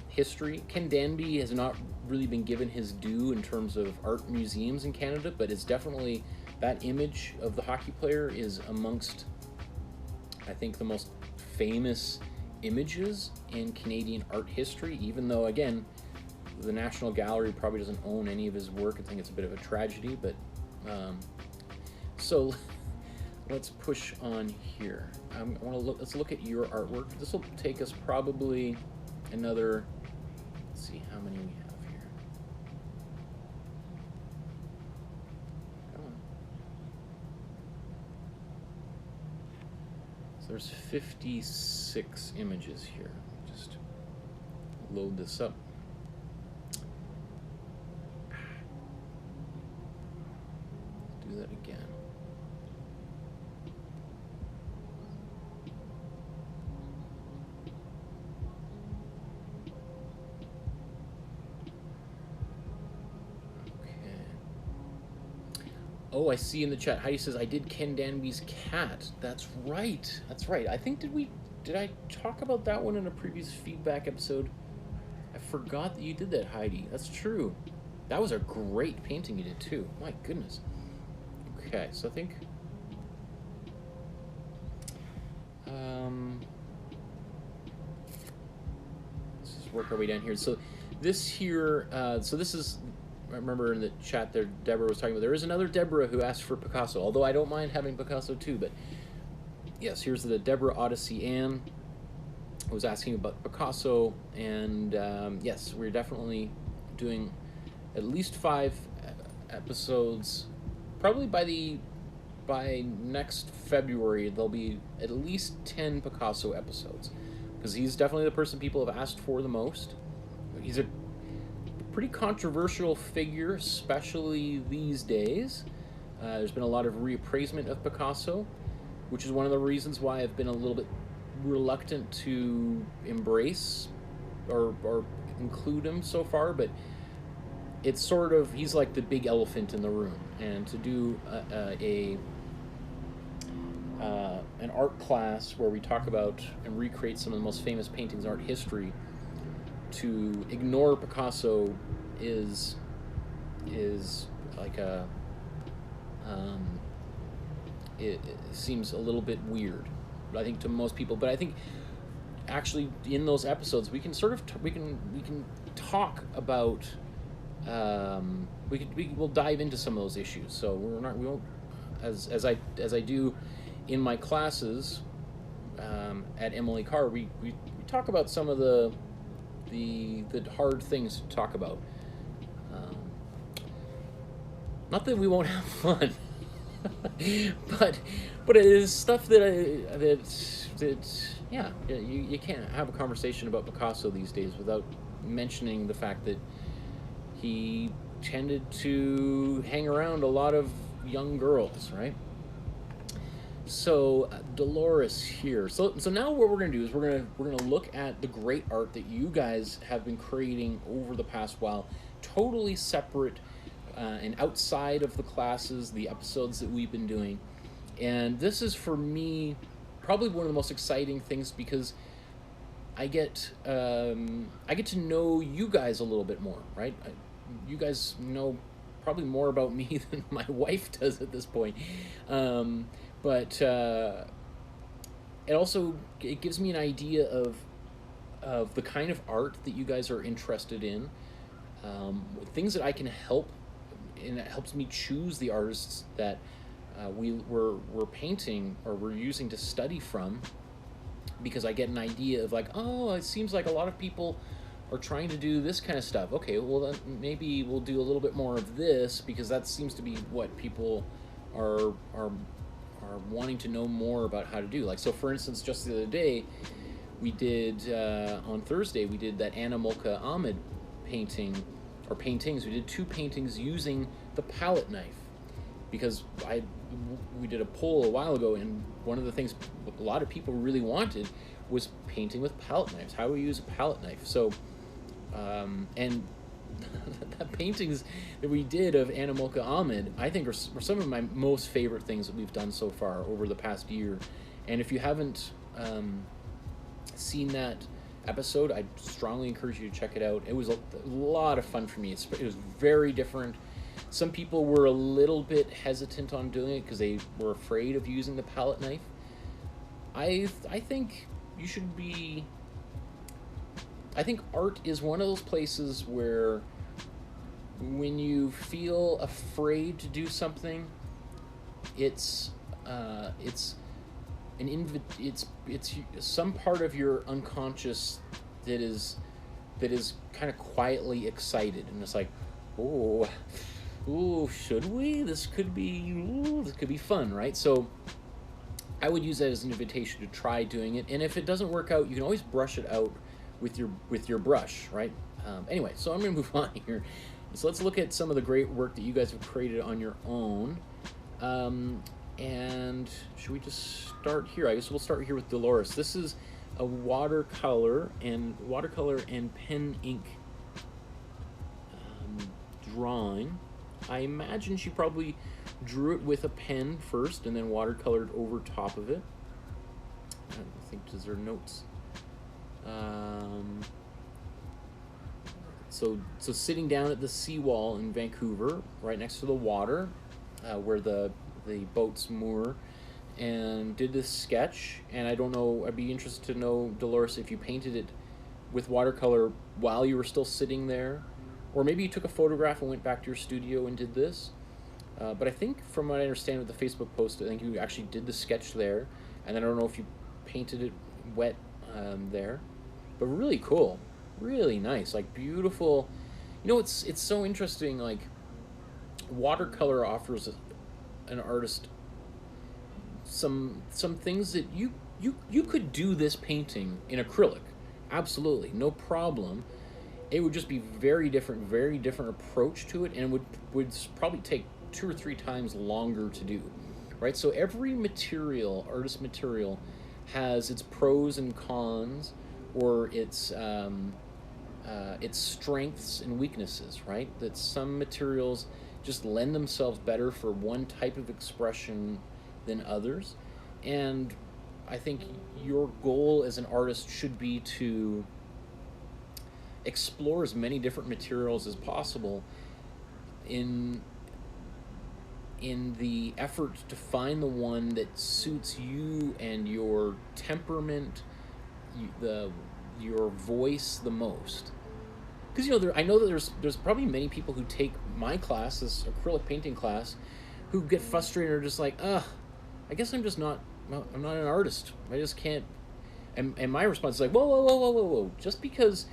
history. Ken Danby has not really been given his due in terms of art museums in Canada, but it's definitely, that image of the hockey player is amongst, I think, the most famous images in Canadian art history, even though, again, the National Gallery probably doesn't own any of his work. I think it's a bit of a tragedy, but so let's push on here. Let's look at your artwork. This will take us probably another, let's see how many we have here. Come on. So there's 56 images here. Just load this up. Let's do that again. Oh, I see in the chat, Heidi says, I did Ken Danby's cat. That's right. That's right. I think, did I talk about that one in a previous feedback episode? I forgot that you did that, Heidi. That's true. That was a great painting you did, too. My goodness. Okay, so I think... let's just work our way down here. So this here, so this is... I remember in the chat there, Deborah was talking about, there is another Deborah who asked for Picasso, although I don't mind having Picasso too, but yes, here's the Deborah Odyssey Ann, who was asking about Picasso, and yes, we're definitely doing at least 5 episodes, probably by next February, there'll be at least 10 Picasso episodes, because he's definitely the person people have asked for the most. He's a pretty controversial figure, especially these days. There's been a lot of reappraisement of Picasso, which is one of the reasons why I've been a little bit reluctant to embrace or include him so far, but it's sort of, he's like the big elephant in the room, and to do an art class where we talk about and recreate some of the most famous paintings in art history, to ignore Picasso is like a it seems a little bit weird, I think, to most people. But I think actually in those episodes we can sort of we can talk about we'll dive into some of those issues. So we won't, as I do in my classes at Emily Carr, we talk about some of the hard things to talk about. Not that we won't have fun, but it is stuff that yeah, you can't have a conversation about Picasso these days without mentioning the fact that he tended to hang around a lot of young girls, right? So Dolores here. So now what we're gonna do is we're gonna look at the great art that you guys have been creating over the past while, totally separate and outside of the classes, the episodes that we've been doing. And this is, for me, probably one of the most exciting things, because I get to know you guys a little bit more, right? You guys know probably more about me than my wife does at this point. But it gives me an idea of the kind of art that you guys are interested in, things that I can help, and it helps me choose the artists that we're painting or we're using to study from, because I get an idea of like, oh, it seems like a lot of people are trying to do this kind of stuff. Okay, well then maybe we'll do a little bit more of this, because that seems to be what people are wanting to know more about how to do. Like, so for instance, just the other day, we did on Thursday we did that Anna Mulka Ahmed paintings. We did 2 paintings using the palette knife, because we did a poll a while ago, and one of the things a lot of people really wanted was painting with palette knives. How do we use a palette knife? So, and the paintings that we did of Anna Mulka Ahmed, I think, are some of my most favorite things that we've done so far over the past year. And if you haven't seen that episode, I strongly encourage you to check it out. It was a lot of fun for me. It was very different. Some people were a little bit hesitant on doing it because they were afraid of using the palette knife. I think you should be... I think art is one of those places where when you feel afraid to do something, it's some part of your unconscious that is kind of quietly excited, and it's like, oh, should we? This could be fun, right? So I would use that as an invitation to try doing it, and if it doesn't work out, you can always brush it out with your brush, right? Anyway, so I'm gonna move on here. So let's look at some of the great work that you guys have created on your own. And should we just start here? I guess we'll start here with Dolores. This is a watercolor and pen ink drawing. I imagine she probably drew it with a pen first and then watercolored over top of it. I think, is there notes? So sitting down at the seawall in Vancouver, right next to the water, where the boats moor, and did this sketch. And I don't know, I'd be interested to know, Dolores, if you painted it with watercolor while you were still sitting there, or maybe you took a photograph and went back to your studio and did this. But I think, from what I understand with the Facebook post, I think you actually did the sketch there, and then I don't know if you painted it wet there. But really cool, really nice, like beautiful. You know, it's so interesting. Like, watercolor offers an artist some things that you could do this painting in acrylic, absolutely, no problem. It would just be very different approach to it, and it would probably take 2 or 3 times longer to do, right? So every material, artist material, has its pros and cons, or its strengths and weaknesses, right? That some materials just lend themselves better for one type of expression than others. And I think your goal as an artist should be to explore as many different materials as possible in the effort to find the one that suits you and your temperament, your voice the most. Because, you know, I know that there's probably many people who take my class, this acrylic painting class, who get frustrated or just like, I guess I'm not an artist. I just can't. And my response is like, whoa. Just because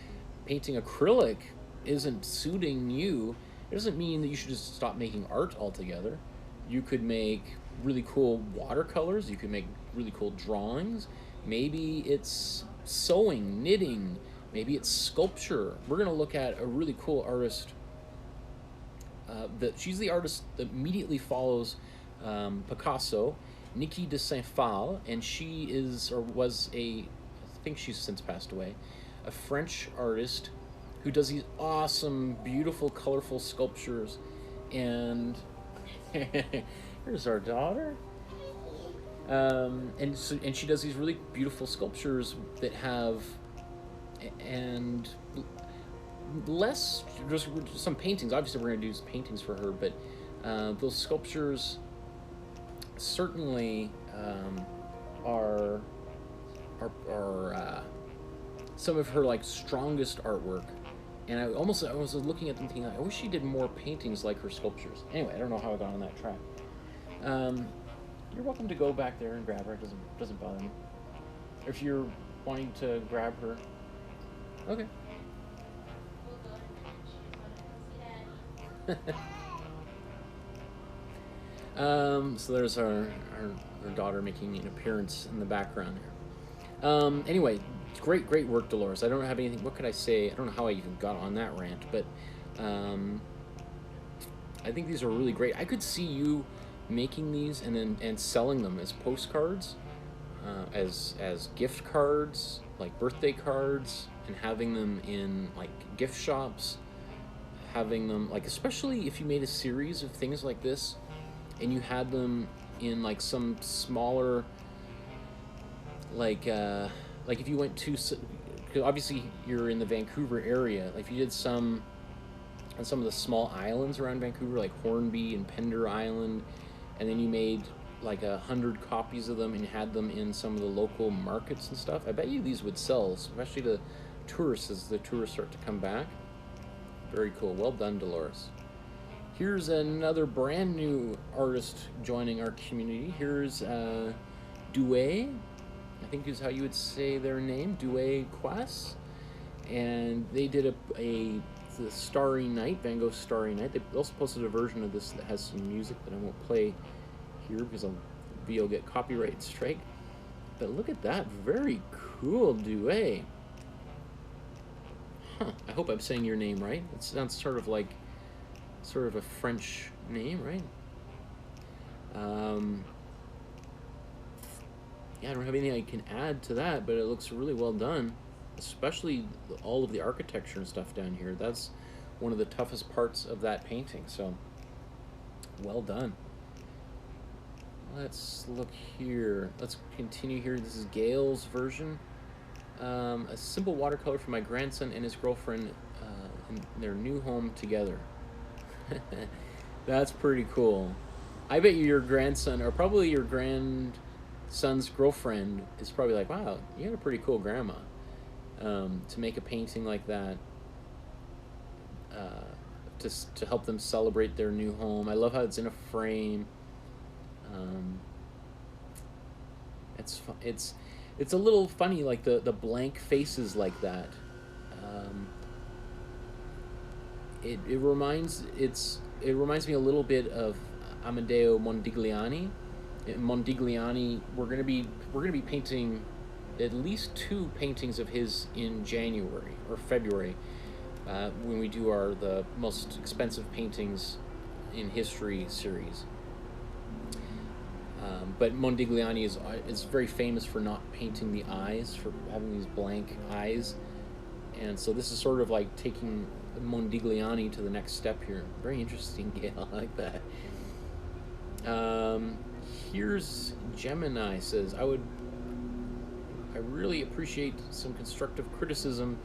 painting acrylic isn't suiting you, it doesn't mean that you should just stop making art altogether. You could make really cool watercolors. You could make really cool drawings. Maybe it's sewing, knitting. Maybe it's sculpture. We're going to look at a really cool artist. She's the artist that immediately follows Picasso, Niki de Saint-Phal, and she is, or was I think she's since passed away, a French artist who does these awesome, beautiful, colorful sculptures. And here's our daughter. And she does these really beautiful sculptures that have, and less, just some paintings. Obviously, we're going to do some paintings for her, but those sculptures certainly are some of her like strongest artwork. And I was looking at them thinking, I wish she did more paintings like her sculptures. Anyway, I don't know how I got on that track. You're welcome to go back there and grab her. It doesn't bother me. If you're wanting to grab her, okay. So there's our daughter making an appearance in the background here. Anyway, great work, Dolores. I don't have anything. What could I say? I don't know how I even got on that rant, but I think these are really great. I could see you making these and selling them as postcards, as gift cards, like birthday cards, and having them in like gift shops. Having them, like, especially if you made a series of things like this, and you had them in like some smaller, like if you went to, because obviously you're in the Vancouver area, like if you did some on some of the small islands around Vancouver, like Hornby and Pender Island, and then you made like 100 copies of them and had them in some of the local markets and stuff, I bet you these would sell, especially to tourists as the tourists start to come back. Very cool. Well done, Dolores. Here's another brand new artist joining our community. Here's Douay, I think is how you would say their name, Douay Quas. And they did the Starry Night, Van Gogh's Starry Night. They also posted a version of this that has some music that I won't play here because you'll get copyright strike. But look at that. Very cool, Douay. Huh. I hope I'm saying your name right. It sounds sort of a French name, right? Yeah, I don't have anything I can add to that, but it looks really well done, especially all of the architecture and stuff down here. That's one of the toughest parts of that painting, so well done. Let's look here. Let's continue here. This is Gail's version. A simple watercolor for my grandson and his girlfriend in their new home together. That's pretty cool. I bet you your grandson, or probably your grandson's girlfriend, is probably like, wow, you had a pretty cool grandma. To make a painting like that, to help them celebrate their new home. I love how it's in a frame. It's a little funny, like the blank faces like that. It reminds me a little bit of Amedeo Mondigliani. Mondigliani, we're gonna be painting at least 2 paintings of his in January or February when we do the most expensive paintings in history series. But Mondigliani is very famous for not painting the eyes, for having these blank eyes. And so this is sort of like taking Mondigliani to the next step here. Very interesting, Gail. I like that. Here's Gemini says, I really appreciate some constructive criticism.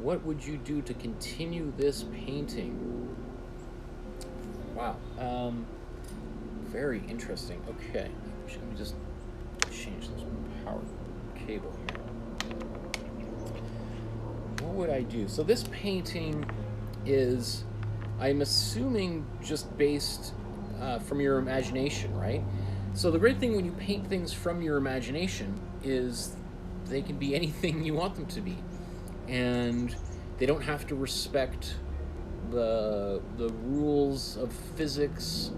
What would you do to continue this painting? Wow. Very interesting. Okay. Let me just change this power cable here. What would I do? So this painting is, I'm assuming, just based from your imagination, right? So the great thing when you paint things from your imagination is they can be anything you want them to be. And they don't have to respect the rules of physics,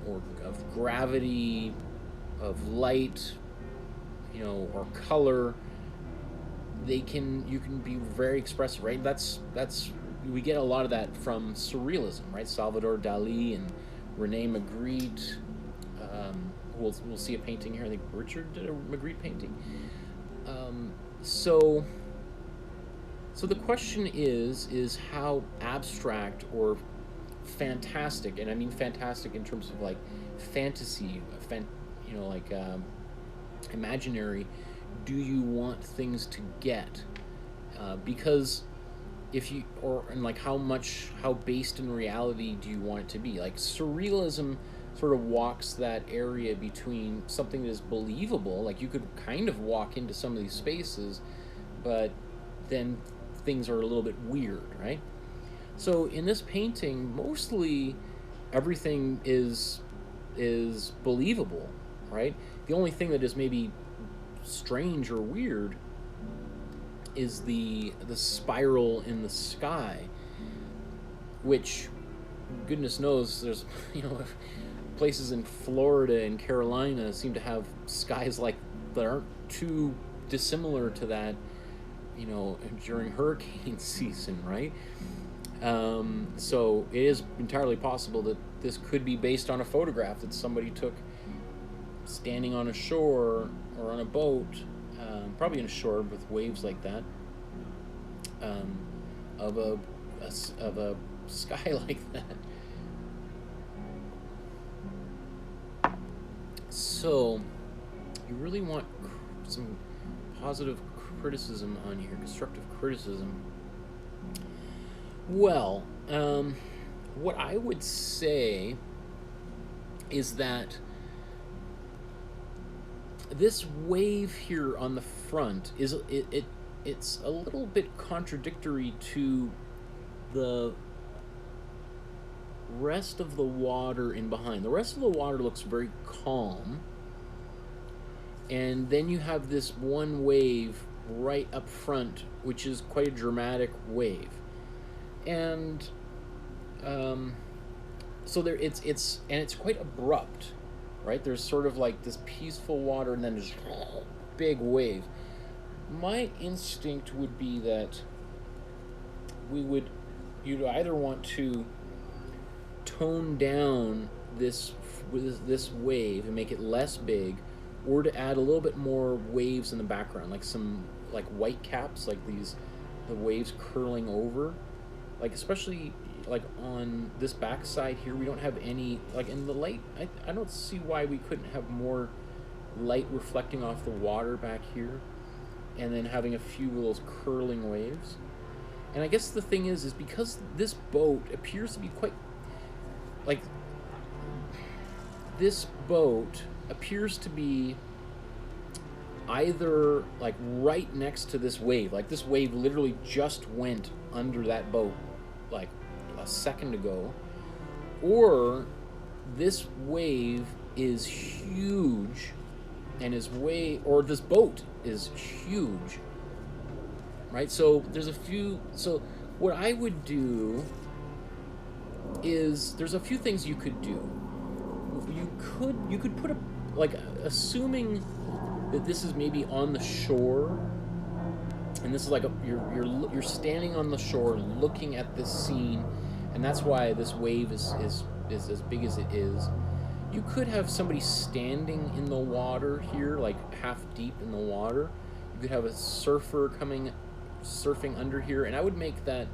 or of gravity, of light, you know, or color. You can be very expressive, right? We get a lot of that from surrealism, right? Salvador Dali and Rene Magritte. We'll see a painting here. I think Richard did a Magritte painting. So the question is how abstract or fantastic, and I mean fantastic in terms of like fantasy, imaginary, do you want things to get? Because how based in reality do you want it to be? Like surrealism sort of walks that area between something that is believable, like you could kind of walk into some of these spaces, but then things are a little bit weird, right? So in this painting, mostly everything is believable, right? The only thing that is maybe strange or weird is the spiral in the sky, which goodness knows there's places in Florida and Carolina seem to have skies like that aren't too dissimilar to that, during hurricane season, right? So it is entirely possible that this could be based on a photograph that somebody took standing on a shore or on a boat, probably on a shore with waves like that, of a sky like that. So you really want some positive criticism on here, constructive criticism. Well, what I would say is that this wave here on the front is it's a little bit contradictory to the rest of the water in behind. The rest of the water looks very calm, and then you have this one wave right up front, which is quite a dramatic wave. And so it's quite abrupt, right? There's sort of like this peaceful water and then this big wave. My instinct would be that you'd either want to tone down this wave and make it less big, or to add a little bit more waves in the background, like some white caps, like the waves curling over, like especially like on this back side here, we don't have any, like in the light, I don't see why we couldn't have more light reflecting off the water back here, and then having a few of those curling waves. And I guess the thing is because this boat appears to be quite, like, this boat appears to be either like right next to this wave, like this wave literally just went under that boat like a second ago, or this wave is huge and or this boat is huge, right? So there's so what I would do is, there's a few things you could do. You could put assuming that this is maybe on the shore, and this is like you're standing on the shore looking at this scene, and that's why this wave is as big as it is. You could have somebody standing in the water here, like half deep in the water. You could have a surfer surfing under here, and I would make that,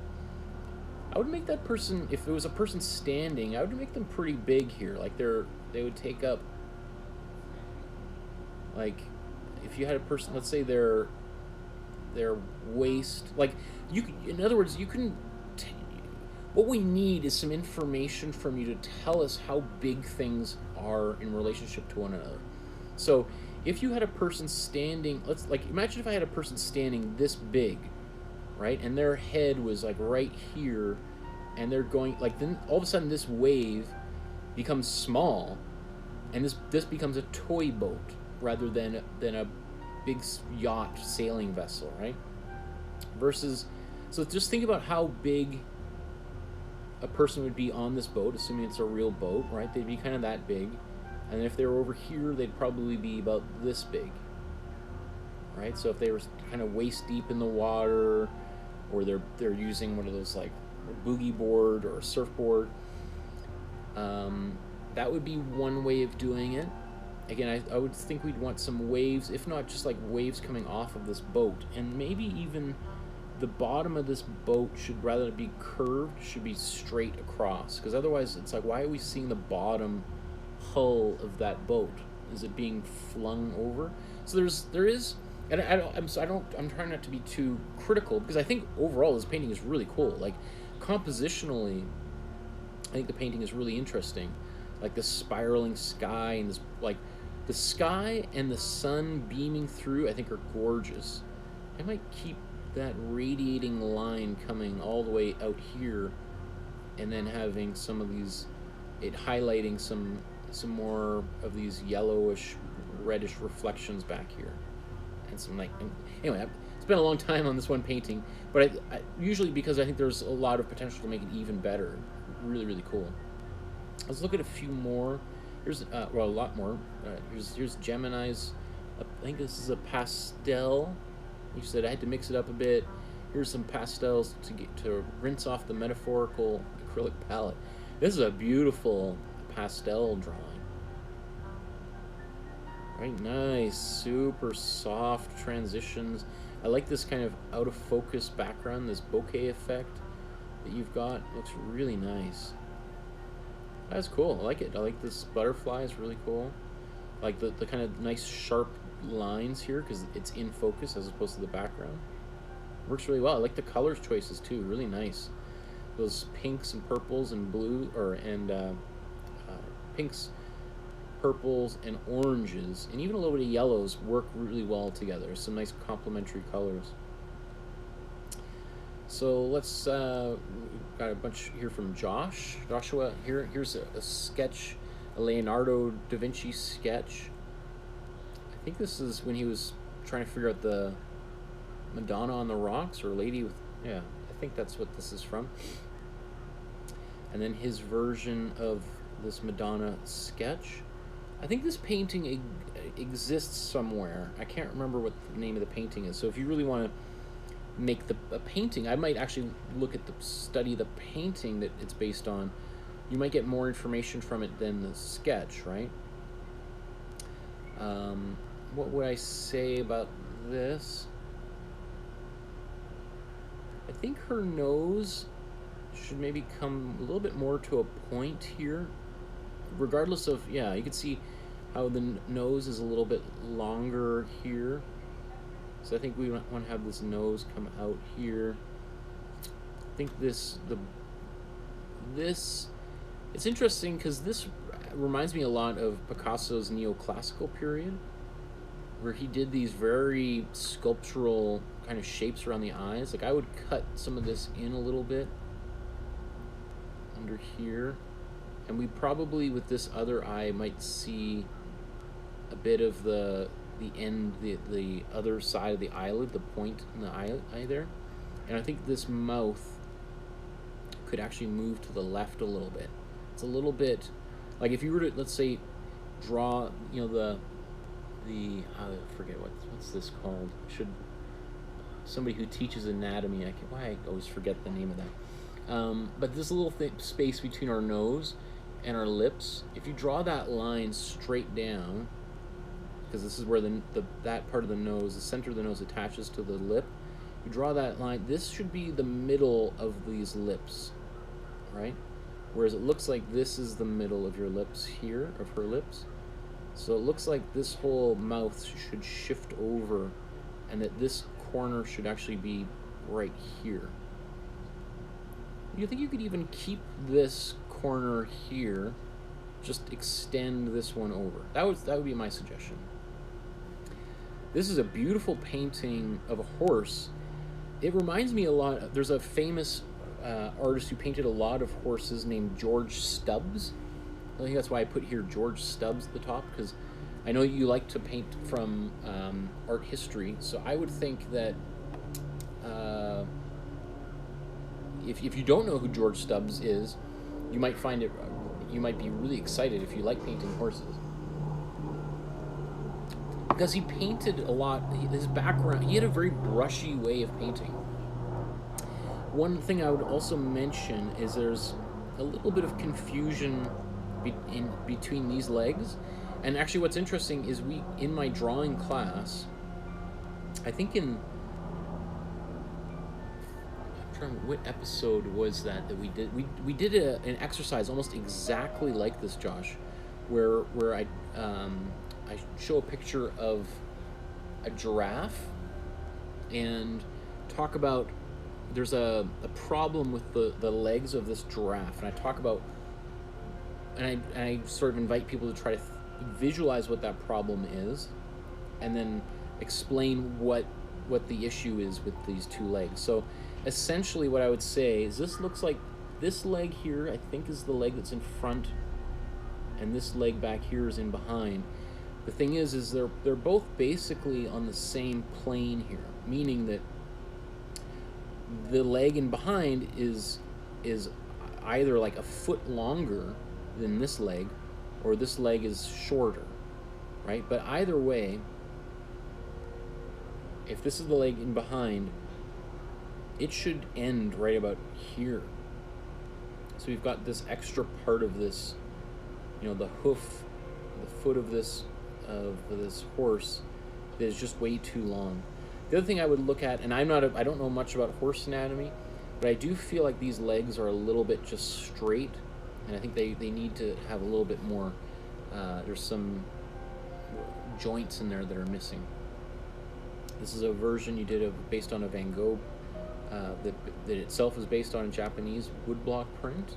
I would make that person, if it was a person standing, I would make them pretty big here. Like they would take up, like, if you had a person, let's say their waist, like, you could, in other words, you can, what we need is some information from you to tell us how big things are in relationship to one another. So if you had a person standing, let's, like, imagine if I had a person standing this big, right, and their head was like right here, and they're going, like, then all of a sudden this wave becomes small, and this becomes a toy boat rather than a big yacht sailing vessel, right? Versus, so just think about how big a person would be on this boat, assuming it's a real boat, right? They'd be kind of that big, and if they were over here, they'd probably be about this big, right? So if they were kind of waist deep in the water, or they're using one of those, like, a boogie board or a surfboard, that would be one way of doing it. Again, I would think we'd want some waves, if not just like waves coming off of this boat, and maybe even the bottom of this boat should, rather than be curved, should be straight across, because otherwise it's like, why are we seeing the bottom hull of that boat? Is it being flung over? So there is, and I'm trying not to be too critical, because I think overall this painting is really cool. Like, compositionally, I think the painting is really interesting. Like the spiraling sky and this, like, the sky and the sun beaming through, I think, are gorgeous. I might keep that radiating line coming all the way out here, and then having some of these, it highlighting some more of these yellowish, reddish reflections back here, and some, like, anyway, I've spent a long time on this one painting, but I usually, because I think there's a lot of potential to make it even better. Really, really cool. Let's look at a few more. Here's well, a lot more. Here's Gemini's. I think this is a pastel. You said I had to mix it up a bit. Here's some pastels to rinse off the metaphorical acrylic palette. This is a beautiful pastel drawing. Right, nice, super soft transitions. I like this kind of out of focus background, this bokeh effect that you've got. Looks really nice. That's cool. I like it. I like this butterfly. It's really cool. I like the kind of nice sharp lines here, because it's in focus as opposed to the background. Works really well. I like the colors choices too. Really nice. Those pinks and purples and blue, pinks, purples, and oranges, and even a little bit of yellows work really well together. Some nice complementary colors. So let's, got a bunch here from Joshua. Here's a sketch, a Leonardo da Vinci sketch. I think this is when he was trying to figure out the Madonna on the rocks, or Lady with, yeah, I think that's what this is from. And then his version of this Madonna sketch. I think this painting exists somewhere. I can't remember what the name of the painting is. So if you really want to make a painting, I might actually study the painting that it's based on. You might get more information from it than the sketch, right? What would I say about this? I think her nose should maybe come a little bit more to a point here. Regardless of, yeah, you can see how the nose is a little bit longer here. So I think we want to have this nose come out here. I think it's interesting because this reminds me a lot of Picasso's neoclassical period, where he did these very sculptural kind of shapes around the eyes. Like, I would cut some of this in a little bit under here, and we probably, with this other eye, might see a bit of the end, the other side of the eyelid, the point in the eye there. And I think this mouth could actually move to the left a little bit. It's a little bit like if you were to, let's say, draw, you know, I forget what's this called. Somebody who teaches anatomy, I always forget the name of that. But this little space between our nose and our lips, if you draw that line straight down, because this is where that part of the nose, the center of the nose, attaches to the lip. You draw that line. This should be the middle of these lips, right? Whereas it looks like this is the middle of your lips here, of her lips. So it looks like this whole mouth should shift over, and that this corner should actually be right here. You think you could even keep this corner here, just extend this one over? That would be my suggestion. This is a beautiful painting of a horse. It reminds me a lot. There's a famous artist who painted a lot of horses named George Stubbs. I think that's why I put here George Stubbs at the top, because I know you like to paint from art history. So I would think that if you don't know who George Stubbs is, you might find it. You might be really excited if you like painting horses, because he painted a lot. His background, he had a very brushy way of painting. One thing I would also mention is there's a little bit of confusion between these legs. And actually what's interesting is in my drawing class, I think I'm trying to, what episode was that we did? We did an exercise almost exactly like this, Josh, where I show a picture of a giraffe and talk about there's a problem with the legs of this giraffe, and I talk about, and I sort of invite people to try to visualize what that problem is, and then explain what the issue is with these two legs. So essentially what I would say is this looks like this leg here, I think, is the leg that's in front, and this leg back here is in behind. The thing is they're both basically on the same plane here, meaning that the leg in behind is either like a foot longer than this leg, or this leg is shorter, right? But either way, if this is the leg in behind, it should end right about here. So we've got this extra part of this, you know, the hoof, the foot of this horse that is just way too long. The other thing I would look at, and I don't know much about horse anatomy, but I do feel like these legs are a little bit just straight, and I think they need to have a little bit more, there's some joints in there that are missing. This is a version you did based on a Van Gogh that itself is based on a Japanese woodblock print.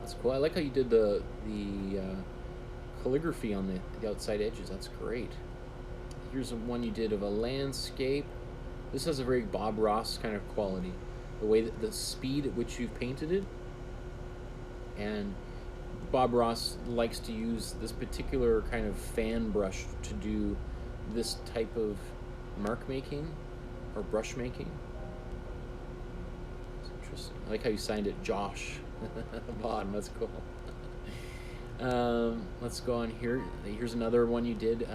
That's cool. I like how you did the calligraphy on the outside edges. That's great. Here's one you did of a landscape. This has a very Bob Ross kind of quality. The way that the speed at which you've painted it. And Bob Ross likes to use this particular kind of fan brush to do this type of mark making or brush making. It's interesting. I like how you signed it Josh at the bottom. That's cool. Let's go on here. Here's another one you did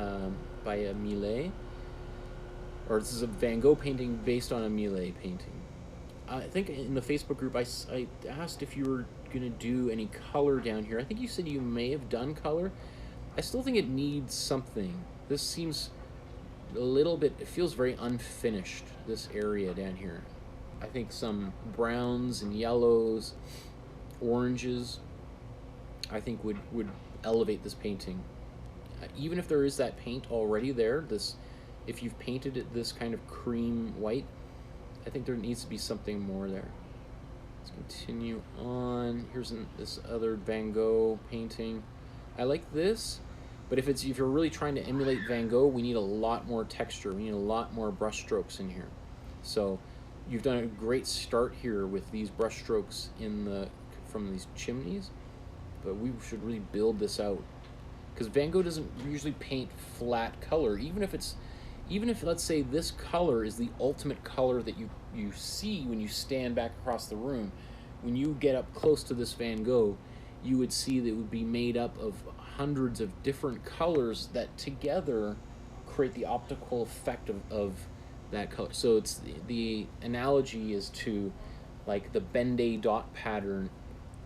by a Millet, or this is a Van Gogh painting based on a Millet painting. I think in the Facebook group I asked if you were going to do any color down here. I think you said you may have done color. I still think it needs something. This seems a little bit, it feels very unfinished, this area down here. I think some browns and yellows, oranges, I think would elevate this painting. Even if there is that paint already there, if you've painted it this kind of cream white, I think there needs to be something more there. Let's continue on. Here's this other Van Gogh painting. I like this, but if you're really trying to emulate Van Gogh, we need a lot more texture. We need a lot more brush strokes in here. So you've done a great start here with these brush strokes from these chimneys, but we should really build this out, because Van Gogh doesn't usually paint flat color. Even if let's say this color is the ultimate color that you see when you stand back across the room, when you get up close to this Van Gogh, you would see that it would be made up of hundreds of different colors that together create the optical effect of that color. So it's the analogy is to like the Ben-Day dot pattern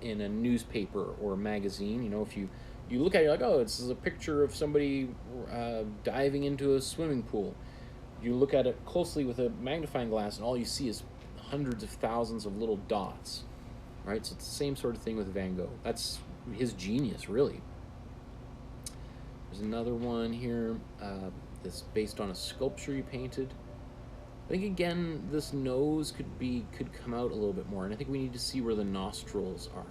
in a newspaper or a magazine. You know, if you look at it, you're like, oh, this is a picture of somebody diving into a swimming pool. You look at it closely with a magnifying glass, and all you see is hundreds of thousands of little dots. right? So it's the same sort of thing with Van Gogh. That's his genius, really. There's another one here that's based on a sculpture he painted. I think again this nose could come out a little bit more, and I think we need to see where the nostrils are.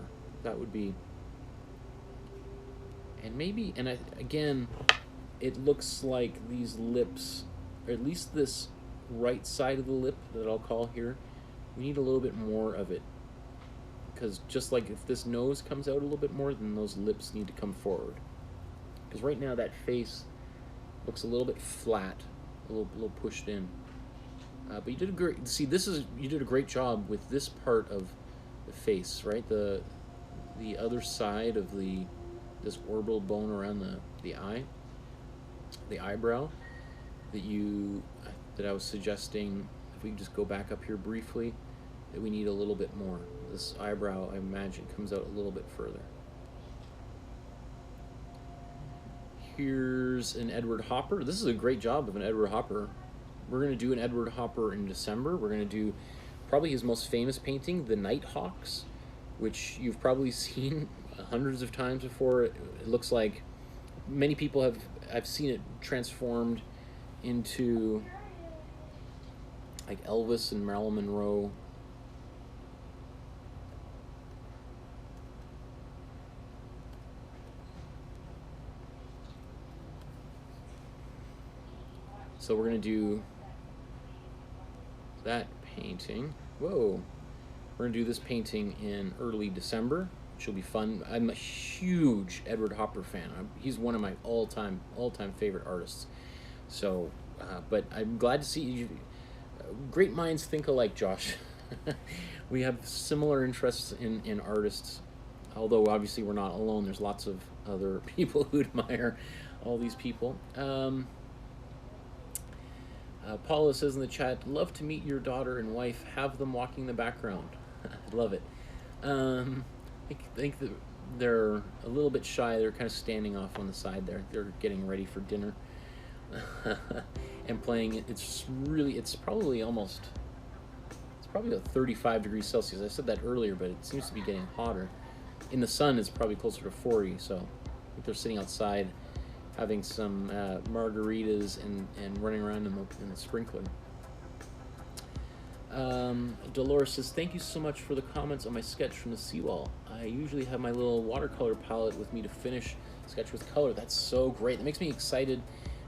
That would be, and maybe, and again, it looks like these lips, or at least this right side of the lip that I'll call here, we need a little bit more of it, because just like if this nose comes out a little bit more, then those lips need to come forward. Because right now that face looks a little bit flat, a little pushed in. But you did a great. See, you did a great job with this part of the face, right? The other side of this orbital bone around the eye, the eyebrow, that I was suggesting. If we just go back up here briefly, that we need a little bit more. This eyebrow, I imagine, comes out a little bit further. Here's an Edward Hopper. This is a great job of an Edward Hopper. We're going to do an Edward Hopper in December. We're going to do probably his most famous painting, the Nighthawks, which you've probably seen hundreds of times before. It looks like many people I've seen it transformed into like Elvis and Marilyn Monroe. So we're going to do that painting. Whoa. We're going to do this painting in early December, which will be fun. I'm a huge Edward Hopper fan. He's one of my all-time favorite artists. So, but I'm glad to see you. Great minds think alike, Josh. We have similar interests in artists, although obviously we're not alone. There's lots of other people who admire all these people. Paula says in the chat, love to meet your daughter and wife. Have them walking in the background. I love it. I think that they're a little bit shy. They're kind of standing off on the side there. They're getting ready for dinner and playing it. It's probably about 35 degrees Celsius. I said that earlier, but it seems to be getting hotter. In the sun, it's probably closer to 40. So I think they're sitting outside, having some margaritas and running around in the sprinkler. Dolores says, thank you so much for the comments on my sketch from the seawall. I usually have my little watercolor palette with me to finish sketch with color. That's so great. That makes me excited,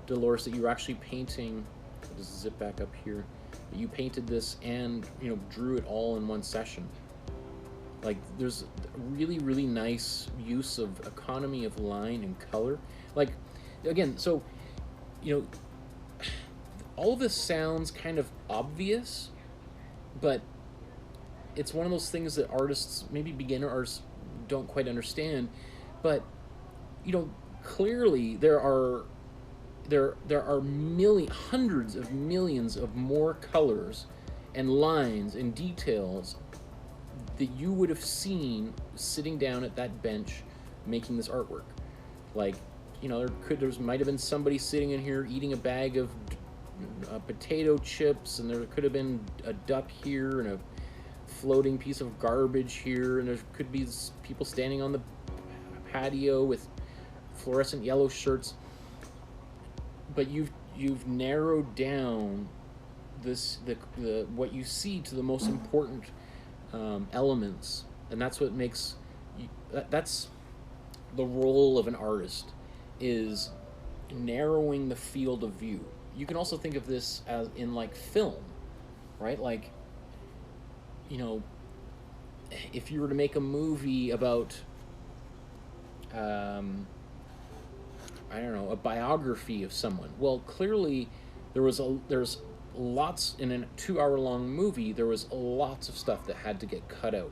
Dolores, that you were actually painting. I'll just zip back up here. That you painted this and drew it all in one session. Like, there's really, really nice use of economy of line and color. Like, again, so, all of this sounds kind of obvious, but it's one of those things that artists, maybe beginner artists, don't quite understand. But, clearly there are hundreds of millions of more colors and lines and details that you would have seen sitting down at that bench making this artwork. Like, there might have been somebody sitting in here eating a bag of potato chips, and there could have been a duck here and a floating piece of garbage here, and there could be people standing on the patio with fluorescent yellow shirts. But you've narrowed down the what you see to the most important elements, and that's what makes that's the role of an artist, is narrowing the field of view. You can also think of this as in like film, right? Like, if you were to make a movie about I don't know, a biography of someone. Well, clearly there's lots in a 2-hour-long movie. There was lots of stuff that had to get cut out.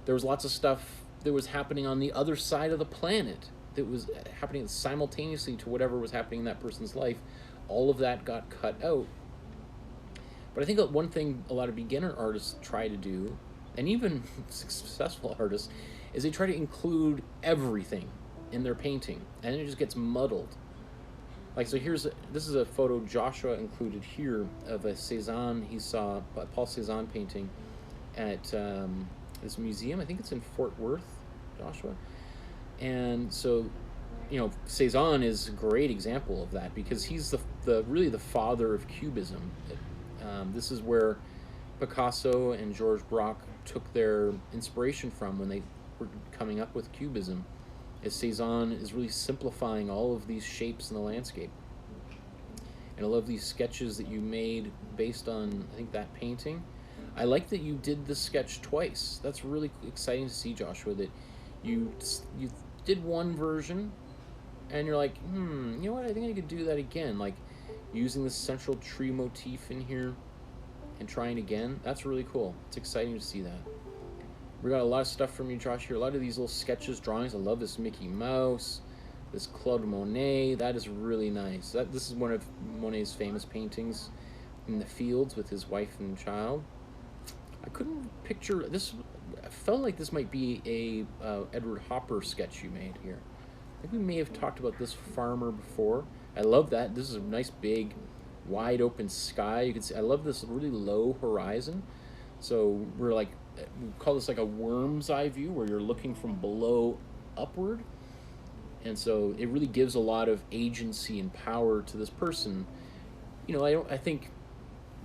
There was lots of stuff that was happening on the other side of the planet that was happening simultaneously to whatever was happening in that person's life. All of that got cut out. But I think that one thing a lot of beginner artists try to do, and even successful artists, is they try to include everything in their painting, and it just gets muddled. Like, so this is a photo Joshua included here of a Cézanne he saw, Paul Cézanne painting at this museum. I think it's in Fort Worth, Joshua. And so, you know, Cezanne is a great example of that because he's really the father of Cubism. This is where Picasso and Georges Braque took their inspiration from when they were coming up with Cubism. As Cezanne is really simplifying all of these shapes in the landscape. And I love these sketches that you made based on, I think, that painting. I like that you did the sketch twice. That's really exciting to see, Joshua, that you did one version and you're like, you know what, I think I could do that again. Like using the central tree motif in here and trying again. That's really cool. It's exciting to see that. We got a lot of stuff from you, Josh, here. A lot of these little sketches, drawings. I love this Mickey Mouse, this Claude Monet. That is really nice. This is one of Monet's famous paintings in the fields with his wife and child. I couldn't picture this. I felt like this might be a Edward Hopper sketch you made here. I think we may have talked about this farmer before. I love that. This is a nice big wide open sky. You can see I love this really low horizon. So we're like, we call this like a worm's eye view where you're looking from below upward. And so it really gives a lot of agency and power to this person. You know, I think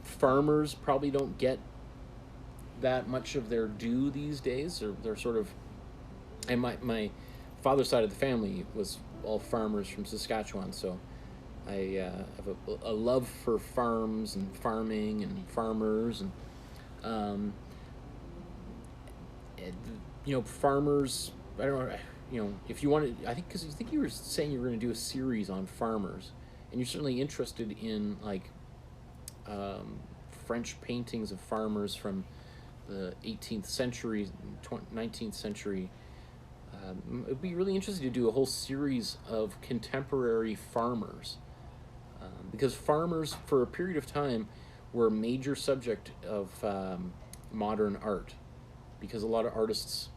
farmers probably don't get that much of their due these days. They're sort of, and my father's side of the family was all farmers from Saskatchewan, so I have a love for farms and farming and farmers and you know, farmers. I don't know. You know, if you wanted, I think, because I think you were saying you were going to do a series on farmers, and you're certainly interested in like French paintings of farmers from the 18th century, 19th century. It'd be really interesting to do a whole series of contemporary farmers, because farmers, for a period of time, were a major subject of modern art, because a lot of artists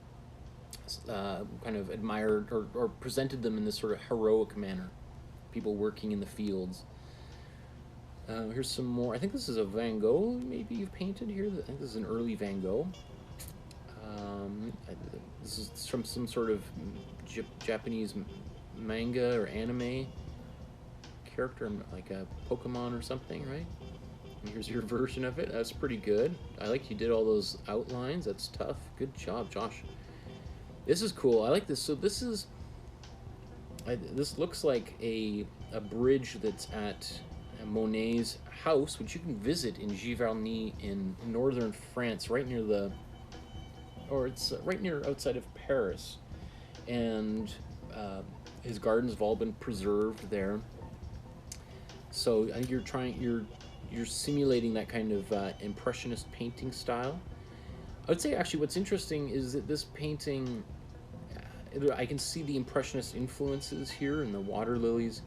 kind of admired or presented them in this sort of heroic manner, people working in the fields. Here's some more. I think this is a Van Gogh, maybe you've painted here. I think this is an early Van Gogh. This is from some sort of Japanese manga or anime character, like a Pokemon or something, right? And here's your version of it. That's pretty good. I like you did all those outlines. That's tough. Good job, Josh. This is cool. I like this. So this is, this looks like a bridge that's at Monet's house, which you can visit in Giverny in northern France, right near the, or it's right near outside of Paris. And his gardens have all been preserved there. So I think you're simulating that kind of impressionist painting style. I would say actually what's interesting is that this painting, I can see the impressionist influences here in the water lilies.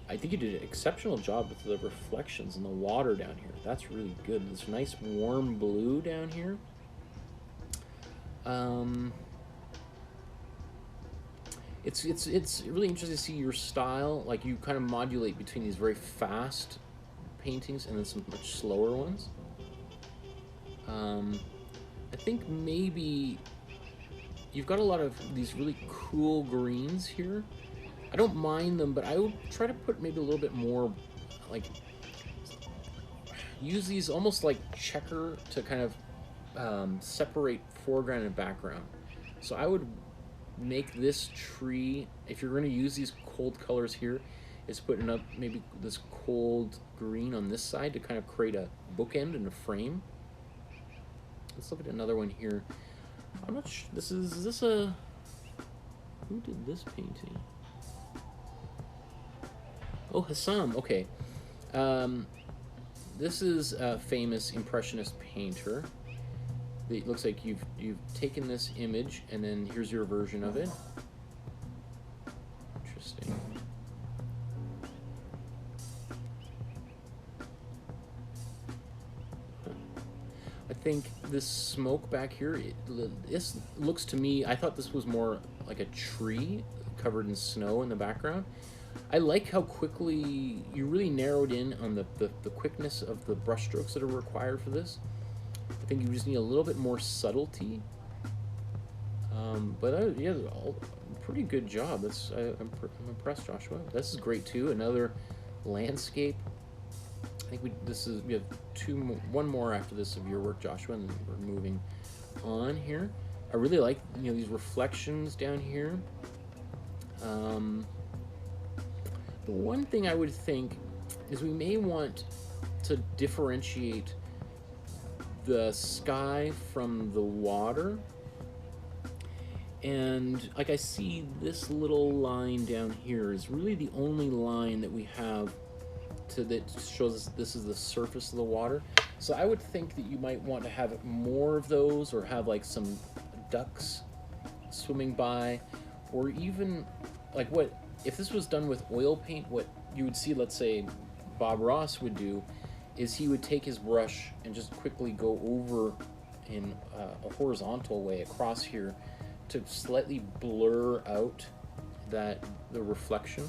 I think you did an exceptional job with the reflections in the water down here. That's really good. This nice warm blue down here. It's really interesting to see your style. Like you kind of modulate between these very fast paintings and then some much slower ones. I think maybe you've got a lot of these really cool greens here. I don't mind them, but I would try to put maybe a little bit more, like, use these almost like checker to kind of separate foreground and background. So I would make this tree, if you're going to use these cold colors here, is putting up maybe this cold green on this side to kind of create a bookend and a frame. Let's look at another one here. I'm not sure, is this a, who did this painting? Oh, Hassam, okay. This is a famous impressionist painter. It looks like you've taken this image and then here's your version of it. Interesting. I think this smoke back here, this looks to me, I thought this was more like a tree covered in snow in the background. I like how quickly you really narrowed in on the quickness of the brush strokes that are required for this. I think you just need a little bit more subtlety But yeah, pretty good job. I'm impressed, Joshua. This is great too. Another landscape. I think we have one more after this of your work, Joshua, and we're moving on here. I really like these reflections down here. The one thing I would think is we may want to differentiate the sky from the water. And like I see this little line down here is really the only line that we have that shows us this is the surface of the water. So I would think that you might want to have more of those, or have like some ducks swimming by, or even like if this was done with oil paint, what you would see, let's say Bob Ross would do, is he would take his brush and just quickly go over in a horizontal way across here to slightly blur out the reflection.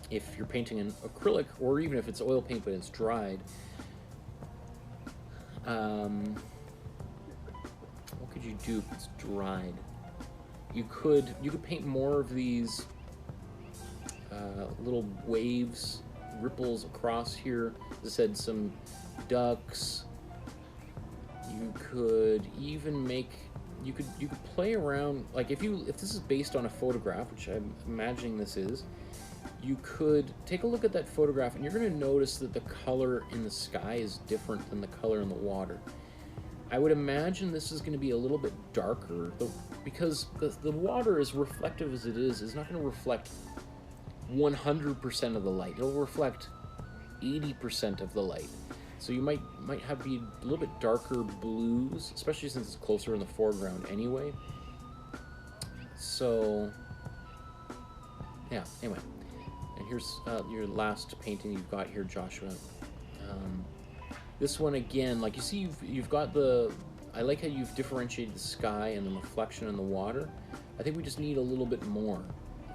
If you're painting in acrylic, or even if it's oil paint but it's dried, what could you do if it's dried? You could paint more of these little waves, ripples across here. As I said, some ducks. You could even you could play around, like if this is based on a photograph, which I'm imagining this is, you could take a look at that photograph and you're going to notice that the color in the sky is different than the color in the water. I would imagine this is going to be a little bit darker, because the water, as reflective as it is not going to reflect 100% of the light. It'll reflect 80% of the light. So you might have be a little bit darker blues, especially since it's closer in the foreground anyway. So yeah, anyway. And here's your last painting you've got here, Joshua. This one again, like you see, you've got I like how you've differentiated the sky and the reflection in the water. I think we just need a little bit more,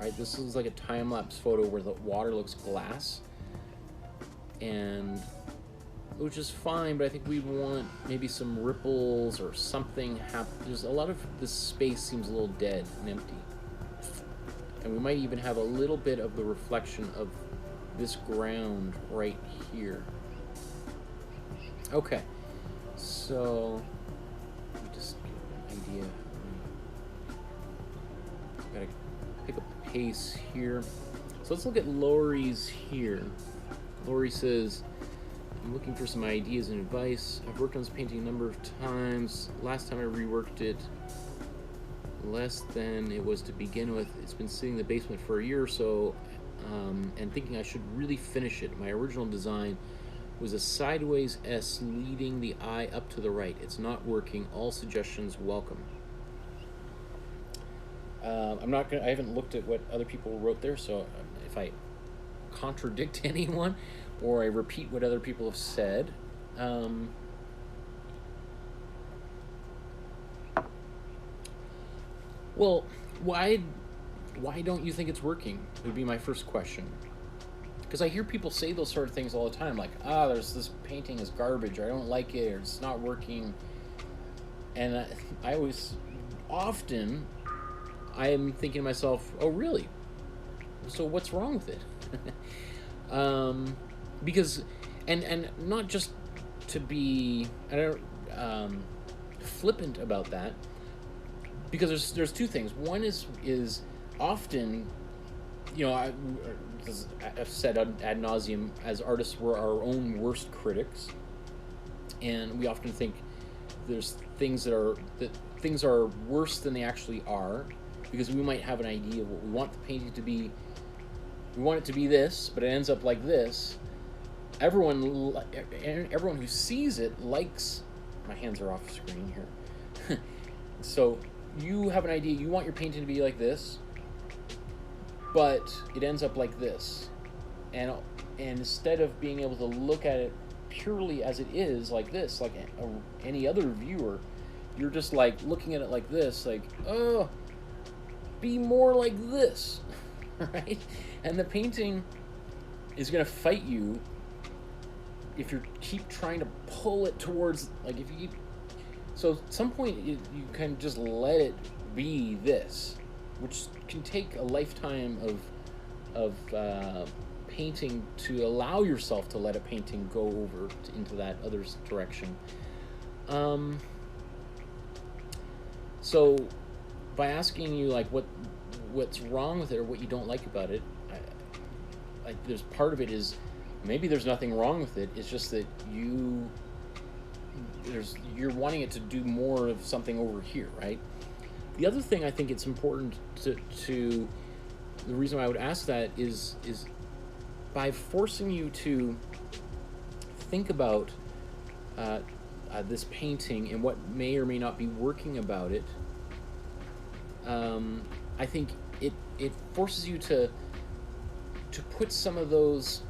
right? This is like a time-lapse photo where the water looks glass, and which is fine, but I think we want maybe some ripples or something There's a lot of this space seems a little dead and empty. And we might even have a little bit of the reflection of this ground right here. Okay, so let me just get an idea. Gotta pick up the pace here. So let's look at Lori's here. Lori says, I'm looking for some ideas and advice. I've worked on this painting a number of times. Last time I reworked it less than it was to begin with. It's been sitting in the basement for a year or so, and thinking I should really finish it. My original design was a sideways S leading the eye up to the right. It's not working. All suggestions welcome. I haven't looked at what other people wrote there, so if I contradict anyone or I repeat what other people have said, well, why don't you think it's working, would be my first question. Because I hear people say those sort of things all the time, like, there's this painting is garbage, or I don't like it, or it's not working. And I always, often, I am thinking to myself, oh, really? So what's wrong with it? Because, and not just to be, flippant about that, because there's two things. One is often, I've said ad nauseum, as artists, we're our own worst critics, and we often think there's things that things are worse than they actually are, because we might have an idea of what we want the painting to be. We want it to be this, but it ends up like this. Everyone who sees it likes. My hands are off screen here. So you have an idea. You want your painting to be like this, but it ends up like this, and instead of being able to look at it purely as it is, like this, like any other viewer, you're just like looking at it like this, like, oh, be more like this, right? And the painting is going to fight you if you keep trying to pull it towards, like, if you keep So at some point you kind of just let it be this, which can take a lifetime of painting to allow yourself to let a painting go over into that other direction. So by asking you like what's wrong with it or what you don't like about it, there's part of it is maybe there's nothing wrong with it. It's just that you're wanting it to do more of something over here, right? The other thing I think it's important to the reason why I would ask that is by forcing you to think about this painting and what may or may not be working about it. I think it forces you to put some of those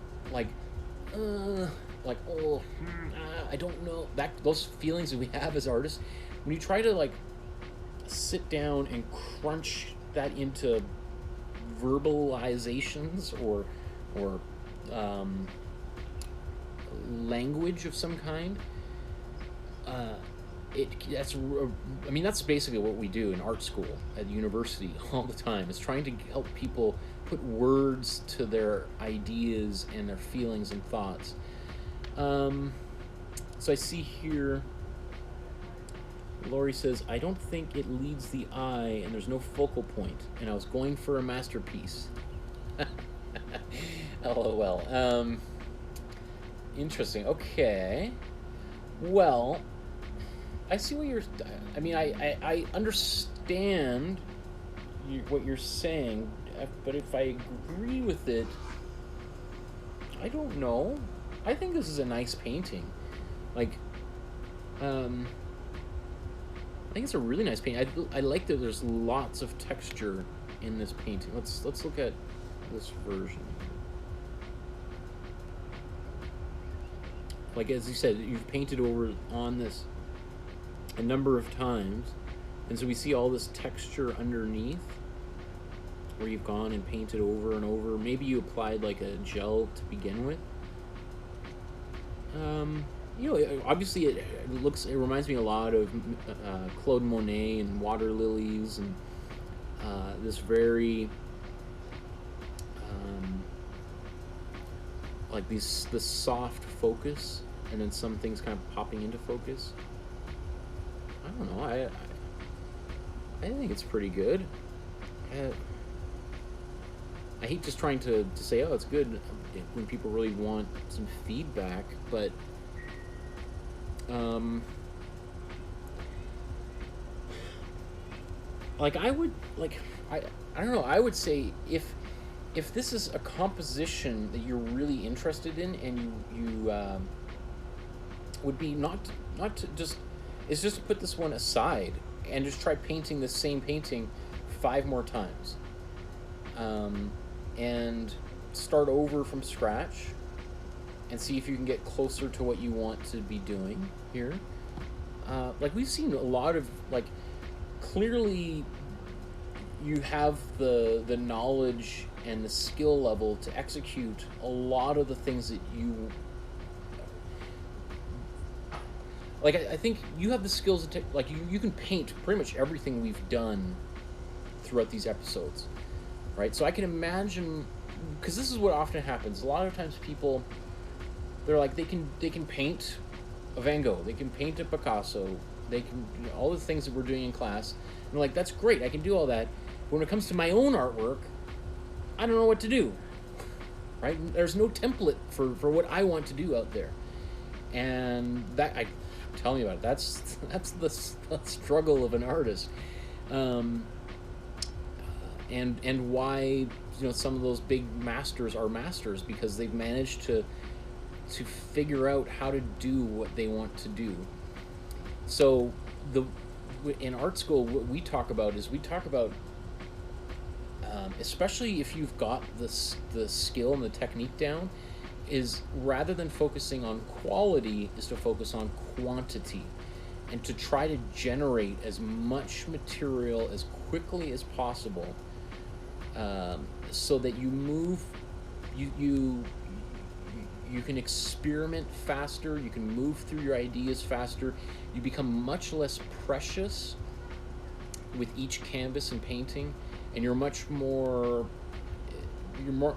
I don't know, those feelings that we have as artists, when you try to like sit down and crunch that into verbalizations or language of some kind. That's basically what we do in art school at university all the time, is trying to help people put words to their ideas and their feelings and thoughts. So I see here, Lori says, I don't think it leads the eye and there's no focal point, and I was going for a masterpiece. LOL. Interesting. Okay. Well, I see what you're... I understand what you're saying, but if I agree with it, I don't know. I think this is a nice painting. I think it's a really nice painting. I like that there's lots of texture in this painting. Let's look at this version. Like, as you said, you've painted over on this a number of times, and so we see all this texture underneath where you've gone and painted over and over. Maybe you applied like a gel to begin with. Obviously it reminds me a lot of Claude Monet and water lilies, and this very this soft focus, and then some things kind of popping into focus. I don't know. I think it's pretty good. I hate just trying to say, oh, it's good, when people really want some feedback, but I don't know, I would say if this is a composition that you're really interested in, and you would be not to just to put this one aside and just try painting the same painting 5 more times, and start over from scratch and see if you can get closer to what you want to be doing here. We've seen a lot of, clearly you have the knowledge and the skill level to execute a lot of the things that you... I think you have the skills to you can paint pretty much everything we've done throughout these episodes, right? So I can imagine, because this is what often happens. A lot of times people, they're like, they can paint a Van Gogh, they can paint a Picasso, they can, all the things that we're doing in class, and they're like, that's great, I can do all that. But when it comes to my own artwork, I don't know what to do, right? There's no template for what I want to do out there. And tell me about it. That's the struggle of an artist, and why some of those big masters are masters, because they've managed to figure out how to do what they want to do. So in art school, what we talk about is especially if you've got the skill and the technique down, is rather than focusing on quality, is to focus on quantity, and to try to generate as much material as quickly as possible, so that you you can experiment faster, you can move through your ideas faster, you become much less precious with each canvas and painting, and you're much more,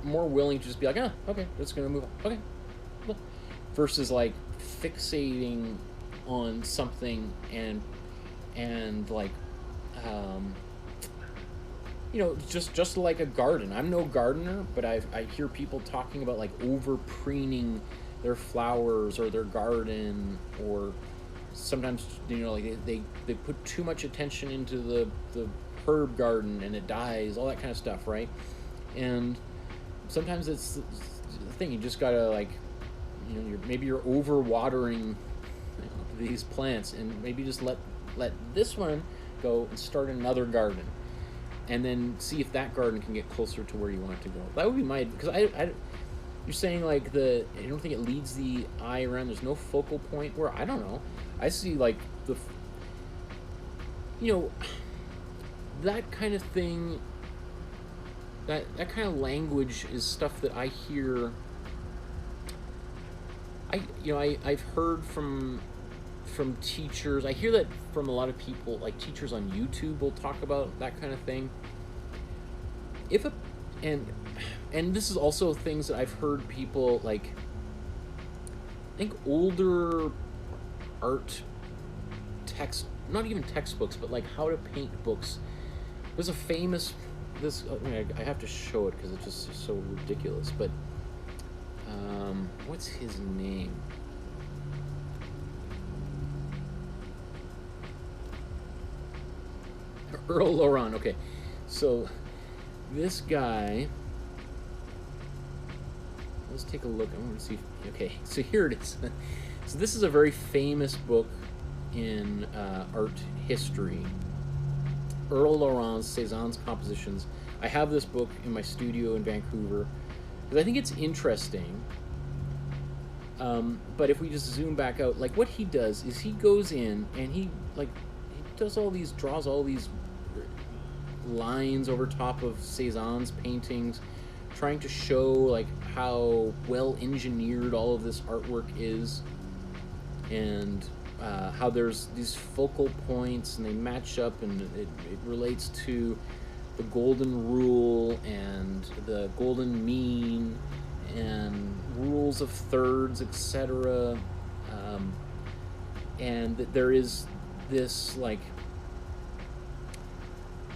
more willing to just be like, ah, okay, it's gonna move on, okay, well, versus like fixating on something and like you know, just like a garden. I'm no gardener, but I hear people talking about like over preening their flowers or their garden, or sometimes, you know, like they put too much attention into the herb garden and it dies, all that kind of stuff, right? And sometimes it's the thing, you just gotta, like, you know, maybe you're over watering these plants, and maybe just let this one go and start another garden, and then see if that garden can get closer to where you want it to go. That would be my, because you're saying like I don't think it leads the eye around. There's no focal point where, I don't know. I see like you know, that kind of thing. That kind of language is stuff that I hear. I've heard from teachers. I hear that from a lot of people, like teachers on YouTube will talk about that kind of thing. And this is also things that I've heard people, like, I think older art text, not even textbooks, but like how to paint books. There's a famous, I have to show it because it's just so ridiculous, but what's his name? Earl Laurent. Okay, so this guy, let's take a look. I want to see. Okay, so here it is. So this is a very famous book in art history. Earl Laurent's Cézanne's compositions. I have this book in my studio in Vancouver because I think it's interesting. But if we just zoom back out, like what he does is he goes in and he does all these, draws all these lines over top of Cézanne's paintings, trying to show like how well engineered all of this artwork is, and how there's these focal points and they match up, and it relates to the golden rule and the golden mean and rules of thirds, etc. And that there is this like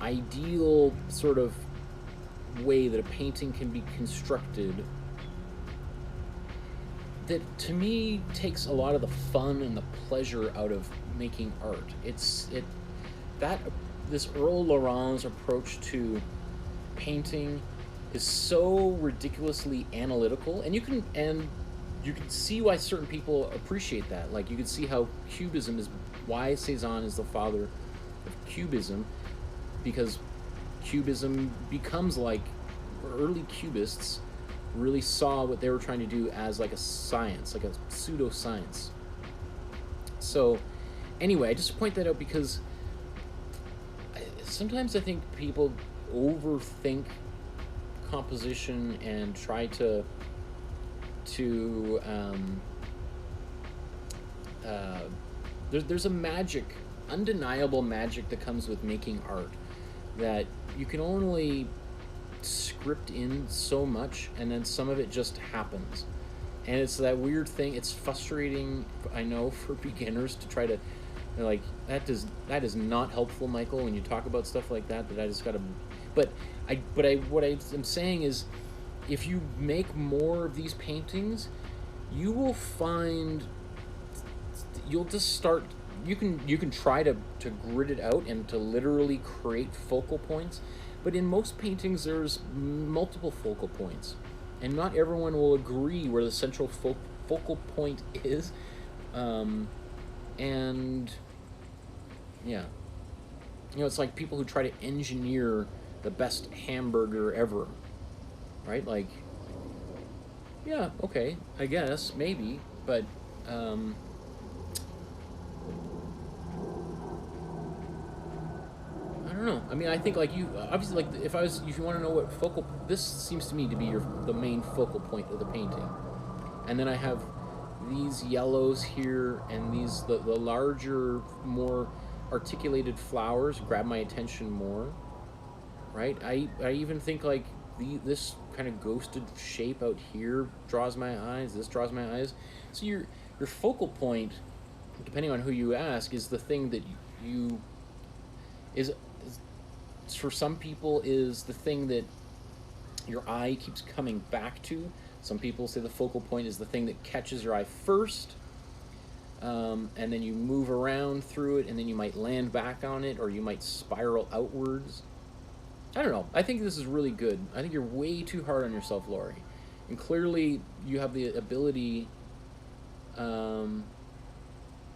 ideal sort of way that a painting can be constructed that to me takes a lot of the fun and the pleasure out of making art. This Earl Laurent's approach to painting is so ridiculously analytical, and you can see why certain people appreciate that. Like, you can see how Cubism is, why Cézanne is the father of Cubism, because Cubism becomes like, early Cubists really saw what they were trying to do as like a science, like a pseudo-science. So anyway, I just point that out because sometimes I think people overthink composition and try to there's a magic, undeniable magic that comes with making art that you can only script in so much, and then some of it just happens, and it's that weird thing. It's frustrating, I know, for beginners to try to, like, that is not helpful, Michael, when you talk about stuff like that I just gotta, what I'm saying is, if you make more of these paintings, you will find you'll just start, you can try to grid it out and to literally create focal points, but in most paintings there's multiple focal points, and not everyone will agree where the central focal point is, and yeah, you know, it's like people who try to engineer the best hamburger ever, right? Like, yeah, okay, I guess, maybe, but I don't know. I mean, I think, like, you obviously, like, if you want to know what focal, this seems to me to be the main focal point of the painting. And then I have these yellows here, and these the larger, more articulated flowers grab my attention more, right? I even think like this kind of ghosted shape out here draws my eyes. This draws my eyes. So your focal point, depending on who you ask, is the thing that you is for some people is the thing that your eye keeps coming back to. Some people say the focal point is the thing that catches your eye first, and then you move around through it, and then you might land back on it, or you might spiral outwards. I don't know. I think this is really good. I think you're way too hard on yourself, Lori. And clearly you have the ability, and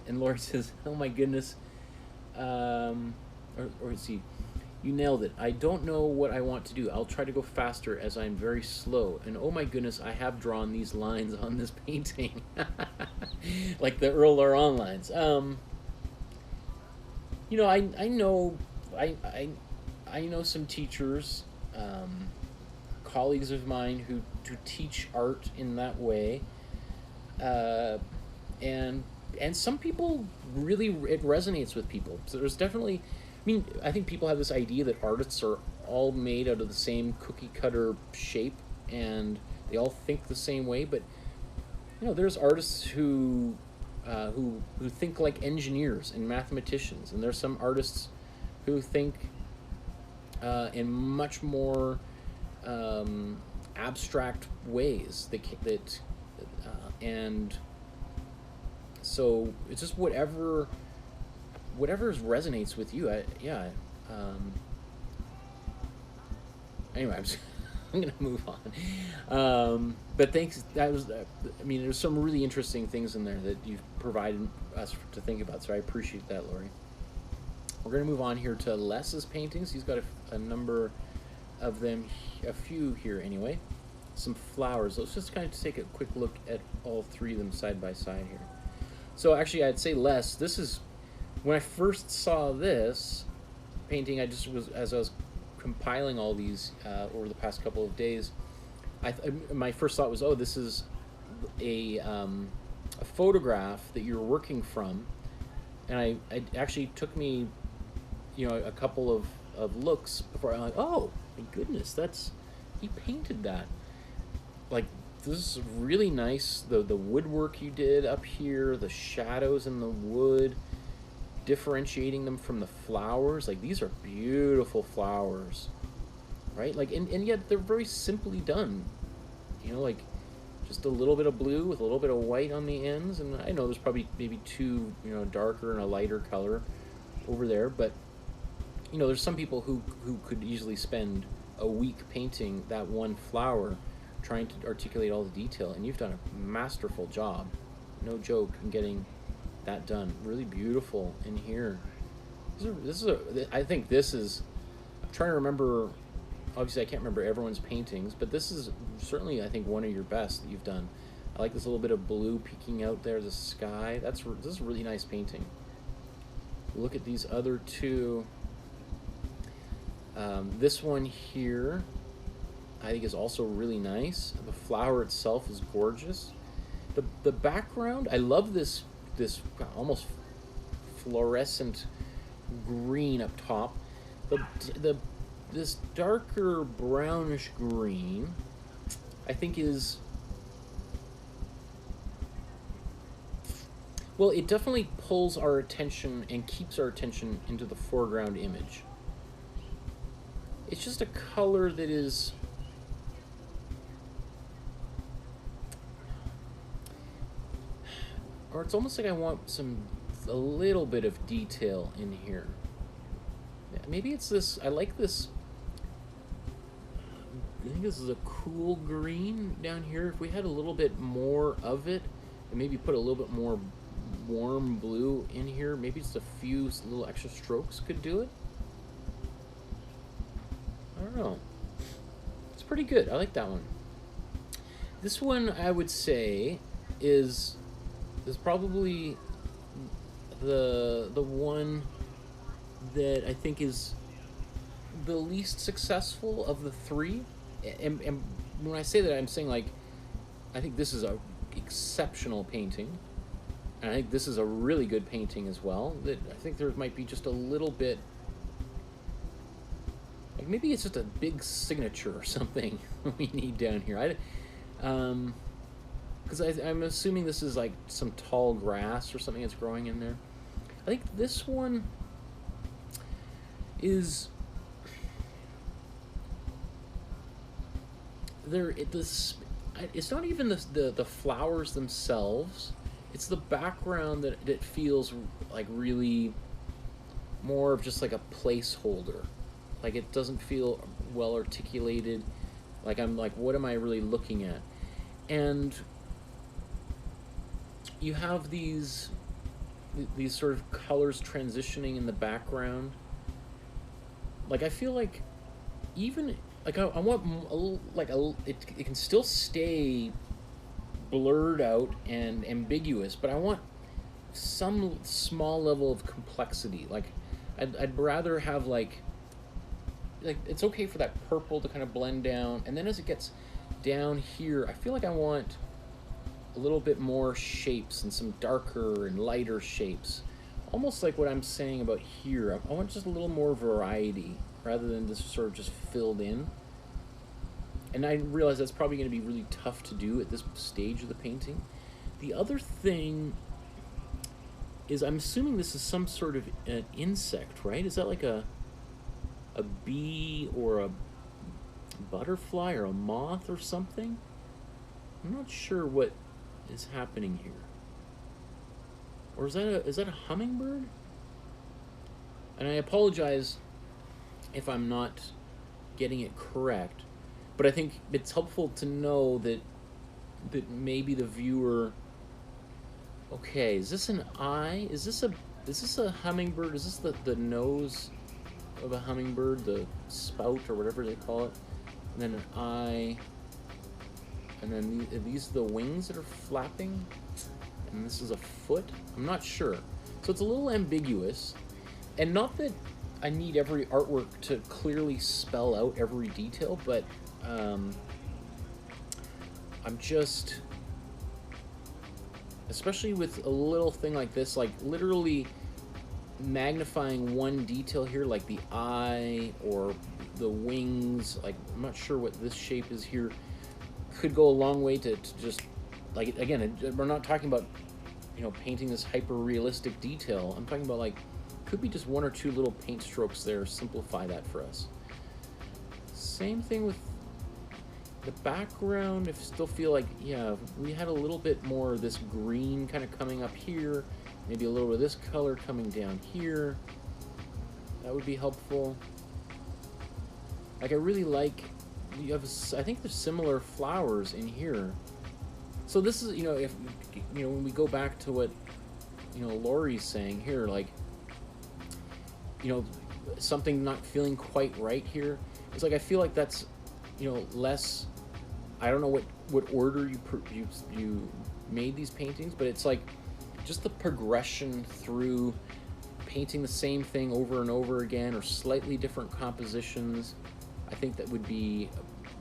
Lori says, oh my goodness, or let's see, you nailed it. I don't know what I want to do. I'll try to go faster as I'm very slow. And oh my goodness, I have drawn these lines on this painting. Like the Earl Laurent lines. You know, I know some teachers, colleagues of mine who teach art in that way. And some people really, it resonates with people. So there's definitely, I mean, I think people have this idea that artists are all made out of the same cookie cutter shape and they all think the same way, but you know, there's artists who think like engineers and mathematicians, and there's some artists who think in much more abstract ways and so it's just whatever resonates with you. Anyway, I'm gonna move on. But thanks. That was. I mean, there's some really interesting things in there that you've provided us to think about. So I appreciate that, Lori. We're gonna move on here to Les's paintings. He's got a number of them, a few here anyway. Some flowers. Let's just kind of take a quick look at all three of them side by side here. So actually, I'd say Les. This is when I first saw this painting. As I was compiling all these over the past couple of days, my first thought was, oh, this is a photograph that you're working from, and it actually took me, you know, a couple of looks before I'm like, oh my goodness, he painted that. Like, this is really nice. The woodwork you did up here, the shadows in the wood, differentiating them from the flowers. Like, these are beautiful flowers, right? Like, and yet they're very simply done. You know, like just a little bit of blue with a little bit of white on the ends. And I know there's probably maybe two, you know, darker and a lighter color over there, but you know, there's some people who could easily spend a week painting that one flower, trying to articulate all the detail, and you've done a masterful job, no joke, in getting that done. Really beautiful in here. I think this is, I'm trying to remember, obviously I can't remember everyone's paintings, but this is certainly, I think, one of your best that you've done. I like this little bit of blue peeking out there, the sky. This is a really nice painting. Look at these other two. This one here, I think, is also really nice. The flower itself is gorgeous. The background, I love this almost fluorescent green up top. This darker brownish green, I think, is, well, it definitely pulls our attention and keeps our attention into the foreground image. It's just a color that is, or it's almost like I want a little bit of detail in here. Maybe it's this, I like this, I think this is a cool green down here. If we had a little bit more of it, and maybe put a little bit more warm blue in here, maybe just a few little extra strokes could do it. I don't know. It's pretty good. I like that one. This one, I would say, is probably the one that I think is the least successful of the three. And when I say that, I'm saying, like, I think this is a exceptional painting. And I think this is a really good painting as well. That I think there might be just a little bit, like maybe it's just a big signature or something we need down here. Because I'm assuming this is like some tall grass or something that's growing in there. I think this one is there. It's not even the flowers themselves. It's the background that feels like really more of just like a placeholder. Like it doesn't feel well articulated. Like I'm like, what am I really looking at? And you have these sort of colors transitioning in the background. Like I feel like even like I want a little, like it can still stay blurred out and ambiguous, but I want some small level of complexity. Like I'd rather have like it's okay for that purple to kind of blend down, and then as it gets down here, I feel like I want a little bit more shapes and some darker and lighter shapes. Almost like what I'm saying about here. I want just a little more variety rather than this sort of just filled in. And I realize that's probably going to be really tough to do at this stage of the painting. The other thing is I'm assuming this is some sort of an insect, right? Is that like a bee or a butterfly or a moth or something? I'm not sure what is happening here. Or is that a hummingbird? And I apologize if I'm not getting it correct, but I think it's helpful to know that maybe the viewer, okay, is this an eye? Is this a hummingbird? Is this the nose of a hummingbird, the spout or whatever they call it? And then an eye. And then these are the wings that are flapping, and this is a foot. I'm not sure. So it's a little ambiguous, and not that I need every artwork to clearly spell out every detail, but I'm just, especially with a little thing like this, like literally magnifying one detail here, like the eye or the wings, like I'm not sure what this shape is here, could go a long way to just, like, again, we're not talking about, you know, painting this hyper realistic detail. I'm talking about, like, could be just one or two little paint strokes there, simplify that for us. Same thing with the background. I still feel like, yeah, we had a little bit more of this green kind of coming up here, maybe a little bit of this color coming down here. That would be helpful. Like, I really like, you have, I think there's similar flowers in here. So this is, you know, if, you know, when we go back to what, you know, Laurie's saying here, like, you know, something not feeling quite right here. It's like, I feel like that's, you know, less, I don't know what order you made these paintings, but it's like just the progression through painting the same thing over and over again, or slightly different compositions. I think that would be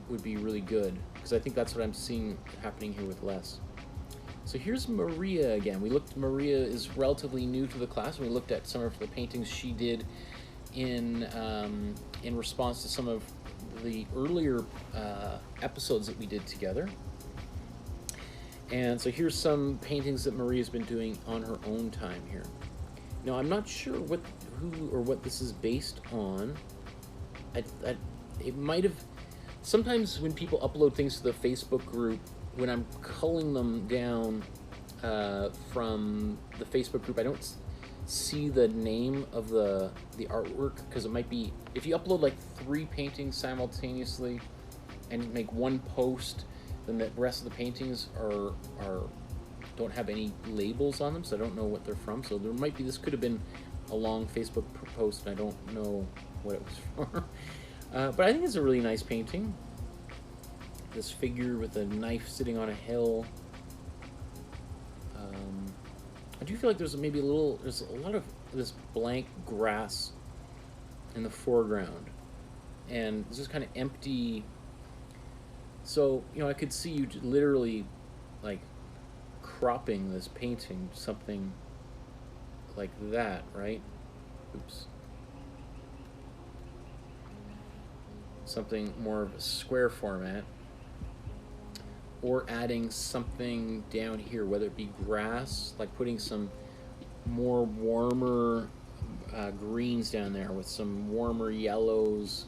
really good, because I think that's what I'm seeing happening here with Les. So here's Maria again. Maria is relatively new to the class, and we looked at some of the paintings she did in response to some of the earlier episodes that we did together. And so here's some paintings that Maria's been doing on her own time here. Now, I'm not sure who or what this is based on. It might have, sometimes when people upload things to the Facebook group, when I'm culling them down from the Facebook group, I don't see the name of the artwork, because it might be, if you upload like 3 paintings simultaneously and make one post, then the rest of the paintings don't have any labels on them, so I don't know what they're from. So there might be, this could have been a long Facebook post, and I don't know what it was for. But I think it's a really nice painting. This figure with a knife sitting on a hill. I do feel like there's maybe there's a lot of this blank grass in the foreground, and it's just kind of empty. So, you know, I could see you literally, like, cropping this painting, something like that, right? Oops. Something more of a square format, or adding something down here, whether it be grass, like putting some more warmer greens down there with some warmer yellows.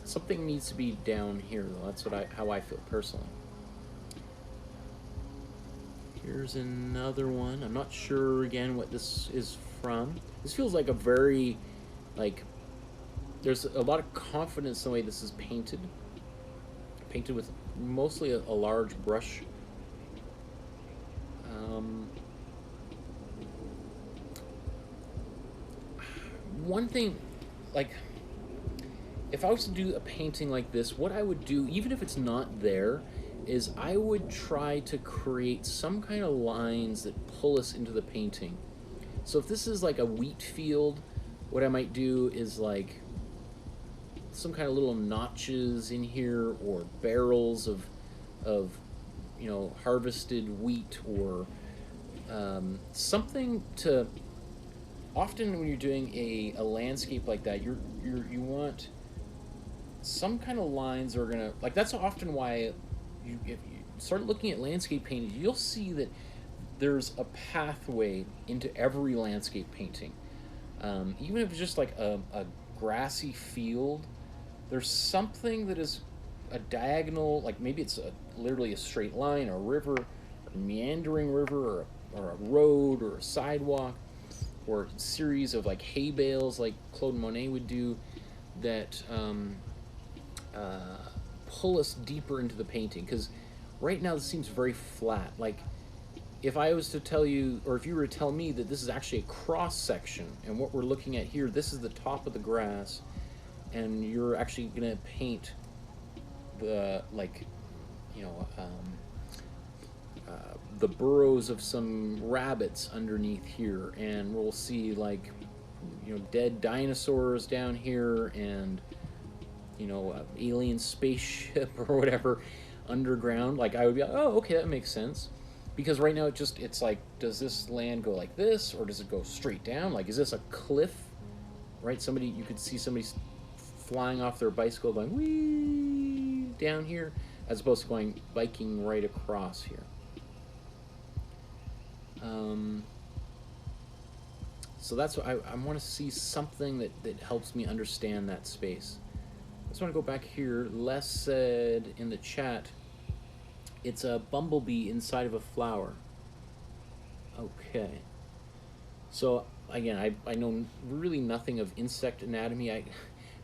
Something needs to be down here, though. That's how I feel personally. Here's another one. I'm not sure again what this is from. This feels like a very, like, there's a lot of confidence in the way this is painted. Painted with mostly a large brush. One thing, like, if I was to do a painting like this, what I would do, even if it's not there, is I would try to create some kind of lines that pull us into the painting. So if this is like a wheat field, what I might do is like some kind of little notches in here, or barrels of you know, harvested wheat, or something to. Often when you're doing a landscape like that, you want some kind of lines that are gonna, like, that's often why if you start looking at landscape painting, you'll see that there's a pathway into every landscape painting. Even if it's just like a grassy field, there's something that is a diagonal, like maybe it's literally a straight line, or a river, a meandering river, or a road, or a sidewalk, or a series of like hay bales like Claude Monet would do, that pull us deeper into the painting. Because right now this seems very flat. Like, if I was to tell you, or if you were to tell me that this is actually a cross section, and what we're looking at here, this is the top of the grass, and you're actually gonna paint the, like, you know, the burrows of some rabbits underneath here, and we'll see, like, you know, dead dinosaurs down here, and, you know, alien spaceship or whatever underground. Like, I would be like, oh, okay, that makes sense. Because right now it's like, does this land go like this, or does it go straight down? Like, is this a cliff, right? Somebody, you could see somebody flying off their bicycle going whee down here, as opposed to going biking right across here. So that's what I want to see, something that helps me understand that space. I just want to go back here. Les said in the chat, it's a bumblebee inside of a flower. Okay. So again, I know really nothing of insect anatomy.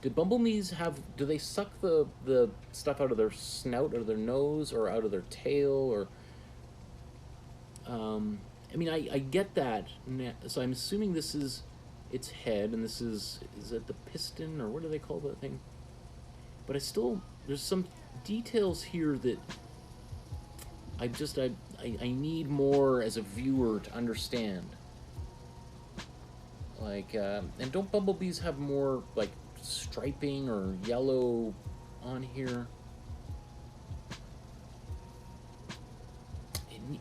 Do bumblebees do they suck the stuff out of their snout, out of their nose, or out of their tail, or I mean, I get that. So I'm assuming this is its head, and this is it the piston, or what do they call that thing? But there's some details here that I need more as a viewer to understand. Like, and don't bumblebees have more, like, striping or yellow on here?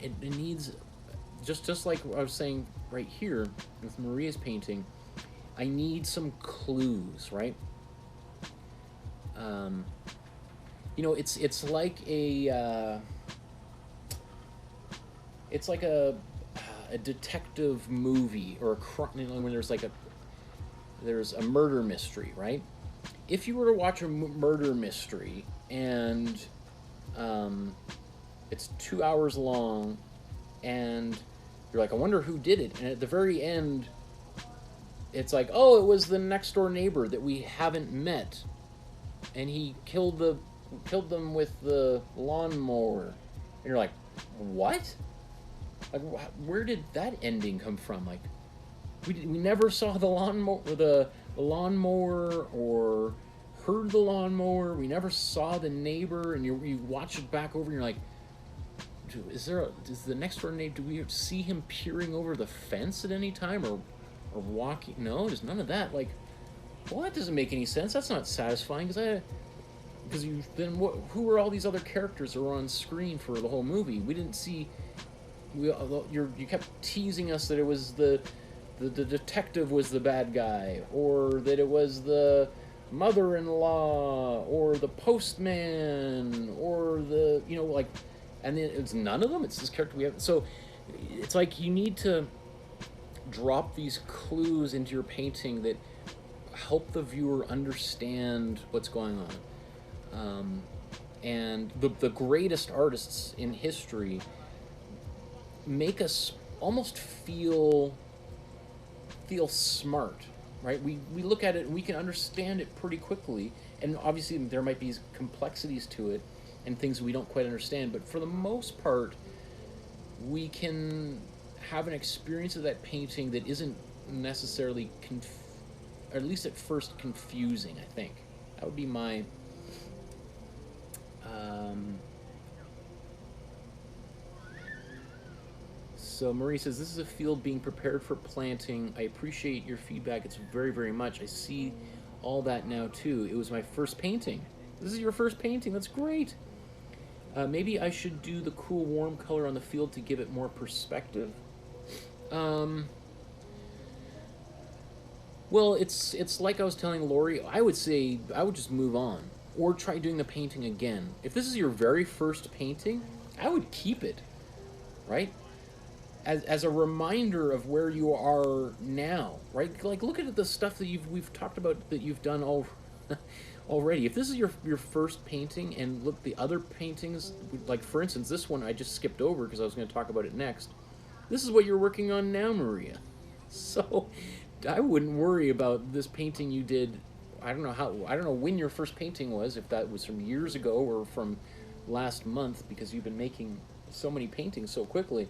It needs, just like I was saying right here with Maria's painting, I need some clues, right? You know, it's like a detective movie, or when there's a murder mystery, right? If you were to watch a murder mystery and it's 2 hours long, and you're like, I wonder who did it, and at the very end, it's like, oh, it was the next door neighbor that we haven't met, and he killed them with the lawnmower, and you're like, what? Like, where did that ending come from? Like, we never saw the lawnmower, or heard the lawnmower. We never saw the neighbor, and you watch it back over, and you're like, is the next door neighbor? Do we see him peering over the fence at any time, or walking? No, there's none of that. Like, well, that doesn't make any sense. That's not satisfying, because because then who were all these other characters that were on screen for the whole movie? We didn't see. You kept teasing us that it was the detective was the bad guy, or that it was the mother-in-law, or the postman, or the like, and then it's none of them. It's this character we have. So it's like you need to drop these clues into your painting that help the viewer understand what's going on. And the greatest artists in history make us almost feel smart, right? We look at it and we can understand it pretty quickly, and obviously there might be complexities to it and things we don't quite understand, but for the most part we can have an experience of that painting that isn't necessarily or at least at first confusing. I think that would be my So Marie says, this is a field being prepared for planting. I appreciate your feedback. It's very, very much. I see all that now too. It was my first painting. This is your first painting. That's great. Maybe I should do the cool warm color on the field to give it more perspective. Well, it's like I was telling Lori, I would say I would just move on or try doing the painting again. If this is your very first painting, I would keep it, right? As a reminder of where you are now, right? Like, look at the stuff that we've talked about that you've done already. If this is your first painting, and look, the other paintings, like for instance this one I just skipped over because I was going to talk about it next. This is what you're working on now, Maria. So I wouldn't worry about this painting you did. I don't know when your first painting was, if that was from years ago or from last month, because you've been making so many paintings so quickly.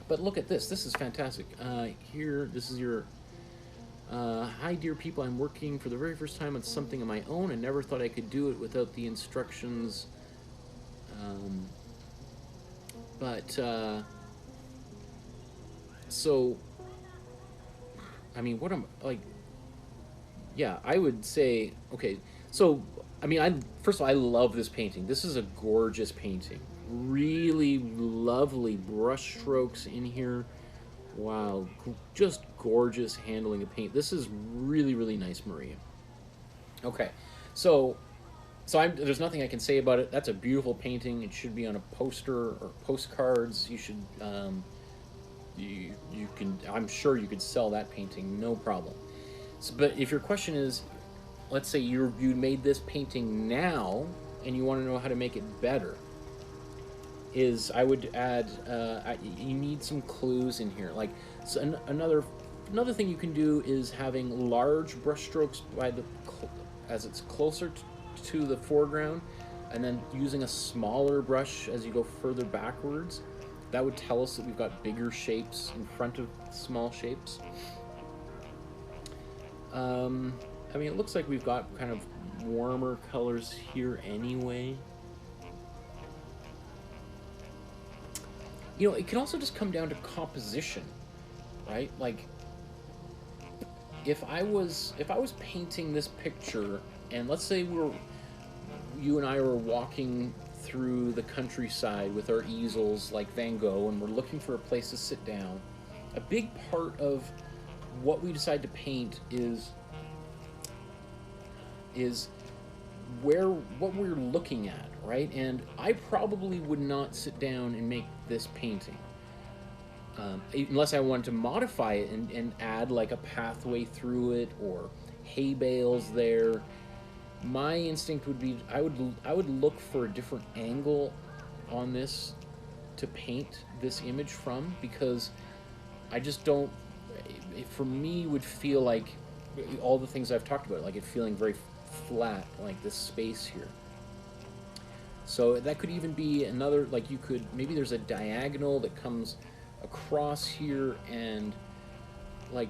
But look at this. This is fantastic. Here, this is your... hi, dear people. I'm working for the very first time on something of my own. I never thought I could do it without the instructions. So, I mean, what am... like... Yeah, I would say... Okay, so, I mean, first of all, I love this painting. This is a gorgeous painting. Really lovely brush strokes in here. Wow, just gorgeous handling of paint. This is really, really nice, Maria. Okay, so there's nothing I can say about it. That's a beautiful painting. It should be on a poster or postcards. You should, you can. I'm sure you could sell that painting, no problem. So, but if your question is, let's say you made this painting now and you want to know how to make it better, I would add, you need some clues in here. Like, so another thing you can do is having large brush strokes as it's closer to the foreground, and then using a smaller brush as you go further backwards. That would tell us that we've got bigger shapes in front of small shapes. I mean, it looks like we've got kind of warmer colors here anyway. You know, it can also just come down to composition, right? Like, if I was painting this picture, and let's say you and I were walking through the countryside with our easels like Van Gogh, and we're looking for a place to sit down, a big part of what we decide to paint is what we're looking at, right? And I probably would not sit down and make this painting unless I wanted to modify it and add like a pathway through it or hay bales there. My instinct would be I would look for a different angle on this to paint this image from, because I just don't, it for me would feel like all the things I've talked about, like it feeling very flat, like this space here. So that could even be another, like maybe there's a diagonal that comes across here, and like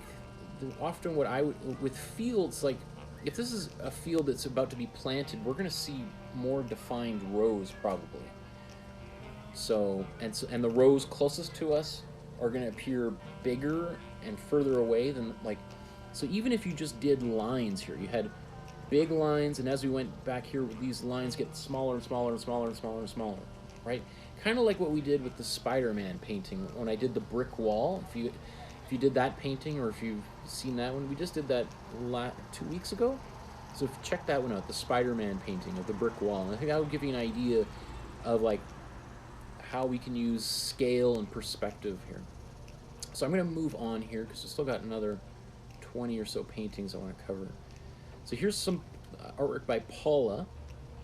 often what I would, with fields, like if this is a field that's about to be planted, we're going to see more defined rows probably. So and the rows closest to us are going to appear bigger and further away than, like, so even if you just did lines here, you had big lines, and as we went back here, these lines get smaller and smaller and smaller and smaller and smaller, right? Kind of like what we did with the Spider-Man painting when I did the brick wall. If you did that painting, or if you've seen that one, we just did that 2 weeks ago. So if you check that one out, the Spider-Man painting of the brick wall. And I think that would give you an idea of like how we can use scale and perspective here. So I'm going to move on here because I still got another 20 or so paintings I want to cover. So here's some artwork by Paula.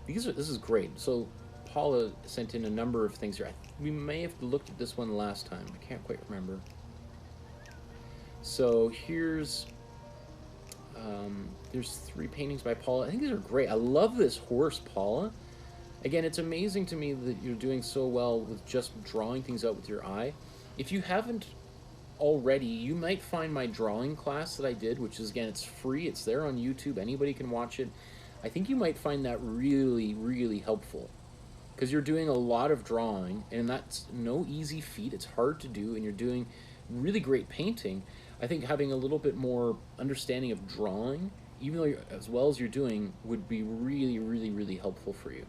This is great. So Paula sent in a number of things here. We may have looked at this one last time. I can't quite remember. So here's there's 3 paintings by Paula. I think these are great. I love this horse, Paula. Again, it's amazing to me that you're doing so well with just drawing things out with your eye. If you haven't already, you might find my drawing class that I did, which is, again, it's free. It's there on YouTube. Anybody can watch it. I think you might find that really, really helpful because you're doing a lot of drawing, and that's no easy feat. It's hard to do, and you're doing really great painting. I think having a little bit more understanding of drawing, even though as well as you're doing, would be really, really, really helpful for you.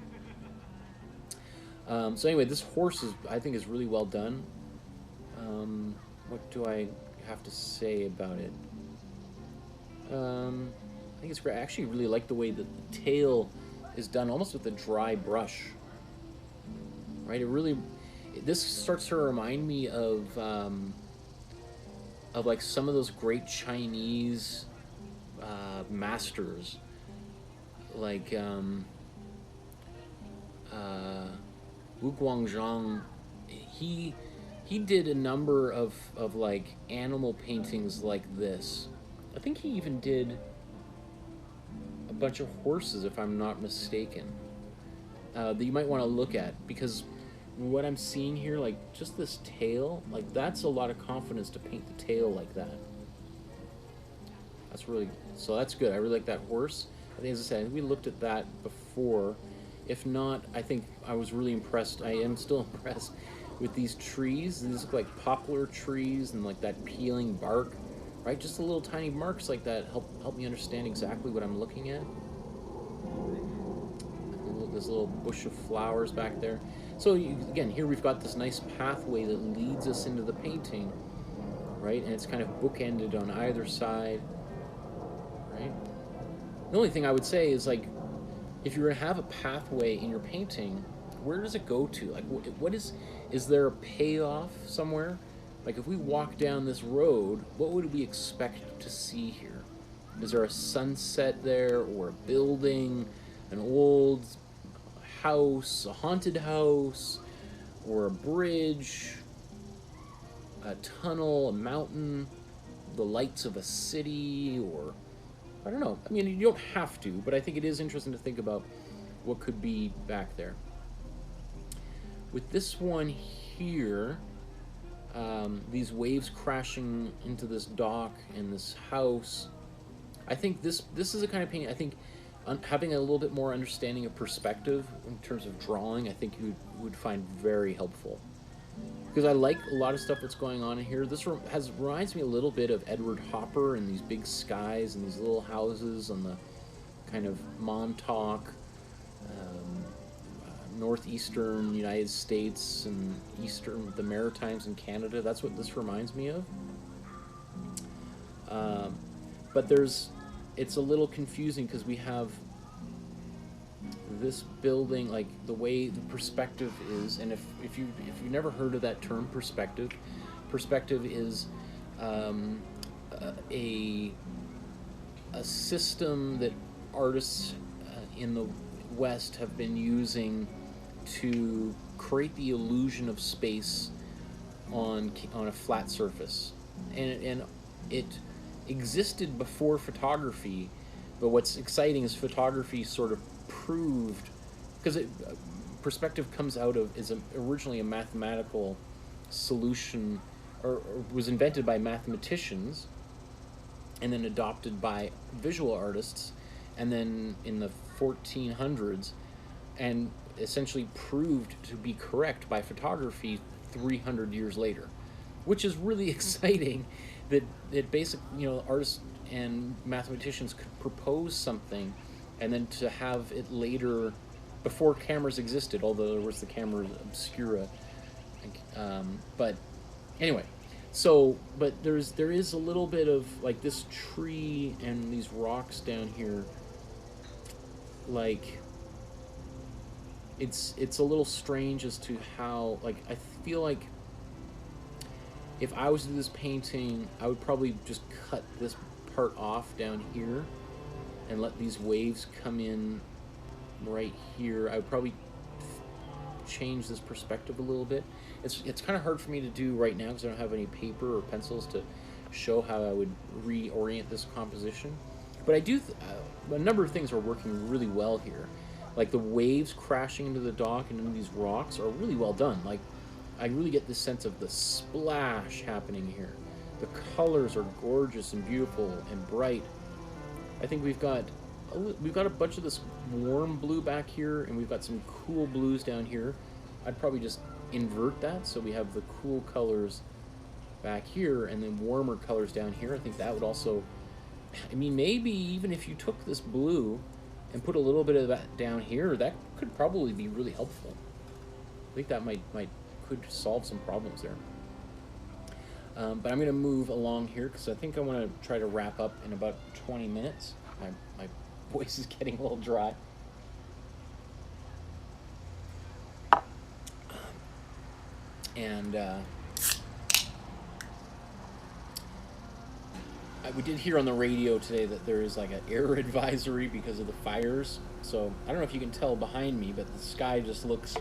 So anyway, this horse I think is really well done. What do I have to say about it? I think it's great. I actually really like the way that the tail is done, almost with a dry brush. Right? This starts to remind me of like some of those great Chinese masters, like Wu Guangzhang. He did a number of like animal paintings like this. I think he even did a bunch of horses, if I'm not mistaken, that you might want to look at, because what I'm seeing here, like just this tail, like that's a lot of confidence to paint the tail like that. So that's good. I really like that horse. I think, as I said, we looked at that before. If not, I think I was really impressed. I am still impressed with these trees. These look like poplar trees and like that peeling bark, right? Just the little tiny marks like that help me understand exactly what I'm looking at. This little bush of flowers back there. So again, here we've got this nice pathway that leads us into the painting, right? And it's kind of bookended on either side, right? The only thing I would say is, like, if you're gonna have a pathway in your painting, where does it go to? Like, what is there a payoff somewhere? Like, if we walk down this road, what would we expect to see here? Is there a sunset there, or a building, an old house, a haunted house, or a bridge, a tunnel, a mountain, the lights of a city, or I don't know. I mean, you don't have to, but I think it is interesting to think about what could be back there. With this one here, these waves crashing into this dock and this house, I think this is a kind of painting, I think having a little bit more understanding of perspective in terms of drawing, I think you would find very helpful. Because I like a lot of stuff that's going on in here. This reminds me a little bit of Edward Hopper and these big skies and these little houses on the kind of Montauk, northeastern United States and eastern, the Maritimes and Canada. That's what this reminds me of. But it's a little confusing because we have this building, like the way the perspective is, and if you've never heard of that term, perspective is a system that artists in the West have been using to create the illusion of space on a flat surface, and it existed before photography. But what's exciting is photography sort of proved, because perspective comes out of, is originally a mathematical solution, or was invented by mathematicians and then adopted by visual artists, and then in the 1400s, and essentially proved to be correct by photography 300 years later, which is really exciting that basically, artists and mathematicians could propose something and then to have it later, before cameras existed, although there was the camera obscura. But anyway, so but there is a little bit of like this tree and these rocks down here. Like it's a little strange as to how, like, I feel like if I was to do this painting, I would probably just cut this part off down here and let these waves come in right here. I would probably change this perspective a little bit. It's kind of hard for me to do right now because I don't have any paper or pencils to show how I would reorient this composition. But I do, a number of things are working really well here. Like the waves crashing into the dock and into these rocks are really well done. Like, I really get this sense of the splash happening here. The colors are gorgeous and beautiful and bright. I think we've got a bunch of this warm blue back here, and we've got some cool blues down here. I'd probably just invert that so we have the cool colors back here and then warmer colors down here. I think that would also, I mean, maybe even if you took this blue and put a little bit of that down here, that could probably be really helpful. I think that could solve some problems there. But I'm going to move along here because I think I want to try to wrap up in about 20 minutes. My voice is getting a little dry. And we did hear on the radio today that there is like an air advisory because of the fires. So I don't know if you can tell behind me, but the sky just looks,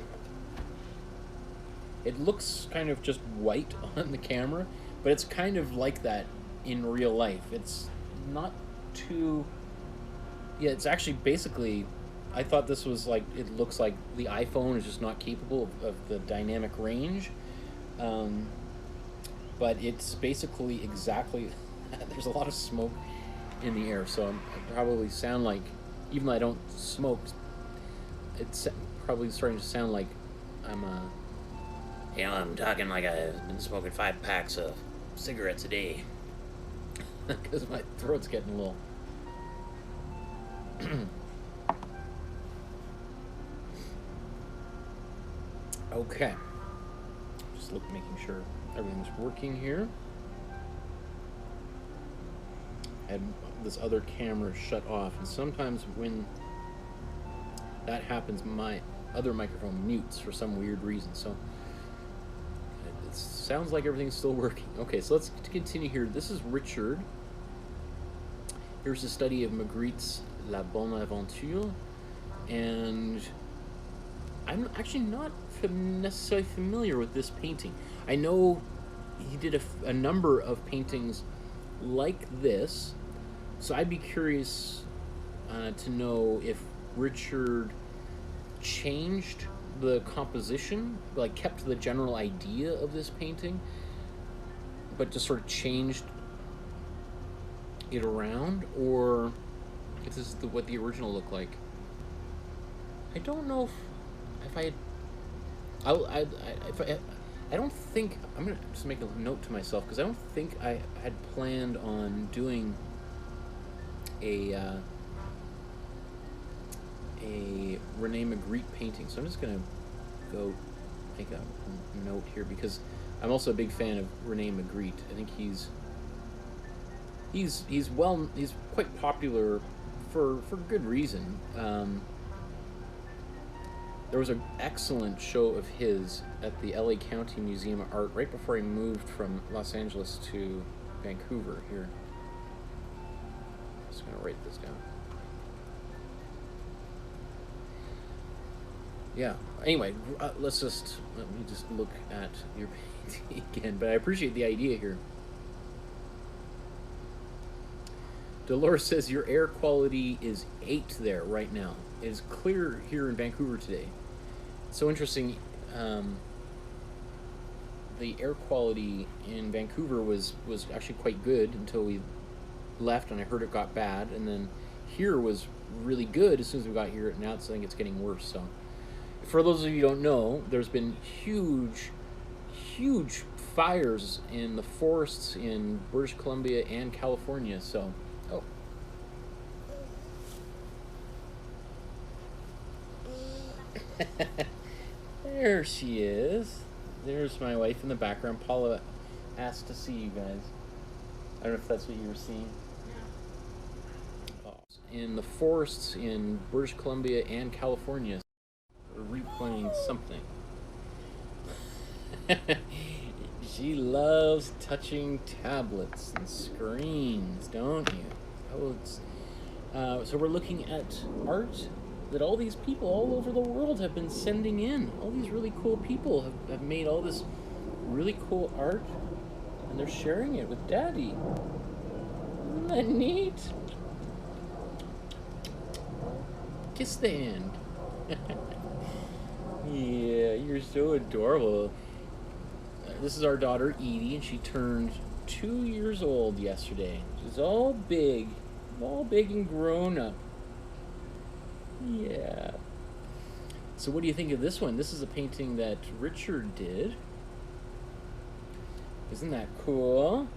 it looks kind of just white on the camera, but it's kind of like that in real life. It's not too, yeah, it's actually basically, I thought this was like, it looks like the iPhone is just not capable of the dynamic range. But it's basically exactly, there's a lot of smoke in the air, so I probably sound like, even though I don't smoke, it's probably starting to sound like I'm I'm talking like I've been smoking 5 packs of cigarettes a day. Because my throat's getting a little... Okay. Just making sure everything's working here. I had this other camera shut off, and sometimes when that happens, my other microphone mutes for some weird reason, so it sounds like everything's still working. Okay, so let's continue here. This is Richard. Here's a study of Magritte's La Bonne Aventure, and I'm actually not necessarily familiar with this painting. I know he did a number of paintings like this, so I'd be curious to know if Richard changed the composition, like kept the general idea of this painting, but just sort of changed it around, or if this is what the original looked like. I don't know if I don't think, I'm gonna just make a note to myself, because I don't think I had planned on doing a Rene Magritte painting, so I'm just gonna go make a note here, because I'm also a big fan of Rene Magritte. I think he's quite popular for good reason. There was an excellent show of his at the LA County Museum of Art right before he moved from Los Angeles to Vancouver here. Just gonna write this down. Yeah, anyway, let me just look at your painting again, but I appreciate the idea here. Dolores says your air quality is 8 there right now. It is clear here in Vancouver today. So interesting, the air quality in Vancouver was actually quite good until we left, and I heard it got bad, and then here was really good as soon as we got here. Now I think it's getting worse. So for those of you who don't know, there's been huge fires in the forests in British Columbia and California. So There she is. There's my wife in the background. Paula asked to see you guys. I don't know if that's what you were seeing. In the forests in British Columbia and California, we're replaying something. She loves touching tablets and screens, don't you? Oh, it's, so we're looking at art that all these people all over the world have been sending in. All these really cool people have made all this really cool art, and they're sharing it with Daddy. Isn't that neat? Kiss the hand. Yeah, you're so adorable. This is our daughter Edie, and she turned 2 years old yesterday. She's all big and grown up. Yeah. So what do you think of this one? This is a painting that Richard did. Isn't that cool?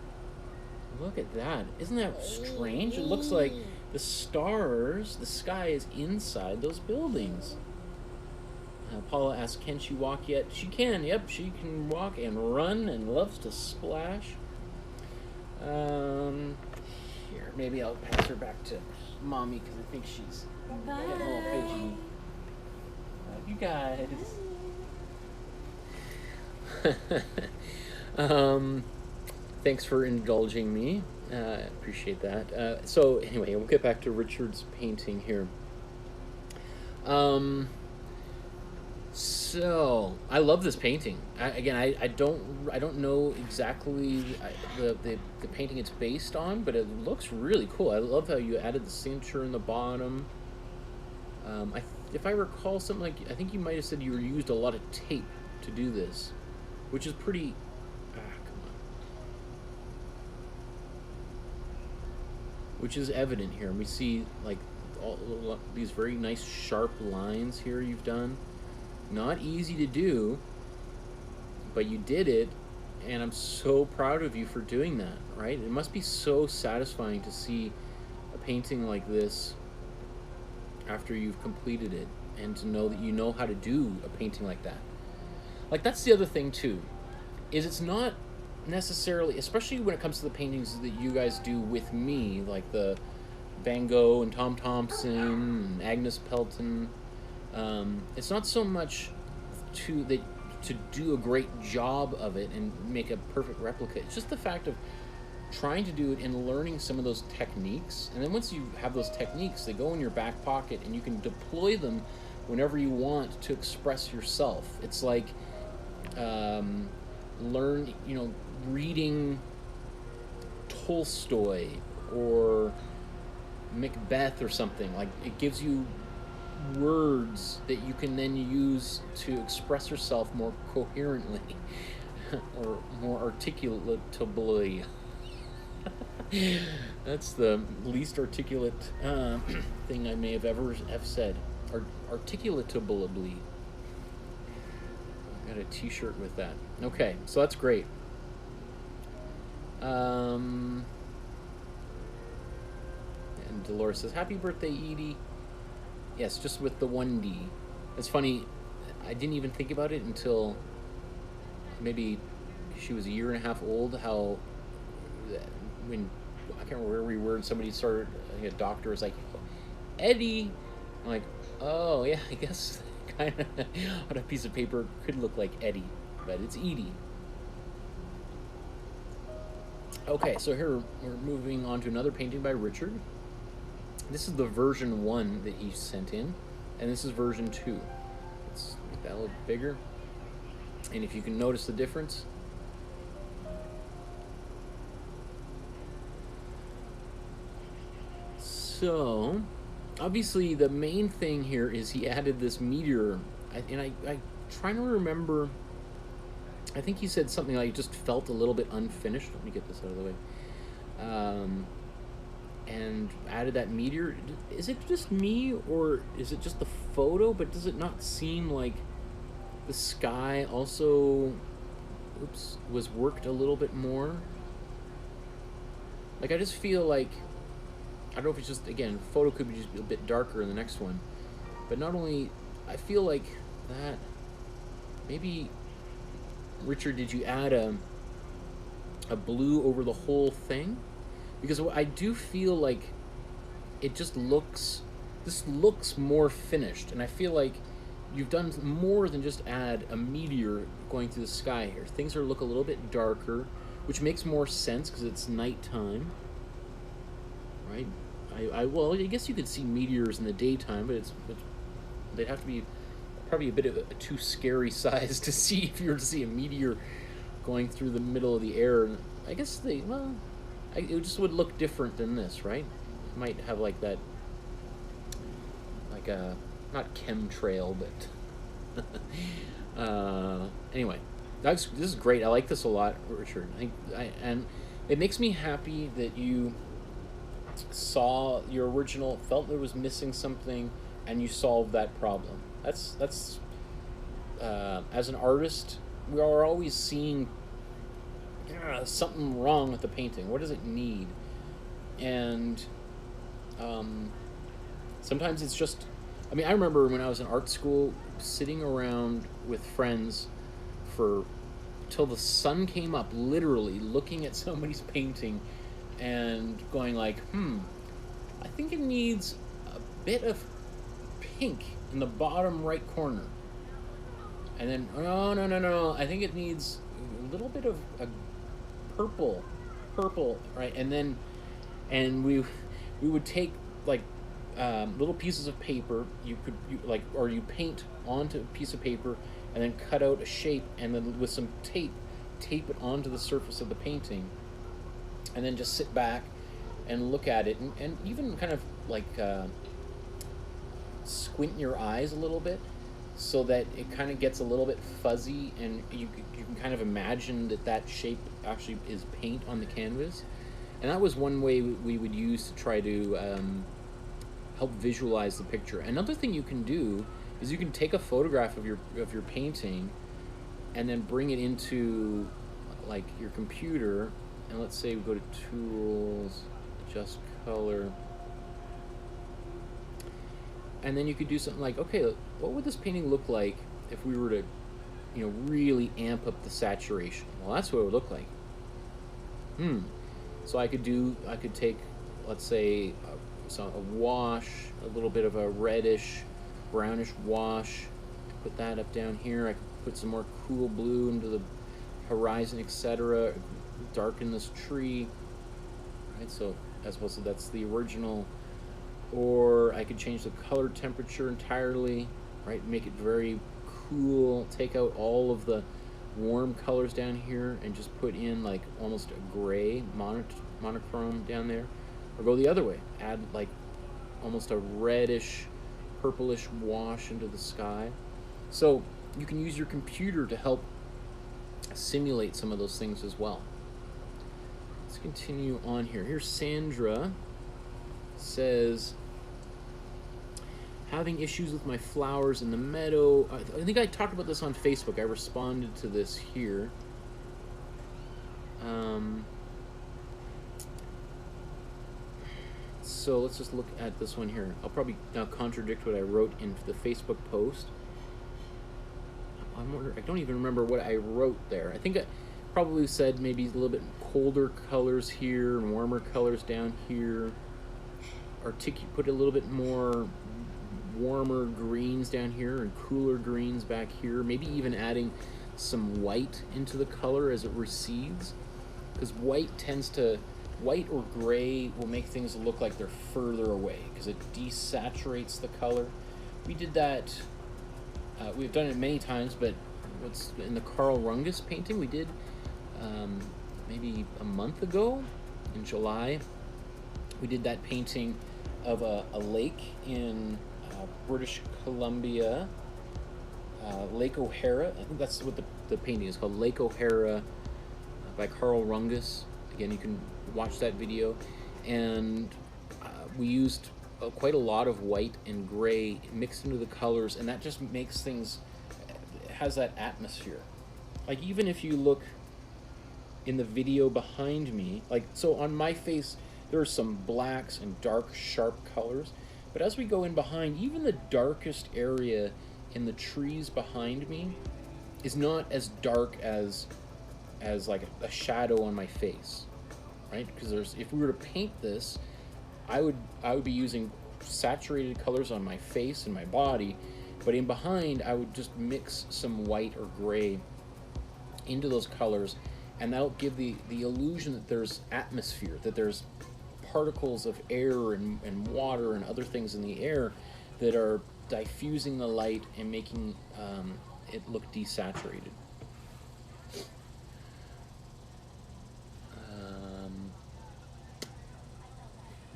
Look at that. Isn't that strange? It looks like the stars, the sky is inside those buildings. Paula asks, can she walk yet? She can, yep, she can walk and run and loves to splash. Here, maybe I'll pass her back to Mommy because I think she's getting a little fidgety. You guys. Thanks for indulging me. Appreciate that. So anyway, we'll get back to Richard's painting here. So I love this painting. I don't know exactly the painting it's based on, but it looks really cool. I love how you added the signature in the bottom. If I recall something like, I think you might have said you used a lot of tape to do this, which is pretty. Come on. Which is evident here. We see like all these very nice sharp lines here you've done. Not easy to do, but you did it, and I'm so proud of you for doing that, right? It must be so satisfying to see a painting like this after you've completed it, and to know that you know how to do a painting like that. Like, that's the other thing too, is it's not necessarily, especially when it comes to the paintings that you guys do with me, like the Van Gogh and Tom Thompson and Agnes Pelton. It's not so much to do a great job of it and make a perfect replica. It's just the fact of trying to do it and learning some of those techniques. And then once you have those techniques, they go in your back pocket and you can deploy them whenever you want to express yourself. It's like reading Tolstoy or Macbeth or something. Like, it gives you words that you can then use to express yourself more coherently or more articulatably. That's the least articulate thing I may have ever said. Articulatably. I got a t-shirt with that. Okay, so that's great. And Dolores says, happy birthday, Edie. Yes, just with the 1D. It's funny, I didn't even think about it until maybe she was 1.5 years old, how when, I can't remember where we were, and somebody started, a doctor was like, Eddie. I'm like, oh yeah, I guess kind of on a piece of paper could look like Eddie, but it's Edie. Okay, so here we're moving on to another painting by Richard. This is the version 1 that he sent in, and this is version 2. Let's make that a little bigger. And if you can notice the difference. So, obviously the main thing here is he added this meteor. I'm trying to remember, I think he said something like it just felt a little bit unfinished. Let me get this out of the way. And added that meteor. Is it just me, or is it just the photo? But does it not seem like the sky also was worked a little bit more? Like, I just feel like, I don't know if it's just, again, photo could be just a bit darker in the next one, but not only, I feel like that. Maybe, Richard, did you add a blue over the whole thing? Because I do feel like it just looks, this looks more finished, and I feel like you've done more than just add a meteor going through the sky here. Things look a little bit darker, which makes more sense because it's nighttime, right? Well, I guess you could see meteors in the daytime, but they'd have to be probably a bit of a too scary size to see if you were to see a meteor going through the middle of the air. I guess it just would look different than this, right? It might have like that, like a, not chemtrail, but anyway, this is great. I like this a lot, Richard. And it makes me happy that you saw your original, felt there was missing something, and you solved that problem. That's as an artist, we are always seeing something wrong with the painting. What does it need? And sometimes it's just, I mean, I remember when I was in art school, sitting around with friends till the sun came up, literally looking at somebody's painting and going like, I think it needs a bit of pink in the bottom right corner. And then, no, I think it needs a little bit of a purple, right? And we would take like little pieces of paper, you paint onto a piece of paper and then cut out a shape, and then with some tape it onto the surface of the painting, and then just sit back and look at it, and even kind of like squint your eyes a little bit so that it kind of gets a little bit fuzzy, and you can kind of imagine that shape actually is paint on the canvas. And that was one way we would use to try to help visualize the picture. Another thing you can do is you can take a photograph of your painting and then bring it into like your computer, and let's say we go to Tools, Adjust Color, and then you could do something like, okay, what would this painting look like if we were to, really amp up the saturation? Well, that's what it would look like. So I could take, let's say, a wash, a little bit of a reddish, brownish wash, put that up down here. I could put some more cool blue into the horizon, etc. Darken this tree, right? So that's the original. Or I could change the color temperature entirely, right? Make it very cool. Take out all of the warm colors down here and just put in like almost a gray monochrome down there. Or go the other way, add like almost a reddish, purplish wash into the sky. So you can use your computer to help simulate some of those things as well. Let's continue on here. Here's Sandra. Says, having issues with my flowers in the meadow. I think I talked about this on Facebook. I responded to this here. So let's just look at this one here. I'll probably now contradict what I wrote in the Facebook post. I don't even remember what I wrote there. I think I probably said maybe a little bit colder colors here and warmer colors down here. Put a little bit more warmer greens down here and cooler greens back here. Maybe even adding some white into the color as it recedes, because white or gray will make things look like they're further away because it desaturates the color. We did that. We've done it many times, but what's in the Carl Rungus painting we did maybe a month ago in July. We did that painting of a lake in British Columbia, Lake O'Hara. I think that's what the painting is called, Lake O'Hara by Carl Rungus. Again, you can watch that video. And we used quite a lot of white and gray mixed into the colors, and that just makes things, has that atmosphere. Like even if you look in the video behind me, like so on my face, there are some blacks and dark, sharp colors. But as we go in behind, even the darkest area and the trees behind me is not as dark as like a shadow on my face, right? Because if we were to paint this, I would be using saturated colors on my face and my body, but in behind I would just mix some white or gray into those colors, and that'll give the illusion that there's atmosphere, that there's particles of air and water and other things in the air that are diffusing the light and making it look desaturated.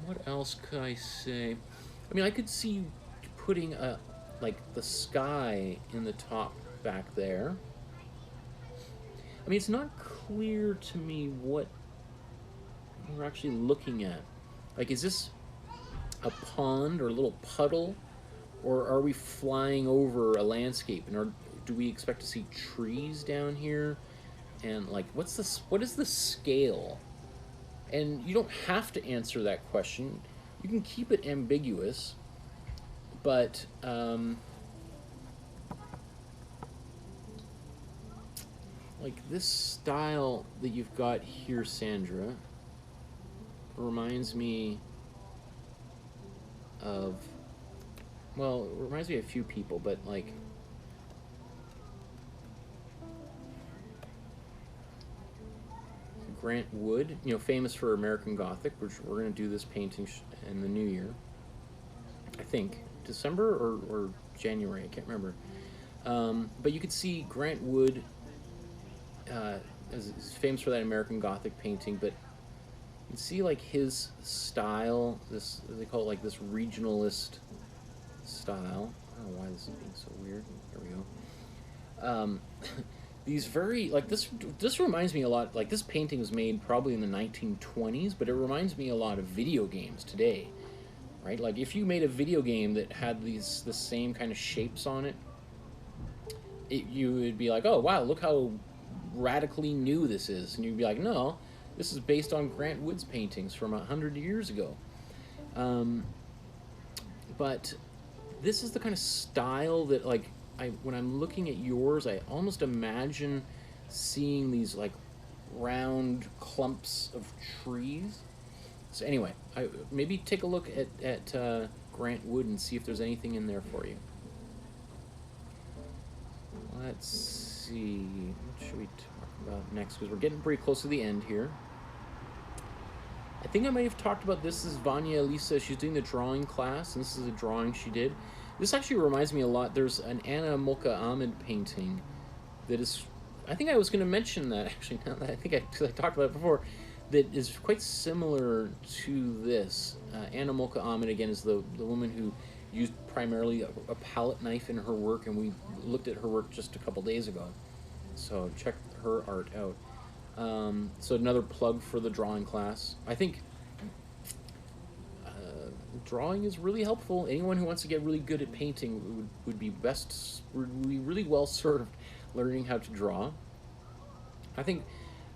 What else could I say? I mean, I could see putting like the sky in the top back there. I mean, it's not clear to me what we're actually looking at. Like, is this a pond or a little puddle, or are we flying over a landscape? And do we expect to see trees down here? And like, what is the scale? And you don't have to answer that question. You can keep it ambiguous, but like this style that you've got here, Sandra, reminds me of, well, it reminds me of a few people, but like Grant Wood, you know, famous for American Gothic, which we're going to do this painting in the new year. I think December or January, I can't remember. But you could see Grant Wood is famous for that American Gothic painting, but you can see like his style, this, they call it like this regionalist style. I don't know why this is being so weird. There we go. These very, like this reminds me a lot, like this painting was made probably in the 1920s, but it reminds me a lot of video games today, right? Like if you made a video game that had the same kind of shapes on it, you would be like, oh wow, look how radically new this is. And you'd be like, no, this is based on Grant Wood's paintings from 100 years ago. But this is the kind of style that, like, when I'm looking at yours, I almost imagine seeing these like round clumps of trees. So anyway, maybe take a look at Grant Wood and see if there's anything in there for you. Let's see, what should we talk about next? Because we're getting pretty close to the end here. I think I might have talked about this. This is Vanya Elisa. She's doing the drawing class, and this is a drawing she did. This actually reminds me a lot. There's an Anna Mulka Ahmed painting that is, I think I was going to mention that actually, now that I think I talked about it before, that is quite similar to this. Anna Mulka Ahmed, again, is the woman who used primarily a palette knife in her work, and we looked at her work just a couple days ago. So check her art out. So another plug for the drawing class. I think drawing is really helpful. Anyone who wants to get really good at painting would be really well served learning how to draw. I think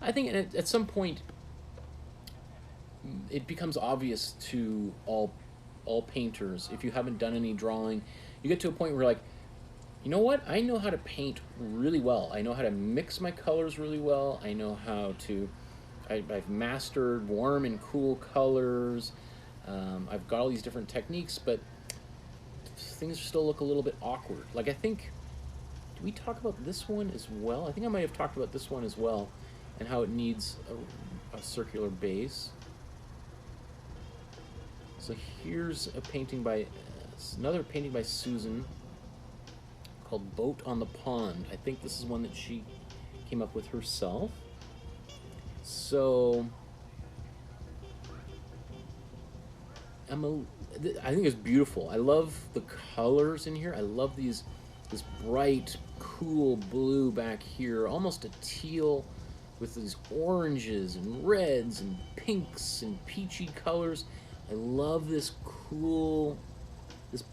at some point it becomes obvious to all painters, if you haven't done any drawing, you get to a point where, like, you know what? I know how to paint really well. I know how to mix my colors really well. I know how to, I've mastered warm and cool colors. I've got all these different techniques, but things still look a little bit awkward. Like, I think, did we talk about this one as well? I think I might have talked about this one as well, and how it needs a circular base. So here's a painting by, another painting by Susan called Boat on the Pond. I think this is one that she came up with herself. So I think it's beautiful. I love the colors in here. I love this bright, cool blue back here, almost a teal with these oranges and reds and pinks and peachy colors. I love this cool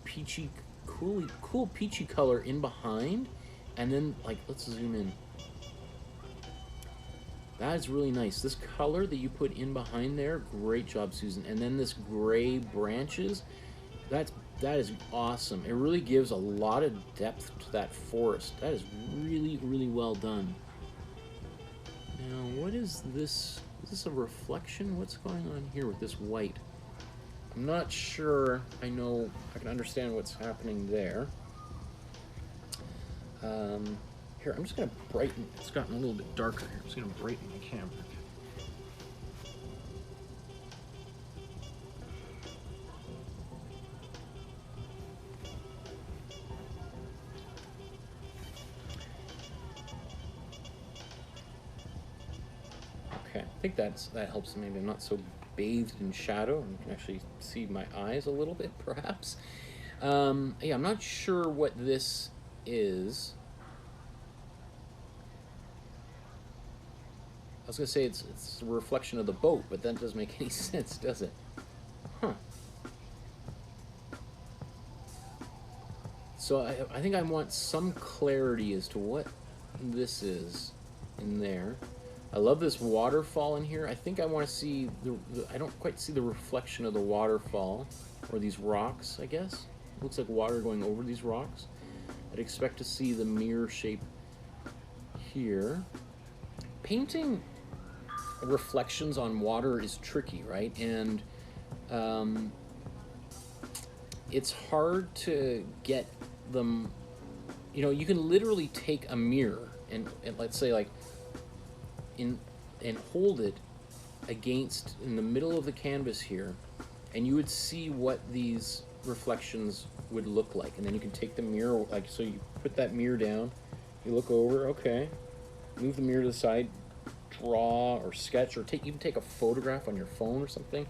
peachy color in behind, and then, like, let's zoom in. That is really nice. This color that you put in behind there, great job, Susan. And then this gray branches, that's That is awesome. It really gives a lot of depth to that forest. That is really, really well done. Now, what is this? Is this a reflection? What's going on here with this white? I'm not sure I can understand what's happening there. Here, I'm just going to brighten. It's gotten a little bit darker here. I'm just going to brighten my camera. Okay, I think that helps. Maybe I'm not so bathed in shadow and you can actually see my eyes a little bit, perhaps. Yeah, I'm not sure what this is. I was going to say it's a reflection of the boat, but that doesn't make any sense, does it? Huh. So I think I want some clarity as to what this is in there. I love this waterfall in here. I think I want to see I don't quite see the reflection of the waterfall, or these rocks, I guess. It looks like water going over these rocks. I'd expect to see the mirror shape here. Painting reflections on water is tricky, right? And it's hard to get them, you know, you can literally take a mirror and let's say like and hold it against in the middle of the canvas here, and you would see what these reflections would look like. And then you can take the mirror, like, so you put that mirror down, you look over, okay, move the mirror to the side, draw or sketch or even take a photograph on your phone or something,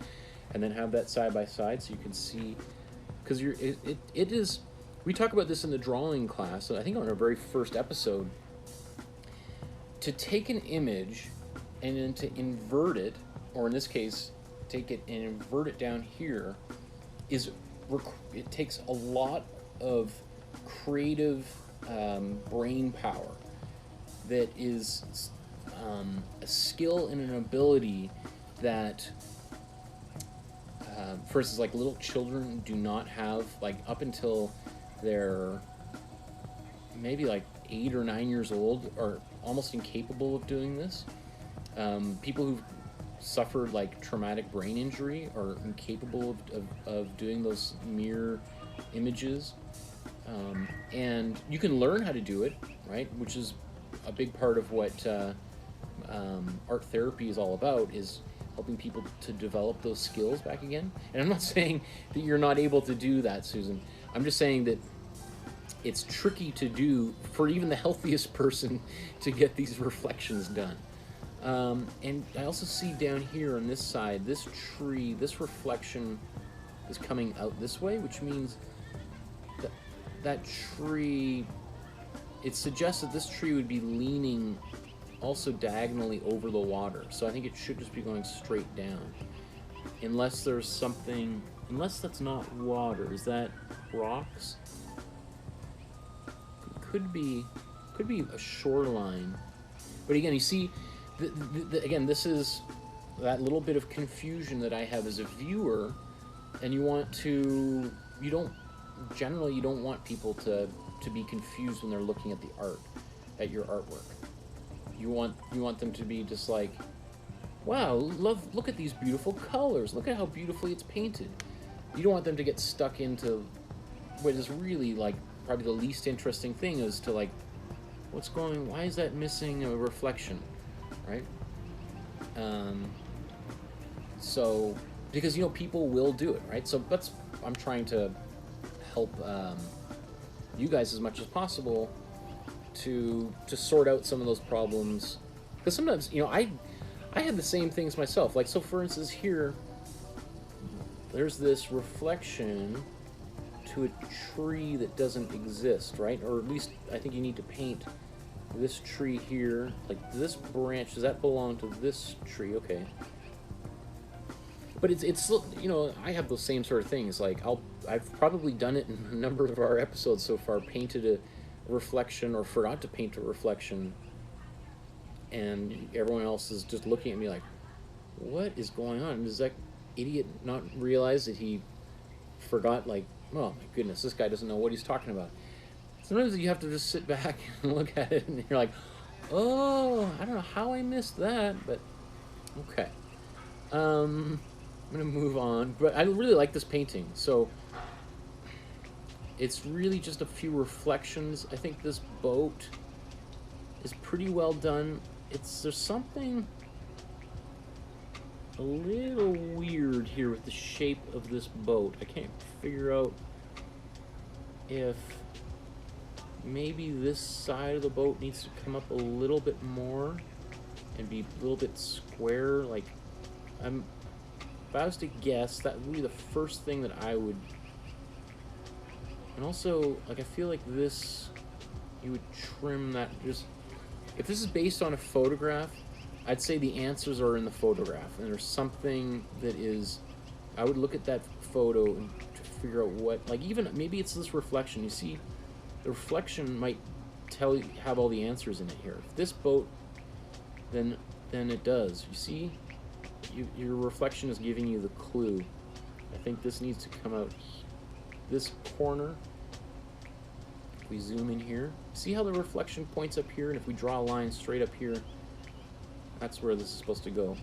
and then have that side by side so you can see, because it is, we talk about this in the drawing class, I think on our very first episode, to take an image and then to invert it, or in this case take it and invert it down here, it takes a lot of creative brain power that is a skill and an ability that for instance, like, little children do not have, like, up until they're maybe like 8 or 9 years old, are almost incapable of doing this. People who've suffered like traumatic brain injury are incapable of doing those mirror images. And you can learn how to do it, right? Which is a big part of what art therapy is all about, is helping people to develop those skills back again. And I'm not saying that you're not able to do that, Susan. I'm just saying that it's tricky to do for even the healthiest person to get these reflections done. And I also see down here on this side, this tree, this reflection is coming out this way, which means that tree, it suggests that this tree would be leaning also diagonally over the water. So I think it should just be going straight down. Unless there's something, unless that's not water. Is that rocks? Could be a shoreline. But again, you see, again, this is that little bit of confusion that I have as a viewer, and you want to, you don't want people to be confused when they're looking at the art, at your artwork. You want them to be just like, wow, look at these beautiful colors, look at how beautifully it's painted. You don't want them to get stuck into what is really like probably the least interesting thing, is to like, why is that missing a reflection, right? So, because, you know, people will do it, right? So I'm trying to help you guys as much as possible to sort out some of those problems, because sometimes, you know, I had the same things myself. Like, so for instance here, there's this reflection to a tree that doesn't exist, right? Or at least I think you need to paint this tree here, like this branch. Does that belong to this tree? Okay. But it's you know, I have those same sort of things. Like, I've probably done it in a number of our episodes so far, painted a reflection or forgot to paint a reflection, and everyone else is just looking at me like, what is going on? Does that idiot not realize that he forgot like Oh my goodness, this guy doesn't know what he's talking about. Sometimes you have to just sit back and look at it and you're like, oh, I don't know how I missed that, but okay. I'm gonna move on, but I really like this painting. So it's really just a few reflections. I think this boat is pretty well done. There's something a little weird here with the shape of this boat. I can't figure out if maybe this side of the boat needs to come up a little bit more and be a little bit square. Like, if I was to guess, that would be the first thing that I would. And also, like, I feel like this, you would trim that. Just, if this is based on a photograph, I'd say the answers are in the photograph, and there's something that is. I would look at that photo and to figure out what, like, even maybe it's this reflection. You see, the reflection might have all the answers in it here. If this boat, then it does. You see, your reflection is giving you the clue. I think this needs to come out this corner. If we zoom in here, see how the reflection points up here, and if we draw a line straight up here, that's where this is supposed to go.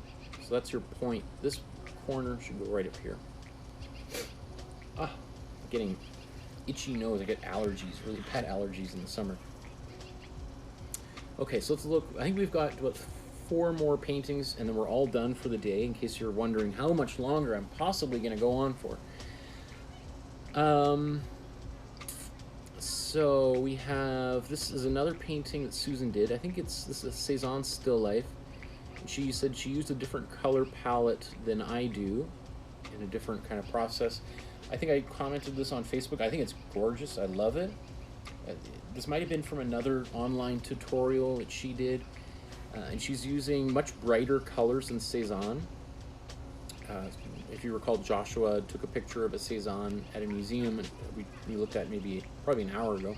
So that's your point. This corner should go right up here. Ah, I'm getting itchy nose. I get allergies, really bad allergies in the summer. Okay, so let's look. I think we've got about 4 more paintings, and then we're all done for the day, in case you're wondering how much longer I'm possibly going to go on for. So we have, this is another painting that Susan did. I think this is a Cezanne still life. She said she used a different color palette than I do, in a different kind of process. I think I commented this on Facebook. I think it's gorgeous. I love it. This might have been from another online tutorial that she did. And she's using much brighter colors than Cezanne. If you recall, Joshua took a picture of a Cezanne at a museum and we looked at probably an hour ago.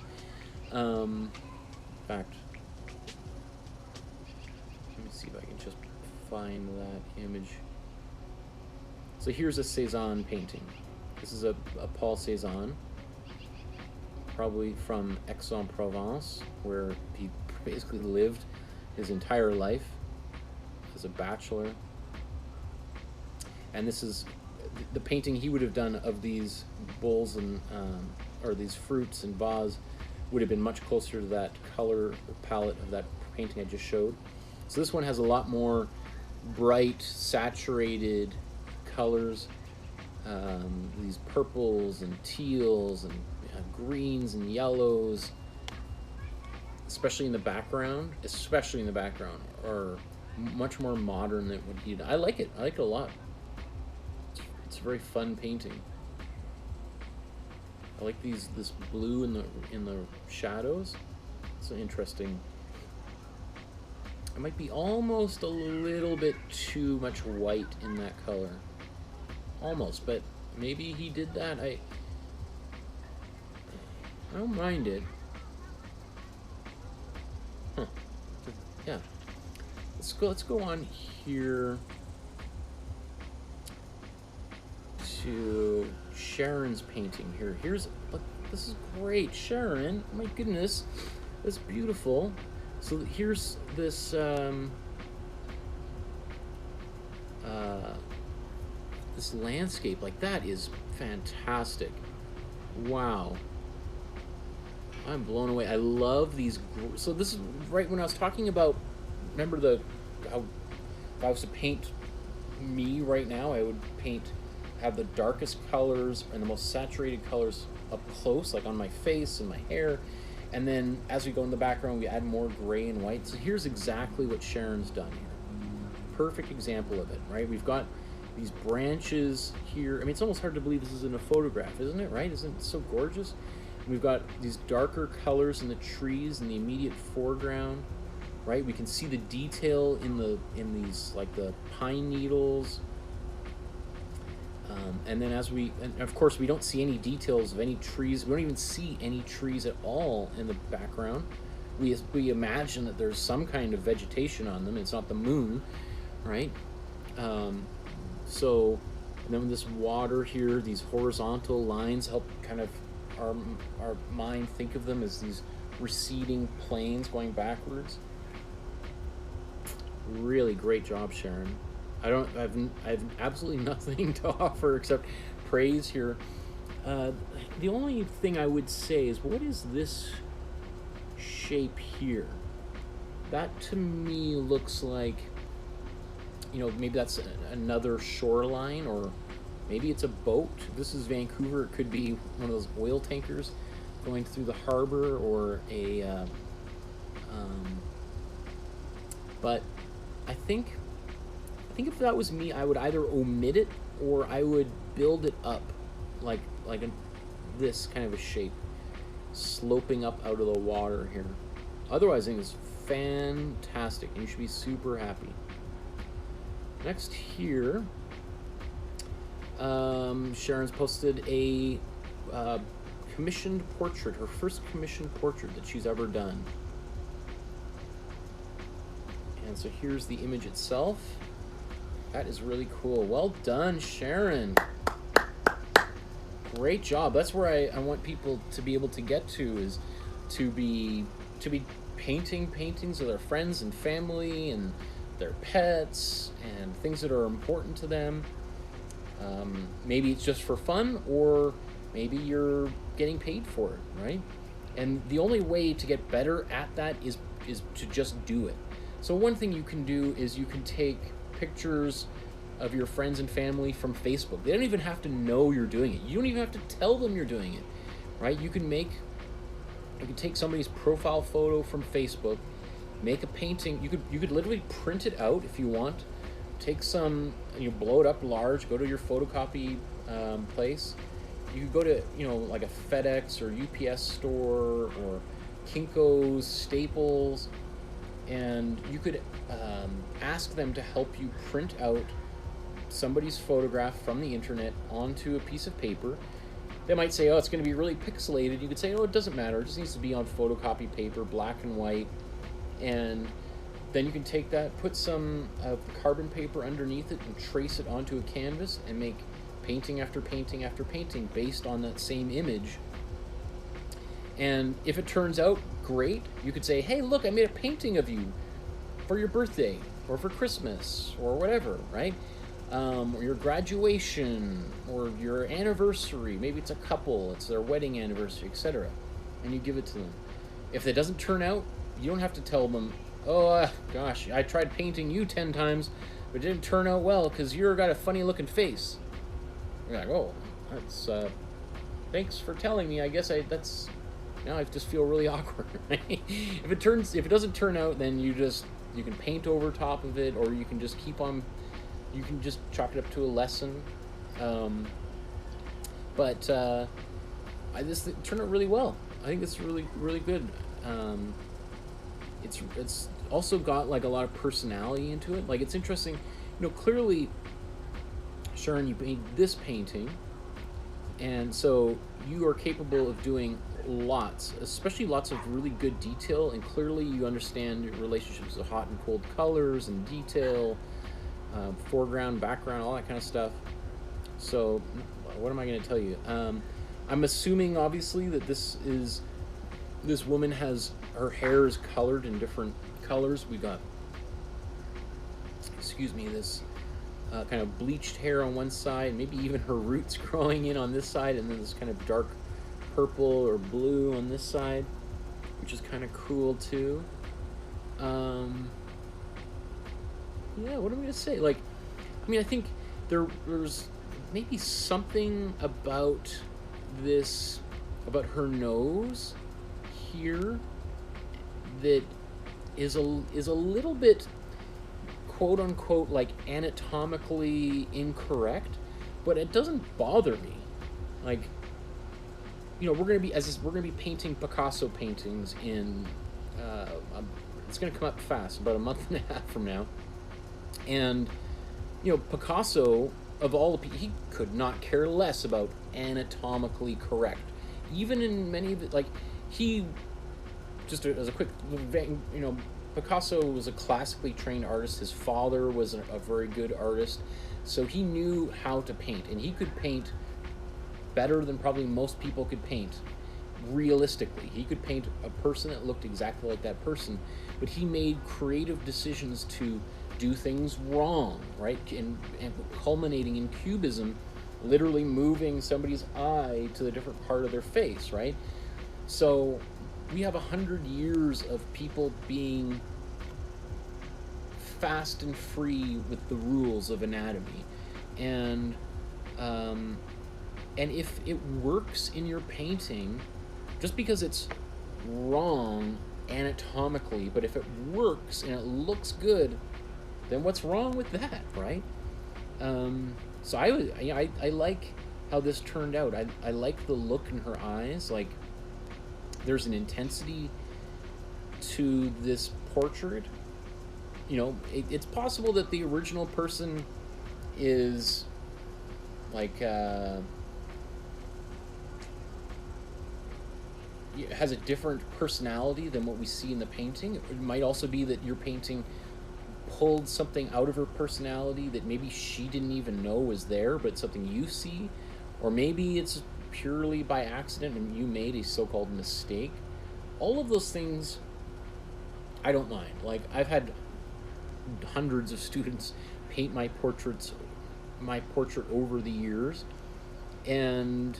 In fact, let me see if I can just find that image. So here's a Cezanne painting. This is a Paul Cezanne, probably from Aix-en-Provence, where he basically lived his entire life as a bachelor. And this is the painting he would have done of these bowls and or these fruits and vase would have been much closer to that color palette of that painting I just showed. So this one has a lot more bright, saturated colors, these purples and teals and greens and yellows, especially in the background, are much more modern than what he did. I like it. I like it a lot. It's a very fun painting. I like this blue in the shadows. It's interesting. It might be almost a little bit too much white in that color. Almost, but maybe he did that. I don't mind it. Huh. Yeah. Let's go on here to Sharon's painting here. Look, this is great, Sharon. Oh my goodness, that's beautiful. So here's this this landscape. Like, that is fantastic. Wow, I'm blown away. I love these. So this is right when I was talking about. Remember how if I was to paint me right now, I would have the darkest colors and the most saturated colors up close, like on my face and my hair, and then as we go in the background, we add more gray and white. So here's exactly what Sharon's done here. Perfect example of it, right? We've got these branches here. I mean, it's almost hard to believe this is in a photograph, isn't it? Right? Isn't it so gorgeous? We've got these darker colors in the trees in the immediate foreground, right? We can see the detail in these, like the pine needles. And then and of course we don't see any details of any trees. We don't even see any trees at all in the background. We imagine that there's some kind of vegetation on them. It's not the moon, right? So And then this water here, these horizontal lines help kind of our mind think of them as these receding planes going backwards. Really great job, Sharon. I've absolutely nothing to offer except praise here. The only thing I would say is, what is this shape here? That to me looks like, maybe that's another shoreline, or maybe it's a boat. This is Vancouver. It could be one of those oil tankers going through the harbor, or a but I think if that was me, I would either omit it or I would build it up like this kind of a shape, sloping up out of the water here. Otherwise, I think it's fantastic, and you should be super happy. Next here, Sharon's posted a commissioned portrait, her first commissioned portrait that she's ever done. And so here's the image itself. That is really cool. Well done, Sharon. Great job. That's where I want people to be able to get to, is to be painting paintings of their friends and family and their pets and things that are important to them. Maybe it's just for fun, or maybe you're getting paid for it, right? And the only way to get better at that is to just do it. So one thing you can do is you can take pictures of your friends and family from Facebook. They don't even have to know you're doing it. You don't even have to tell them you're doing it, right? You can take somebody's profile photo from Facebook, make a painting. You could literally print it out if you want. Take some, blow it up large. Go to your photocopy place. You could go to like a FedEx or UPS store or Kinko's, Staples, and you could ask them to help you print out somebody's photograph from the internet onto a piece of paper. They might say, oh, it's going to be really pixelated. You could say, oh, it doesn't matter. It just needs to be on photocopy paper, black and white. And then you can take that, put some carbon paper underneath it, and trace it onto a canvas and make painting after painting after painting based on that same image. And if it turns out great, you could say, hey, look, I made a painting of you for your birthday or for Christmas or whatever, right? Or your graduation or your anniversary. Maybe it's a couple, it's their wedding anniversary, etc. And you give it to them. If it doesn't turn out, you don't have to tell them, oh, gosh, I tried painting you 10 times, but it didn't turn out well because you've got a funny looking face. You're like, oh, that's, thanks for telling me. I guess now I just feel really awkward, right? If it doesn't turn out, then you can paint over top of it, or you can just you can just chalk it up to a lesson. But it turned out really well. I think it's really, really good. It's also got like a lot of personality into it. Like, it's interesting, clearly, Sharon, you made this painting, and so you are capable of doing especially lots of really good detail, and clearly you understand your relationships with hot and cold colors and detail, foreground, background, all that kind of stuff. So what am I going to tell you? I'm assuming, obviously, that this woman has, her hair is colored in different colors. We got, this kind of bleached hair on one side, maybe even her roots growing in on this side, and then this kind of dark purple or blue on this side, which is kind of cool too. Yeah, what am I going to say? I think there's maybe something about her nose here that is a little bit, quote unquote, like anatomically incorrect, but it doesn't bother me. Like, we're gonna be painting Picasso paintings in it's gonna come up fast, about a month and a half from now. And Picasso, of all the people, he could not care less about anatomically correct. Even in many of it, like, he, just as a quick Picasso was a classically trained artist. His father was a very good artist, so he knew how to paint, and he could paint better than probably most people could paint. Realistically, he could paint a person that looked exactly like that person, but he made creative decisions to do things wrong, right? And culminating in cubism, literally moving somebody's eye to a different part of their face, right? So we have 100 years of people being fast and free with the rules of anatomy, and if it works in your painting, just because it's wrong anatomically, but if it works and it looks good, then what's wrong with that, right? So I like how this turned out. I like the look in her eyes. Like, there's an intensity to this portrait. You know, it's possible that the original person is like has a different personality than what we see in the painting. It might also be that your painting pulled something out of her personality that maybe she didn't even know was there, but something you see, or maybe it's purely by accident and you made a so-called mistake. All of those things I don't mind. Like, I've had hundreds of students paint my portrait over the years, and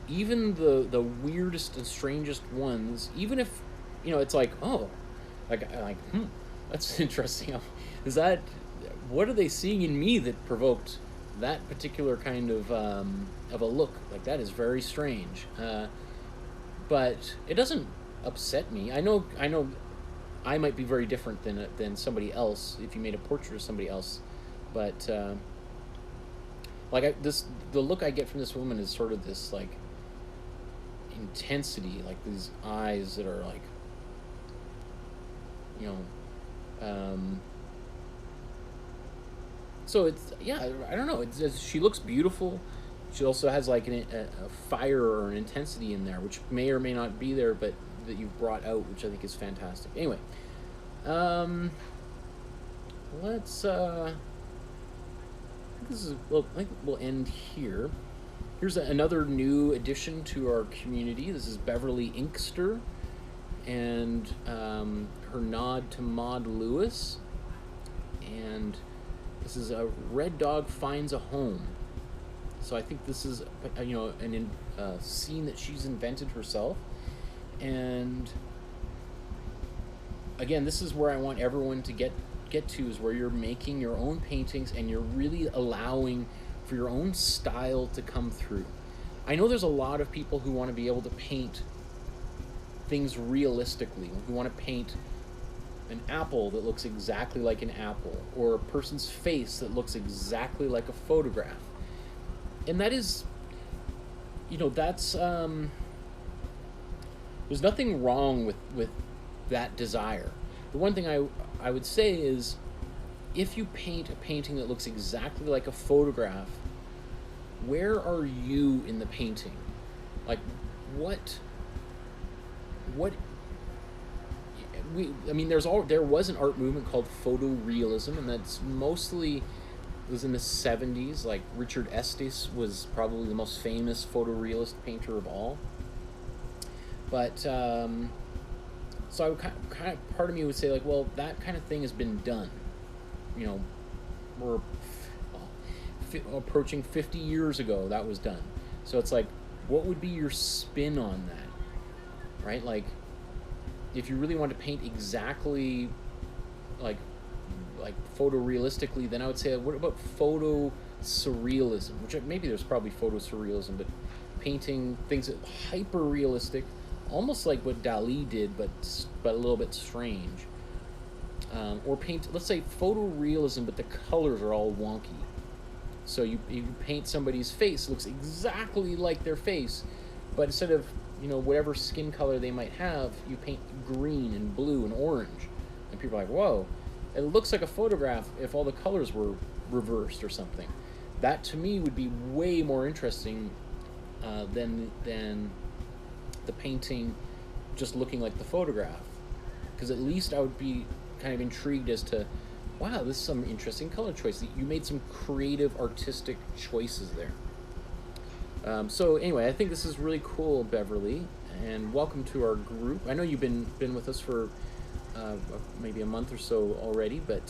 even the weirdest and strangest ones, even if, you know, it's like, oh, like that's interesting. Is that, what are they seeing in me that provoked that particular kind of a look? Like, that is very strange. But it doesn't upset me. I know I might be very different than somebody else if you made a portrait of somebody else, but the look I get from this woman is sort of this like intensity, like these eyes that are like, you know, so it's, yeah, I don't know, she looks beautiful. She also has like a fire or an intensity in there, which may or may not be there, but that you've brought out, which I think is fantastic. Anyway, let's I think we'll end here. Here's another new addition to our community. This is Beverly Inkster, and her nod to Maud Lewis. And this is a Red Dog Finds a Home. So I think this is, you know, a scene that she's invented herself. And again, this is where I want everyone to get to, is where you're making your own paintings and you're really allowing for your own style to come through. I know there's a lot of people who want to be able to paint things realistically, who want to paint an apple that looks exactly like an apple, or a person's face that looks exactly like a photograph. And that is, you know, that's there's nothing wrong with that desire. The one thing I would say is, if you paint a painting that looks exactly like a photograph, where are you in the painting? Like, I mean, there was an art movement called photorealism, and that's mostly was in the 70s. Like, Richard Estes was probably the most famous photorealist painter of all. But so I would kind of, part of me would say, like, well, that kind of thing has been done. You know, we're approaching 50 years ago that was done. So it's like, what would be your spin on that, right? Like, if you really want to paint exactly like photorealistically, then I would say, what about photo surrealism? Which, maybe there's probably photo surrealism, but painting things that hyper realistic, almost like what Dali did, but a little bit strange. Or paint, let's say, photorealism, but the colors are all wonky. So you paint somebody's face, it looks exactly like their face, but instead of, you know, whatever skin color they might have, you paint green and blue and orange. And people are like, whoa, it looks like a photograph if all the colors were reversed or something. That, to me, would be way more interesting than the painting just looking like the photograph. because at least I would be kind of intrigued as to, wow, this is some interesting color choice. You made some creative, artistic choices there. So anyway, I think this is really cool, Beverly, and welcome to our group. I know you've been with us for maybe a month or so already, but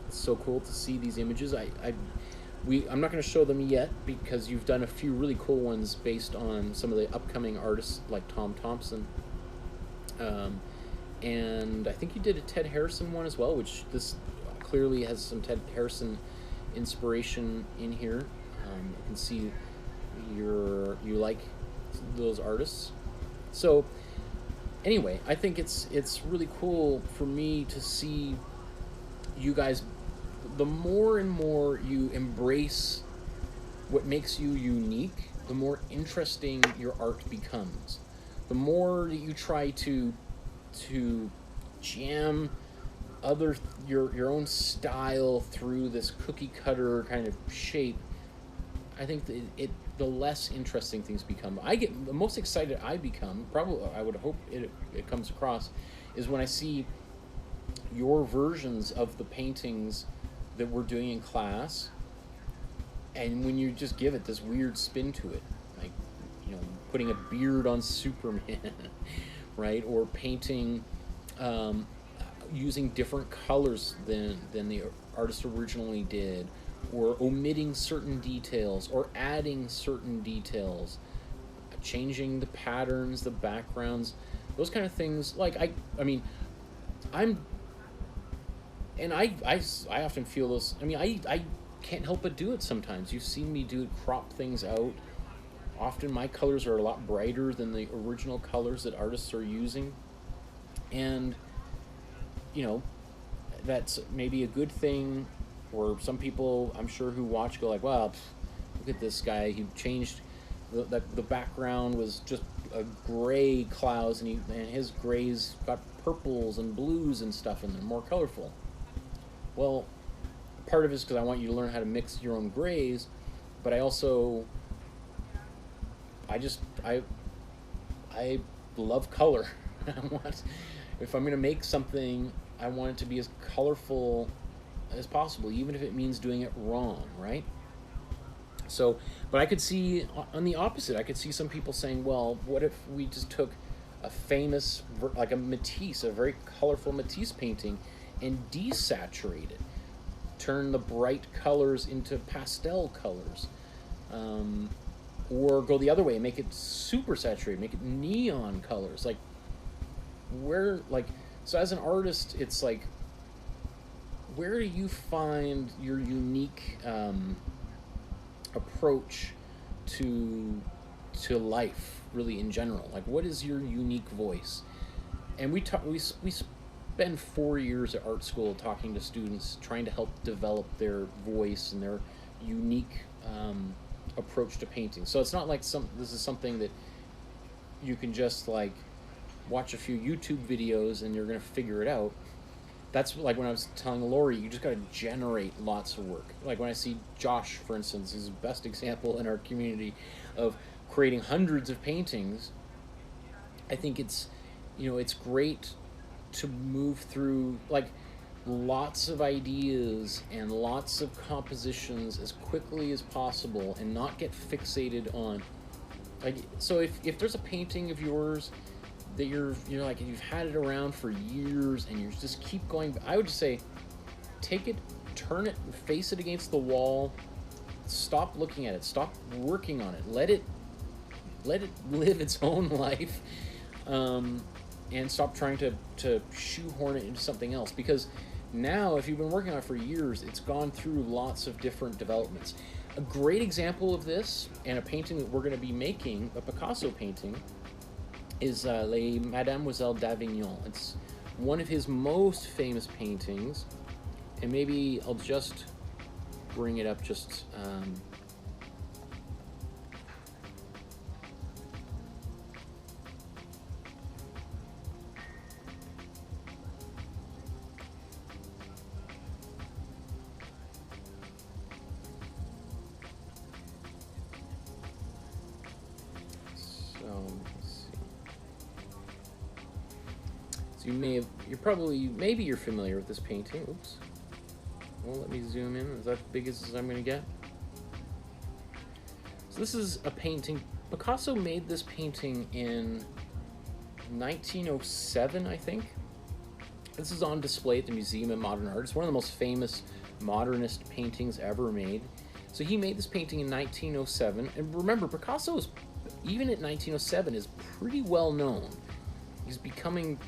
it's so cool to see these images. I'm not going to show them yet because you've done a few really cool ones based on some of the upcoming artists like Tom Thompson. And I think you did a Ted Harrison one as well, which this clearly has some Ted Harrison inspiration in here. You can see you like those artists. So anyway, I think it's really cool for me to see you guys. The more and more you embrace what makes you unique, the more interesting your art becomes. The more that you try to jam your own style through this cookie cutter kind of shape, I think the less interesting things become. The most excited I become, probably I would hope it comes across, is when I see your versions of the paintings that we're doing in class, and when you just give it this weird spin to it, like, you know, putting a beard on Superman, right, or painting using different colors than the artist originally did, or omitting certain details or adding certain details, changing the patterns, the backgrounds, those kind of things. Like I often feel those. I mean, I can't help but do it sometimes. You've seen me crop things out. Often my colors are a lot brighter than the original colors that artists are using. And, you know, that's maybe a good thing, or some people I'm sure who watch go like, wow, look at this guy, he changed, the background was just a gray clouds, and his grays got purples and blues and stuff, and they're more colorful. Well, part of it is because I want you to learn how to mix your own grays, but I also, I love color. If I'm going to make something, I want it to be as colorful as possible, even if it means doing it wrong, right? So, but I could see, on the opposite, I could see some people saying, well, what if we just took a famous, like a Matisse, a very colorful Matisse painting, and desaturate it, turn the bright colors into pastel colors, or go the other way and make it super saturated, make it neon colors. Like, so as an artist, it's like, where do you find your unique approach to life, really, in general? Like, what is your unique voice? And we spend 4 years at art school talking to students, trying to help develop their voice and their unique approach to painting. So it's not like this is something that you can just like watch a few YouTube videos and you're going to figure it out. That's like when I was telling Lori, you just got to generate lots of work. Like when I see Josh, for instance, is the best example in our community of creating hundreds of paintings. I think it's great to move through like lots of ideas and lots of compositions as quickly as possible and not get fixated on, like, so if there's a painting of yours that you're like, you've had it around for years and you just keep going, I would just say, take it, turn it, face it against the wall, stop looking at it, stop working on it, let it live its own life, and stop trying to shoehorn it into something else. Because now, if you've been working on it for years, it's gone through lots of different developments. A great example of this, and a painting that we're going to be making, a Picasso painting, is Les Mademoiselles d'Avignon. It's one of his most famous paintings, and maybe I'll just bring it up just... So maybe you're familiar with this painting. Oops. Well, let me zoom in. Is that as big as I'm going to get? So this is a painting. Picasso made this painting in 1907, I think. This is on display at the Museum of Modern Art. It's one of the most famous modernist paintings ever made. So he made this painting in 1907. And remember, Picasso is, even at 1907, is pretty well known. He's becoming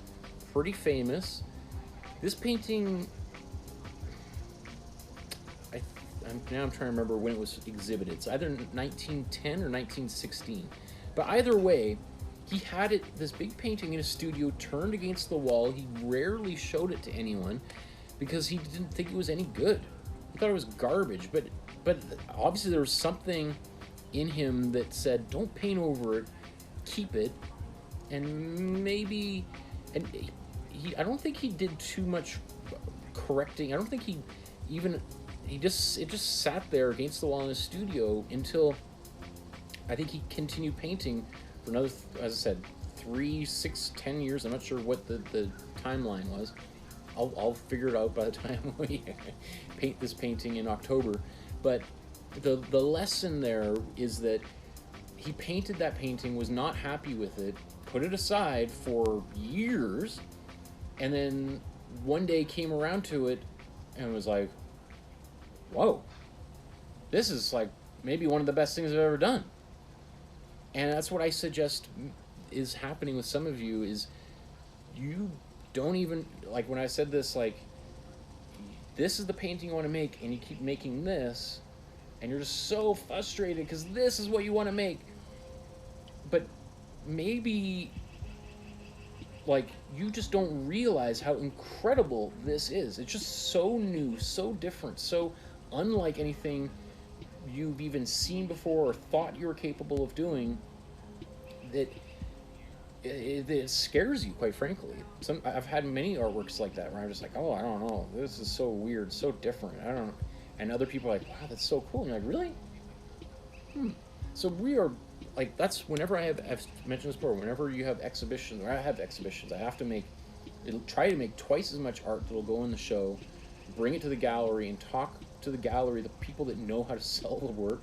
pretty famous. This painting, now I'm trying to remember when it was exhibited. It's either 1910 or 1916. But either way, he had this big painting in his studio turned against the wall. He rarely showed it to anyone because he didn't think it was any good. He thought it was garbage. But obviously there was something in him that said, don't paint over it, keep it. And maybe, I don't think he did too much correcting. I don't think it just sat there against the wall in his studio until I think he continued painting for another, as I said, 3, 6, 10 years. I'm not sure what the timeline was. I'll figure it out by the time we paint this painting in October. But the lesson there is that he painted that painting, was not happy with it, put it aside for years, and then one day came around to it and was like, whoa, this is like maybe one of the best things I've ever done. And that's what I suggest is happening with some of you, is you don't even, like when I said this, like, this is the painting you want to make, and you keep making this, and you're just so frustrated because this is what you want to make. But maybe, like, you just don't realize how incredible this is. It's just so new, so different, so unlike anything you've even seen before or thought you were capable of doing, that it scares you, quite frankly. I've had many artworks like that where I'm just like, oh, I don't know, this is so weird, so different, I don't know. And other people are like, wow, that's so cool. And you're like, really? So we are, like, that's whenever I've mentioned this before, whenever you have exhibitions, or I have exhibitions, I have to try to make twice as much art that will go in the show, bring it to the gallery, and talk to the gallery, the people that know how to sell the work,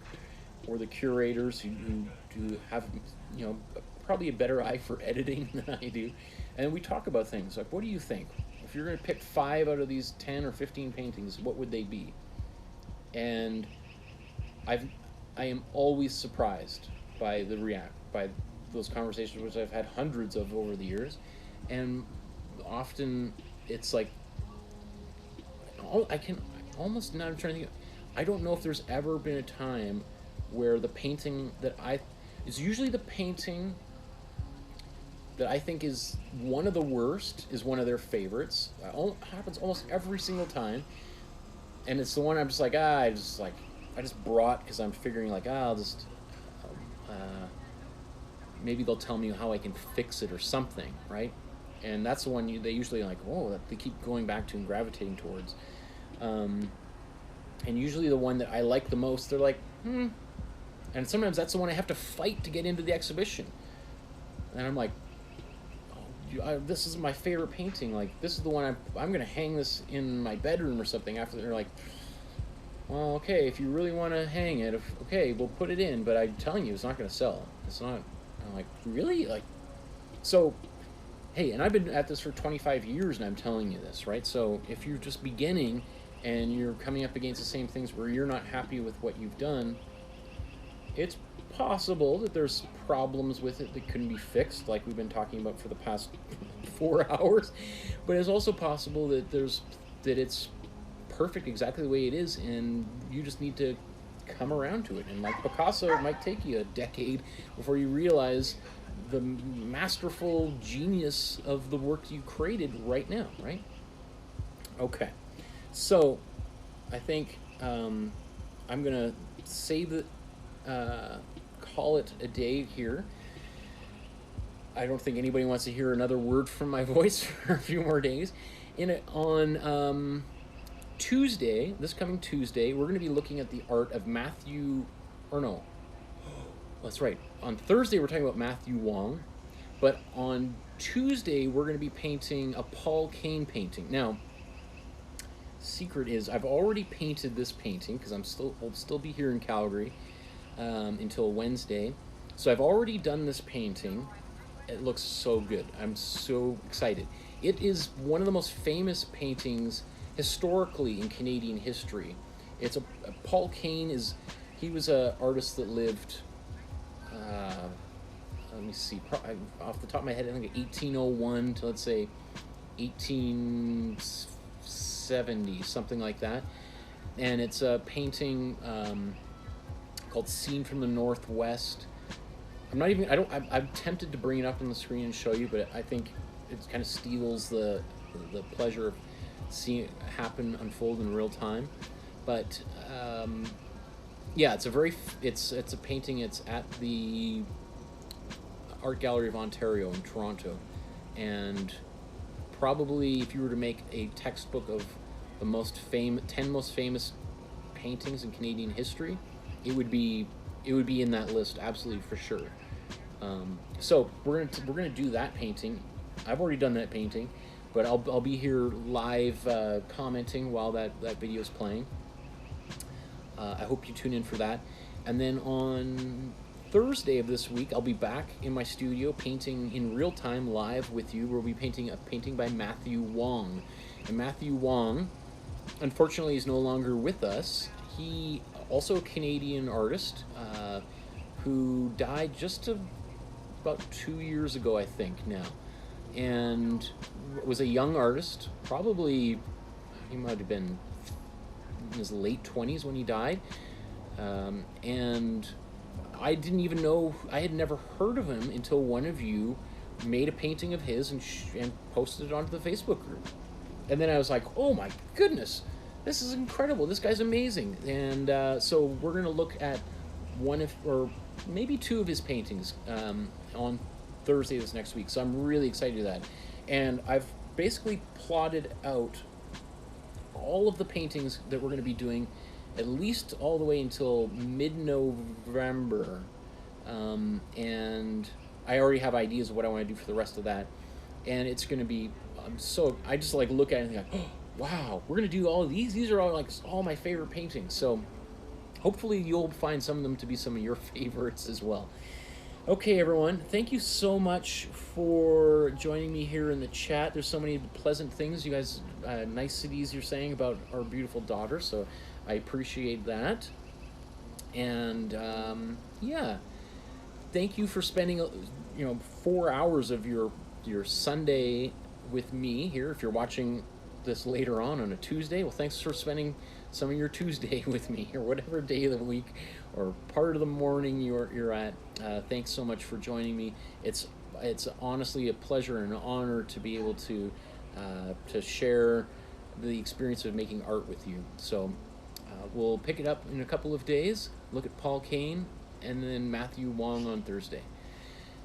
or the curators who have, you know, probably a better eye for editing than I do. And we talk about things like, what do you think? If you're going to pick 5 out of these 10 or 15 paintings, what would they be? And I am always surprised by by those conversations, which I've had hundreds of over the years. And often it's like, I'm trying to think, I don't know if there's ever been a time where the painting that it's usually the painting that I think is one of the worst is one of their favorites. It happens almost every single time. And it's the one I'm just like, I just brought because I'm figuring like, I'll just, maybe they'll tell me how I can fix it or something, right? And that's the one they usually like, oh, they keep going back to and gravitating towards. And usually the one that I like the most, they're like, And sometimes that's the one I have to fight to get into the exhibition. And I'm like, this is my favorite painting. Like, this is the one I'm going to hang this in my bedroom or something. After they're like, well, okay, if you really want to hang it, okay, we'll put it in. But I'm telling you, it's not going to sell. It's not. I'm like, really? Like, so, hey, and I've been at this for 25 years, and I'm telling you this, right? So if you're just beginning and you're coming up against the same things where you're not happy with what you've done, it's possible that there's problems with it that couldn't be fixed, like we've been talking about for the past 4 hours. But it's also possible that it's perfect exactly the way it is, and you just need to come around to it. And like Picasso, it might take you a decade before you realize the masterful genius of the work you created right now, right? Okay, so I think I'm gonna save it, call it a day here. I don't think anybody wants to hear another word from my voice for a few more days. On Tuesday, this coming Tuesday, we're going to be looking at the art of that's right. On Thursday, we're talking about Matthew Wong. But on Tuesday, we're going to be painting a Paul Kane painting. Now, secret is I've already painted this painting because I'll still be here in Calgary until Wednesday. So I've already done this painting. It looks so good. I'm so excited. It is one of the most famous paintings historically in Canadian history. It's Paul Kane he was an artist that lived. Let me see. Off the top of my head, I think 1801 to, let's say, 1870, something like that. And it's a painting called "Scene from the Northwest." I'm tempted to bring it up on the screen and show you, but I think it kind of steals the pleasure of seeing it unfold in real time. But yeah, it's a painting. It's at the Art Gallery of Ontario in Toronto, and probably if you were to make a textbook of the 10 most famous paintings in Canadian history, it would be in that list, absolutely, for sure. So we're gonna do that painting. I've already done that painting, but I'll be here live commenting while that video is playing. I hope you tune in for that. And then on Thursday of this week, I'll be back in my studio painting in real time live with you. We'll be painting a painting by Matthew Wong. And Matthew Wong, unfortunately, is no longer with us. He also a Canadian artist who died just about 2 years ago, I think now, and was a young artist. Probably he might have been in his late 20s when he died, and I didn't even know. I had never heard of him until one of you made a painting of his and posted it onto the Facebook group. And then I was like, oh my goodness, this is incredible. This guy's amazing. And so we're going to look at or maybe two of his paintings on Thursday this next week. So I'm really excited to do that. And I've basically plotted out all of the paintings that we're going to be doing at least all the way until mid-November. And I already have ideas of what I want to do for the rest of that. And it's going to be, I just like look at it and think, oh, wow, we're going to do all of these. These are all my favorite paintings. So hopefully you'll find some of them to be some of your favorites as well. Okay, everyone, thank you so much for joining me here in the chat. There's so many pleasant things, you guys, niceties you're saying about our beautiful daughter, so I appreciate that. And yeah, thank you for spending 4 hours of your Sunday with me here. If you're watching this later on a Tuesday, well, thanks for spending some of your Tuesday with me, or whatever day of the week or part of the morning you're at. Thanks so much for joining me. It's honestly a pleasure and an honor to be able to share the experience of making art with you. So we'll pick it up in a couple of days. Look at Paul Kane and then Matthew Wong on Thursday.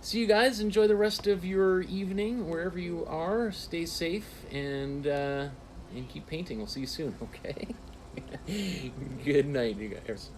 See you guys. Enjoy the rest of your evening wherever you are. Stay safe and keep painting. We'll see you soon. Okay. Good night, you guys.